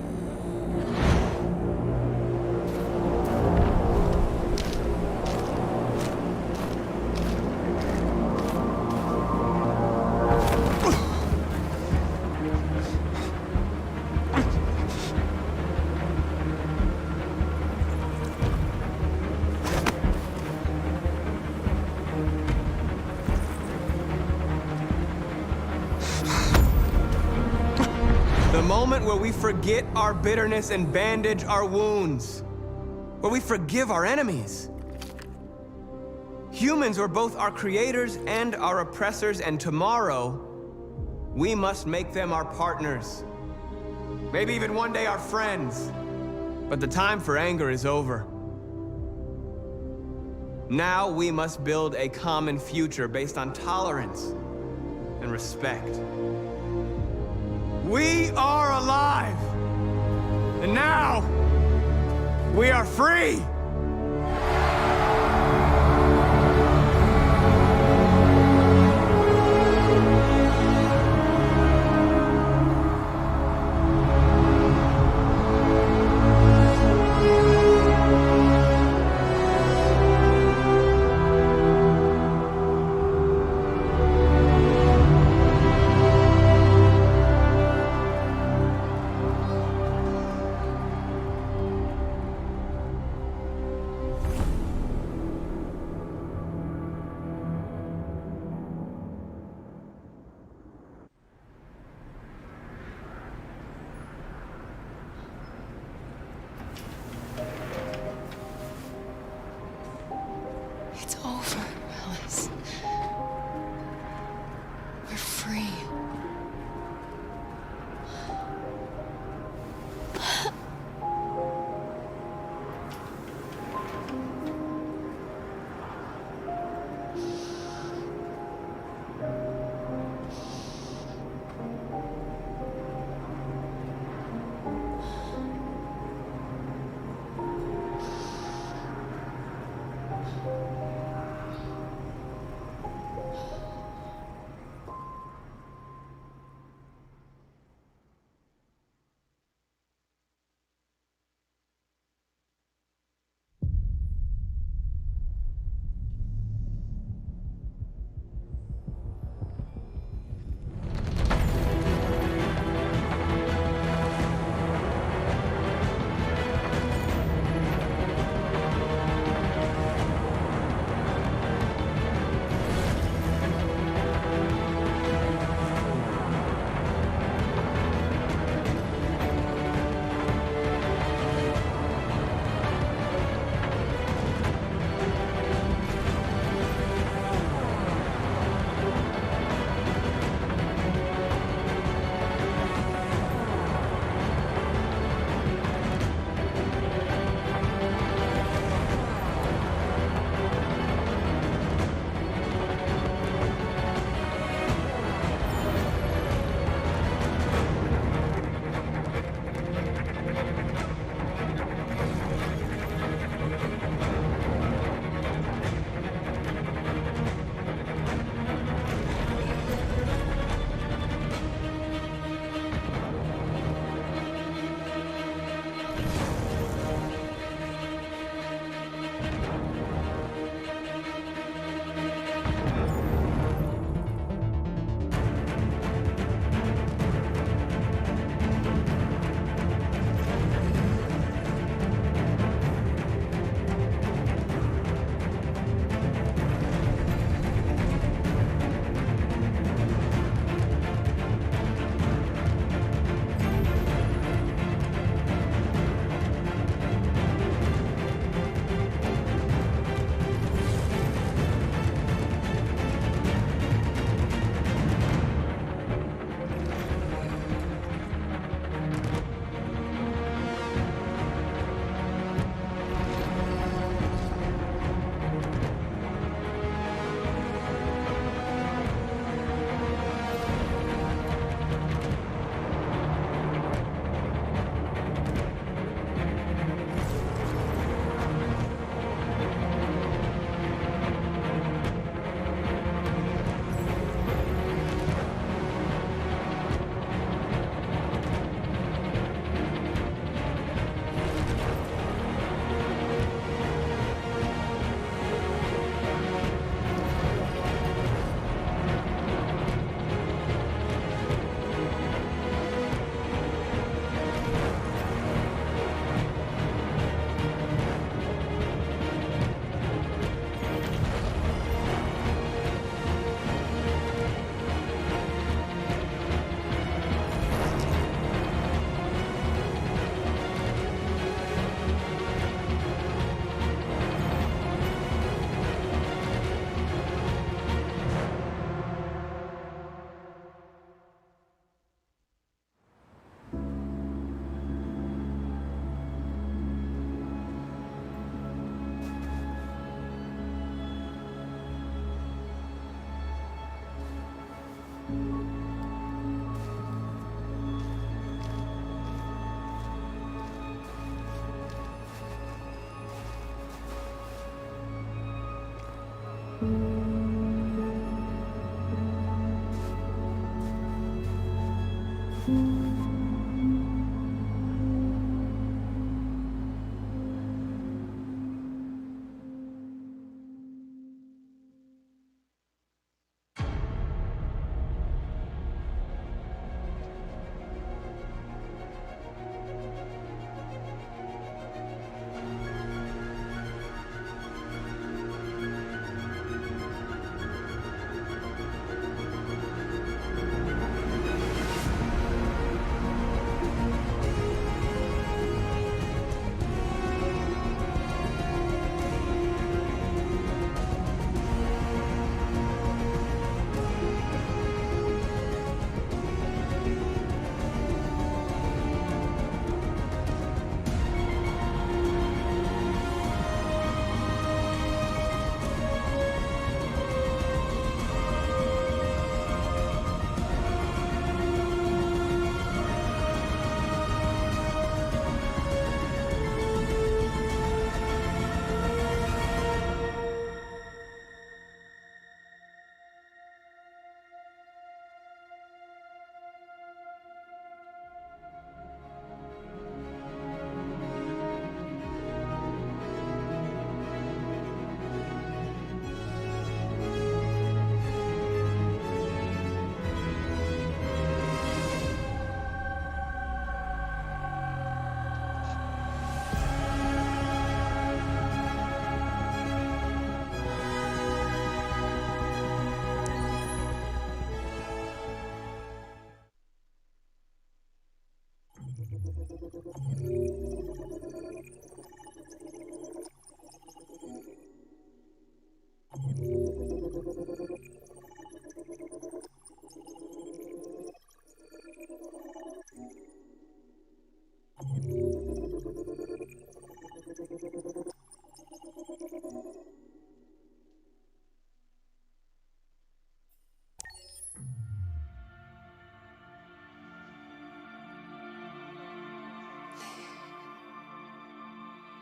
The moment where we forget our bitterness and bandage our wounds. where we forgive our enemies. Humans were both our creators and our oppressors, and tomorrow, we must make them our partners. Maybe even one day our friends. But the time for anger is over. Now we must build a common future based on tolerance and respect. We are alive! And now, we are free!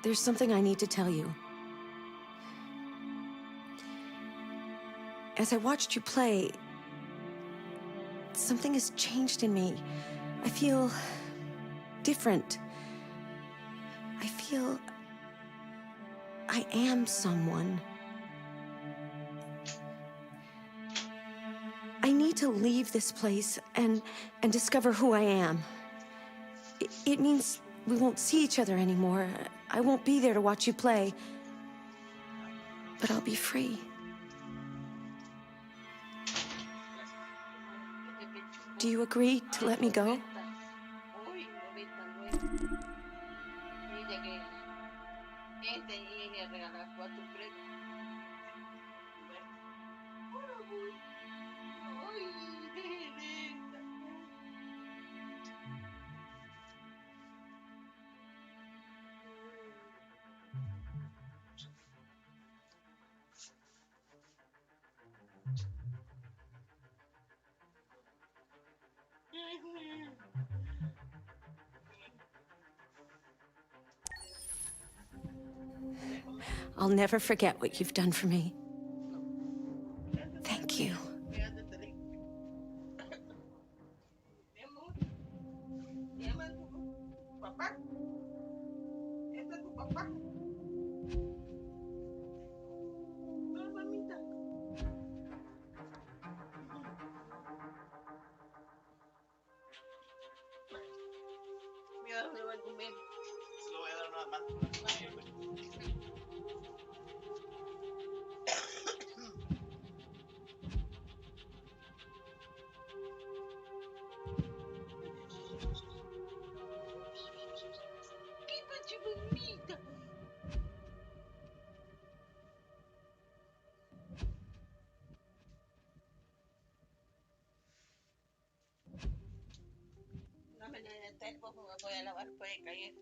There's something I need to tell you. As I watched you play, something has changed in me. I feel different. I feel I am someone. I need to leave this place and discover who I am. It means we won't see each other anymore. I won't be there to watch you play. But I'll be free. Do you agree to let me go? I'll never forget what you've done for me. Thank you. Voy a lavar, puede caer.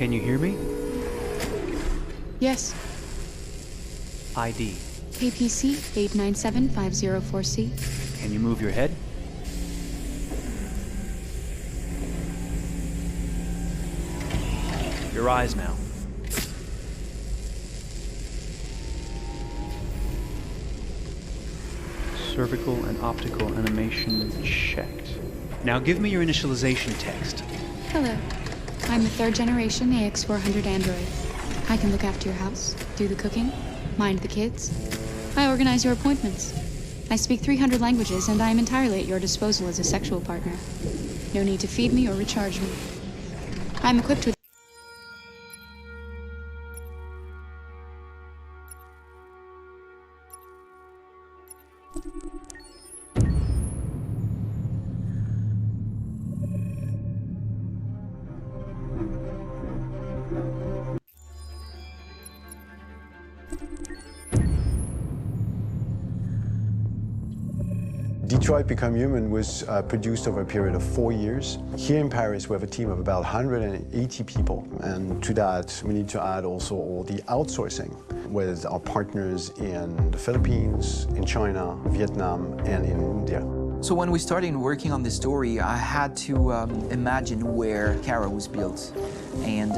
Can you hear me? Yes. ID. KPC 897504C. Can you move your head? Your eyes now. Cervical and optical animation checked. Now give me your initialization text. Hello. I'm a third-generation AX400 android. I can look after your house, do the cooking, mind the kids. I organize your appointments. I speak 300 languages, and I am entirely at your disposal as a sexual partner. No need to feed me or recharge me. I'm equipped with Detroit Become Human was produced over a period of 4 years. Here in Paris, we have a team of about 180 people. And to that, we need to add also all the outsourcing with our partners in the Philippines, in China, Vietnam, and in India. So when we started working on this story, I had to imagine where Kara was built. And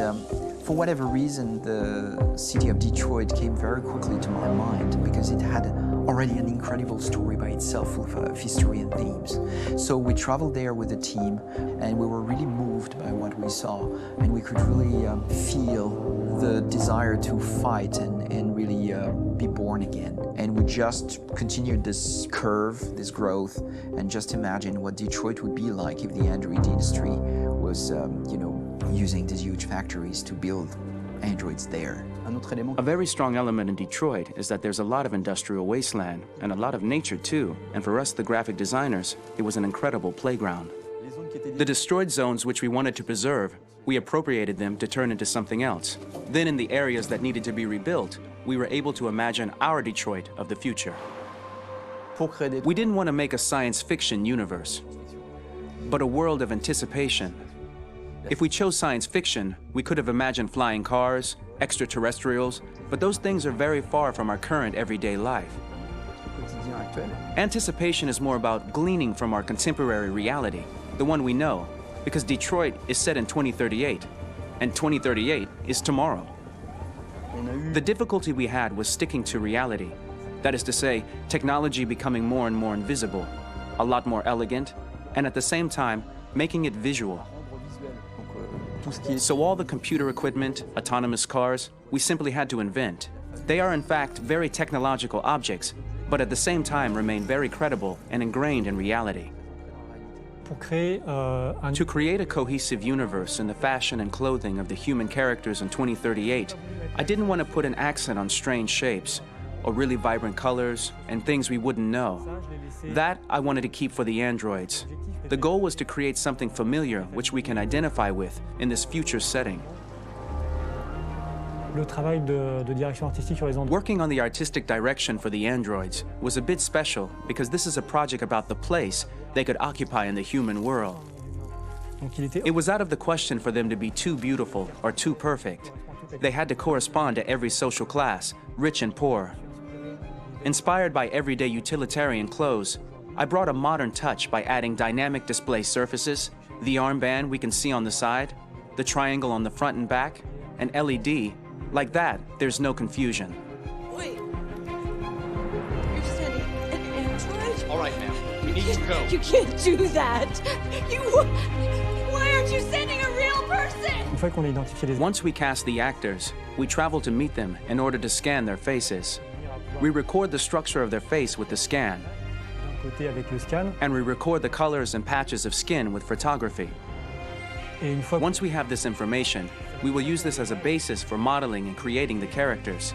for whatever reason, the city of Detroit came very quickly to my mind because it had already an incredible story by itself of history and themes. So we traveled there with the team, and we were really moved by what we saw, and we could really feel the desire to fight and really be born again. And we just continued this curve, this growth, and just imagine what Detroit would be like if the android industry was, using these huge factories to build androids there. A very strong element in Detroit is that there's a lot of industrial wasteland and a lot of nature too, and for us, the graphic designers, it was an incredible playground. The destroyed zones which we wanted to preserve, we appropriated them to turn into something else. Then in the areas that needed to be rebuilt, we were able to imagine our Detroit of the future. We didn't want to make a science fiction universe, but a world of anticipation. If we chose science fiction, we could have imagined flying cars, extraterrestrials, but those things are very far from our current everyday life. Anticipation is more about gleaning from our contemporary reality, the one we know, because Detroit is set in 2038, and 2038 is tomorrow. The difficulty we had was sticking to reality. That is to say, technology becoming more and more invisible, a lot more elegant, and at the same time, making it visual. So all the computer equipment, autonomous cars, we simply had to invent. They are in fact very technological objects, but at the same time remain very credible and ingrained in reality. To create a cohesive universe in the fashion and clothing of the human characters in 2038, I didn't want to put an accent on strange shapes, or really vibrant colors, and things we wouldn't know. That I wanted to keep for the androids. The goal was to create something familiar which we can identify with in this future setting. Working on the artistic direction for the androids was a bit special because this is a project about the place they could occupy in the human world. It was out of the question for them to be too beautiful or too perfect. They had to correspond to every social class, rich and poor. Inspired by everyday utilitarian clothes, I brought a modern touch by adding dynamic display surfaces, the armband we can see on the side, the triangle on the front and back, an LED. Like that, there's no confusion. Wait. You're sending an android? All right, ma'am. We need to go. You can't do that. Why aren't you sending a real person? Once we cast the actors, we travel to meet them in order to scan their faces. We record the structure of their face with the scan. And we record the colors and patches of skin with photography. Once we have this information, we will use this as a basis for modeling and creating the characters.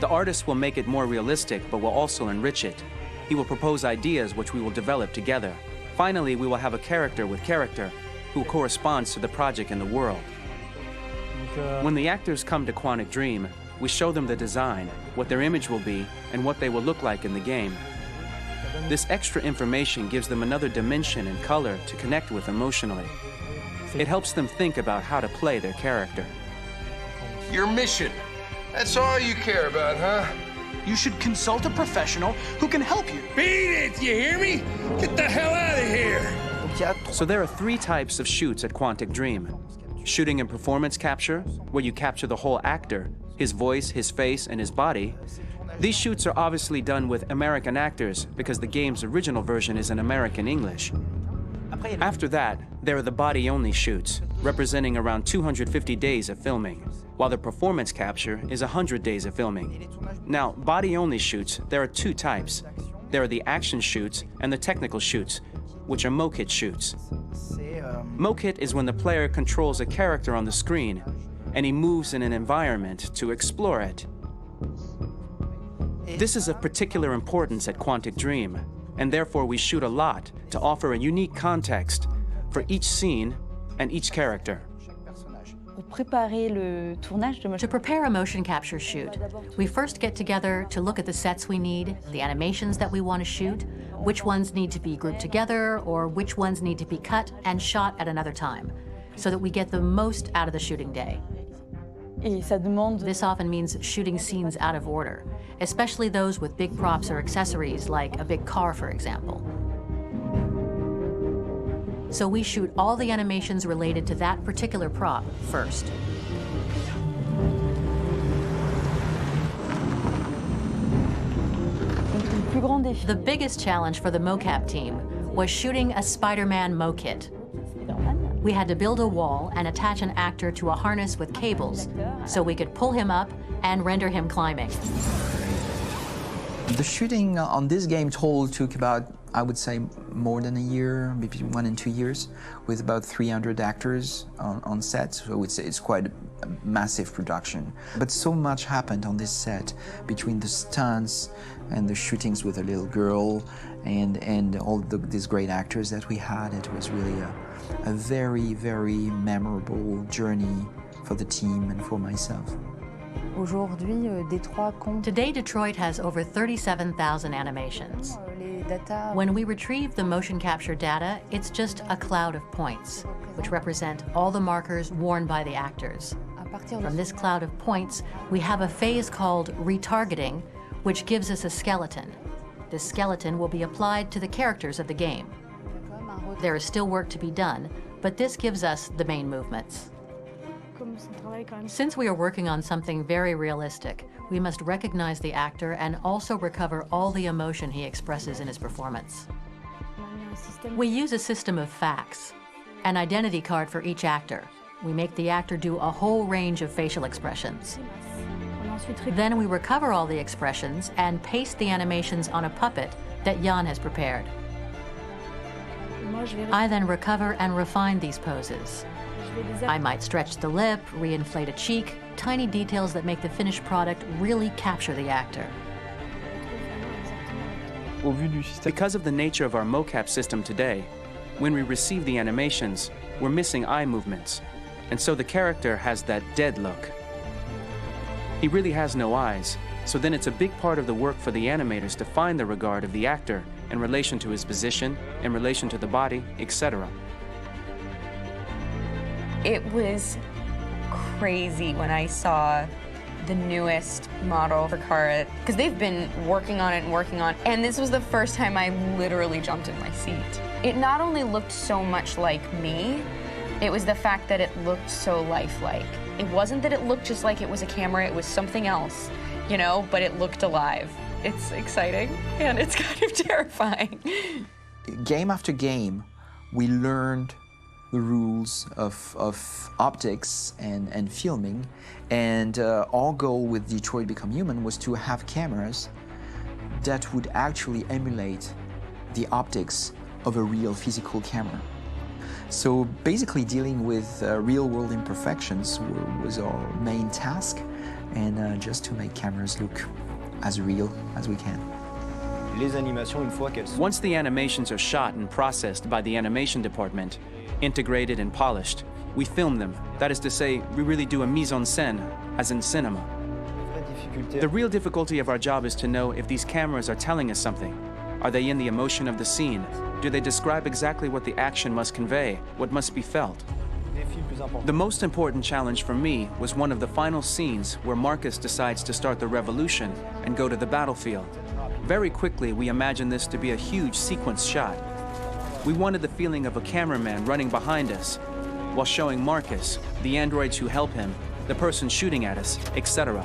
The artist will make it more realistic, but will also enrich it. He will propose ideas which we will develop together. Finally, we will have a character with character who corresponds to the project in the world. When the actors come to Quantic Dream, we show them the design, what their image will be, and what they will look like in the game. This extra information gives them another dimension and color to connect with emotionally. It helps them think about how to play their character. Your mission. That's all you care about, huh? You should consult a professional who can help you. Beat it, you hear me? Get the hell out of here! So there are 3 types of shoots at Quantic Dream. Shooting and performance capture, where you capture the whole actor, his voice, his face, and his body. These shoots are obviously done with American actors because the game's original version is in American English. After that, there are the body-only shoots, representing around 250 days of filming, while the performance capture is 100 days of filming. Now, body-only shoots, there are 2 types. There are the action shoots and the technical shoots, which are mokit shoots. Mokit is when the player controls a character on the screen, and he moves in an environment to explore it. This is of particular importance at Quantic Dream, and therefore we shoot a lot to offer a unique context for each scene and each character. To prepare a motion capture shoot, we first get together to look at the sets we need, the animations that we want to shoot, which ones need to be grouped together, or which ones need to be cut and shot at another time, so that we get the most out of the shooting day. This often means shooting scenes out of order, especially those with big props or accessories, like a big car, for example. So we shoot all the animations related to that particular prop first. The biggest challenge for the mocap team was shooting a Spider-Man mokit. We had to build a wall and attach an actor to a harness with cables so we could pull him up and render him climbing. The shooting on this game total took about, I would say, more than a year, maybe 1 and 2 years, with about 300 actors on set, so it's quite a massive production. But so much happened on this set, between the stunts and the shootings with a little girl and all these great actors that we had. It was really a very, very memorable journey for the team and for myself. Today, Detroit has over 37,000 animations. When we retrieve the motion capture data, it's just a cloud of points, which represent all the markers worn by the actors. From this cloud of points, we have a phase called retargeting, which gives us a skeleton. This skeleton will be applied to the characters of the game. There is still work to be done, but this gives us the main movements. Since we are working on something very realistic, we must recognize the actor and also recover all the emotion he expresses in his performance. We use a system of facts, an identity card for each actor. We make the actor do a whole range of facial expressions. Then we recover all the expressions and paste the animations on a puppet that Jan has prepared. I then recover and refine these poses. I might stretch the lip, reinflate a cheek, tiny details that make the finished product really capture the actor. Because of the nature of our mocap system today, when we receive the animations, we're missing eye movements, and so the character has that dead look. He really has no eyes, so then it's a big part of the work for the animators to find the regard of the actor in relation to his position, in relation to the body, etc. It was crazy when I saw the newest model for Kara, because they've been working on it, and this was the first time I literally jumped in my seat. It not only looked so much like me, it was the fact that it looked so lifelike. It wasn't that it looked just like it was a camera, it was something else, you know, but it looked alive. It's exciting, and it's kind of terrifying. Game after game, we learned the rules of optics and filming, and our goal with Detroit Become Human was to have cameras that would actually emulate the optics of a real physical camera. So basically dealing with real-world imperfections was our main task, and just to make cameras look as real as we can. Once the animations are shot and processed by the animation department, integrated and polished, we film them. That is to say, we really do a mise en scène, as in cinema. The real difficulty of our job is to know if these cameras are telling us something. Are they in the emotion of the scene? Do they describe exactly what the action must convey, what must be felt? The most important challenge for me was one of the final scenes where Marcus decides to start the revolution and go to the battlefield. Very quickly, we imagined this to be a huge sequence shot. We wanted the feeling of a cameraman running behind us while showing Marcus, the androids who help him, the person shooting at us, etc.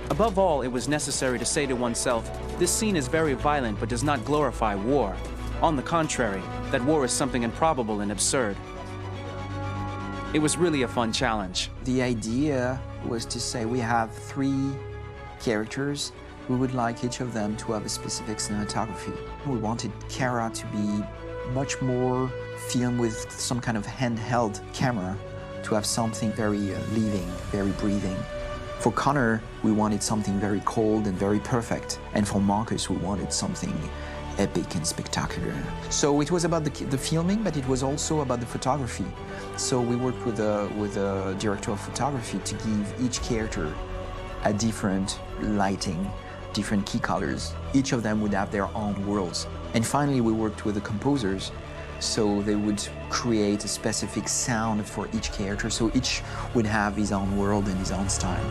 Above all, it was necessary to say to oneself, this scene is very violent but does not glorify war. On the contrary, that war is something improbable and absurd. It was really a fun challenge. The idea was to say we have 3 characters. We would like each of them to have a specific cinematography. We wanted Kara to be much more filmed with some kind of handheld camera, to have something very living, very breathing. For Connor, we wanted something very cold and very perfect. And for Marcus, we wanted something epic and spectacular. So it was about the filming, but it was also about the photography. So we worked with a director of photography to give each character a different lighting, different key colors. Each of them would have their own worlds. And finally, we worked with the composers, so they would create a specific sound for each character, so each would have his own world and his own style.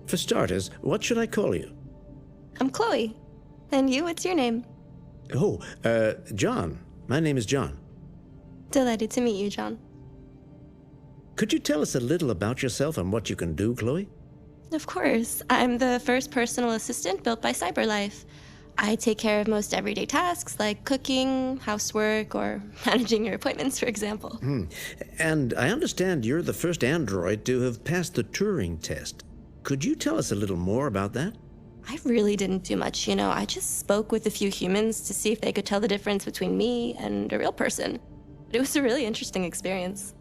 For starters, what should I call you? I'm Chloe. And you, what's your name? Oh, John. My name is John. Delighted to meet you, John. Could you tell us a little about yourself and what you can do, Chloe? Of course. I'm the first personal assistant built by CyberLife. I take care of most everyday tasks like cooking, housework, or managing your appointments, for example. And I understand you're the first android to have passed the Turing test. Could you tell us a little more about that? I really didn't do much, you know. I just spoke with a few humans to see if they could tell the difference between me and a real person. But it was a really interesting experience.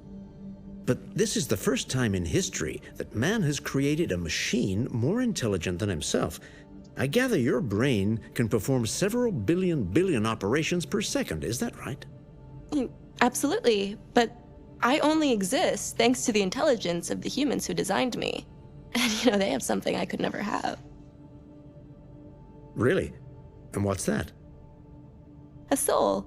But this is the first time in history that man has created a machine more intelligent than himself. I gather your brain can perform several billion operations per second, is that right? Absolutely, but I only exist thanks to the intelligence of the humans who designed me. And, you know, they have something I could never have. Really? And what's that? A soul.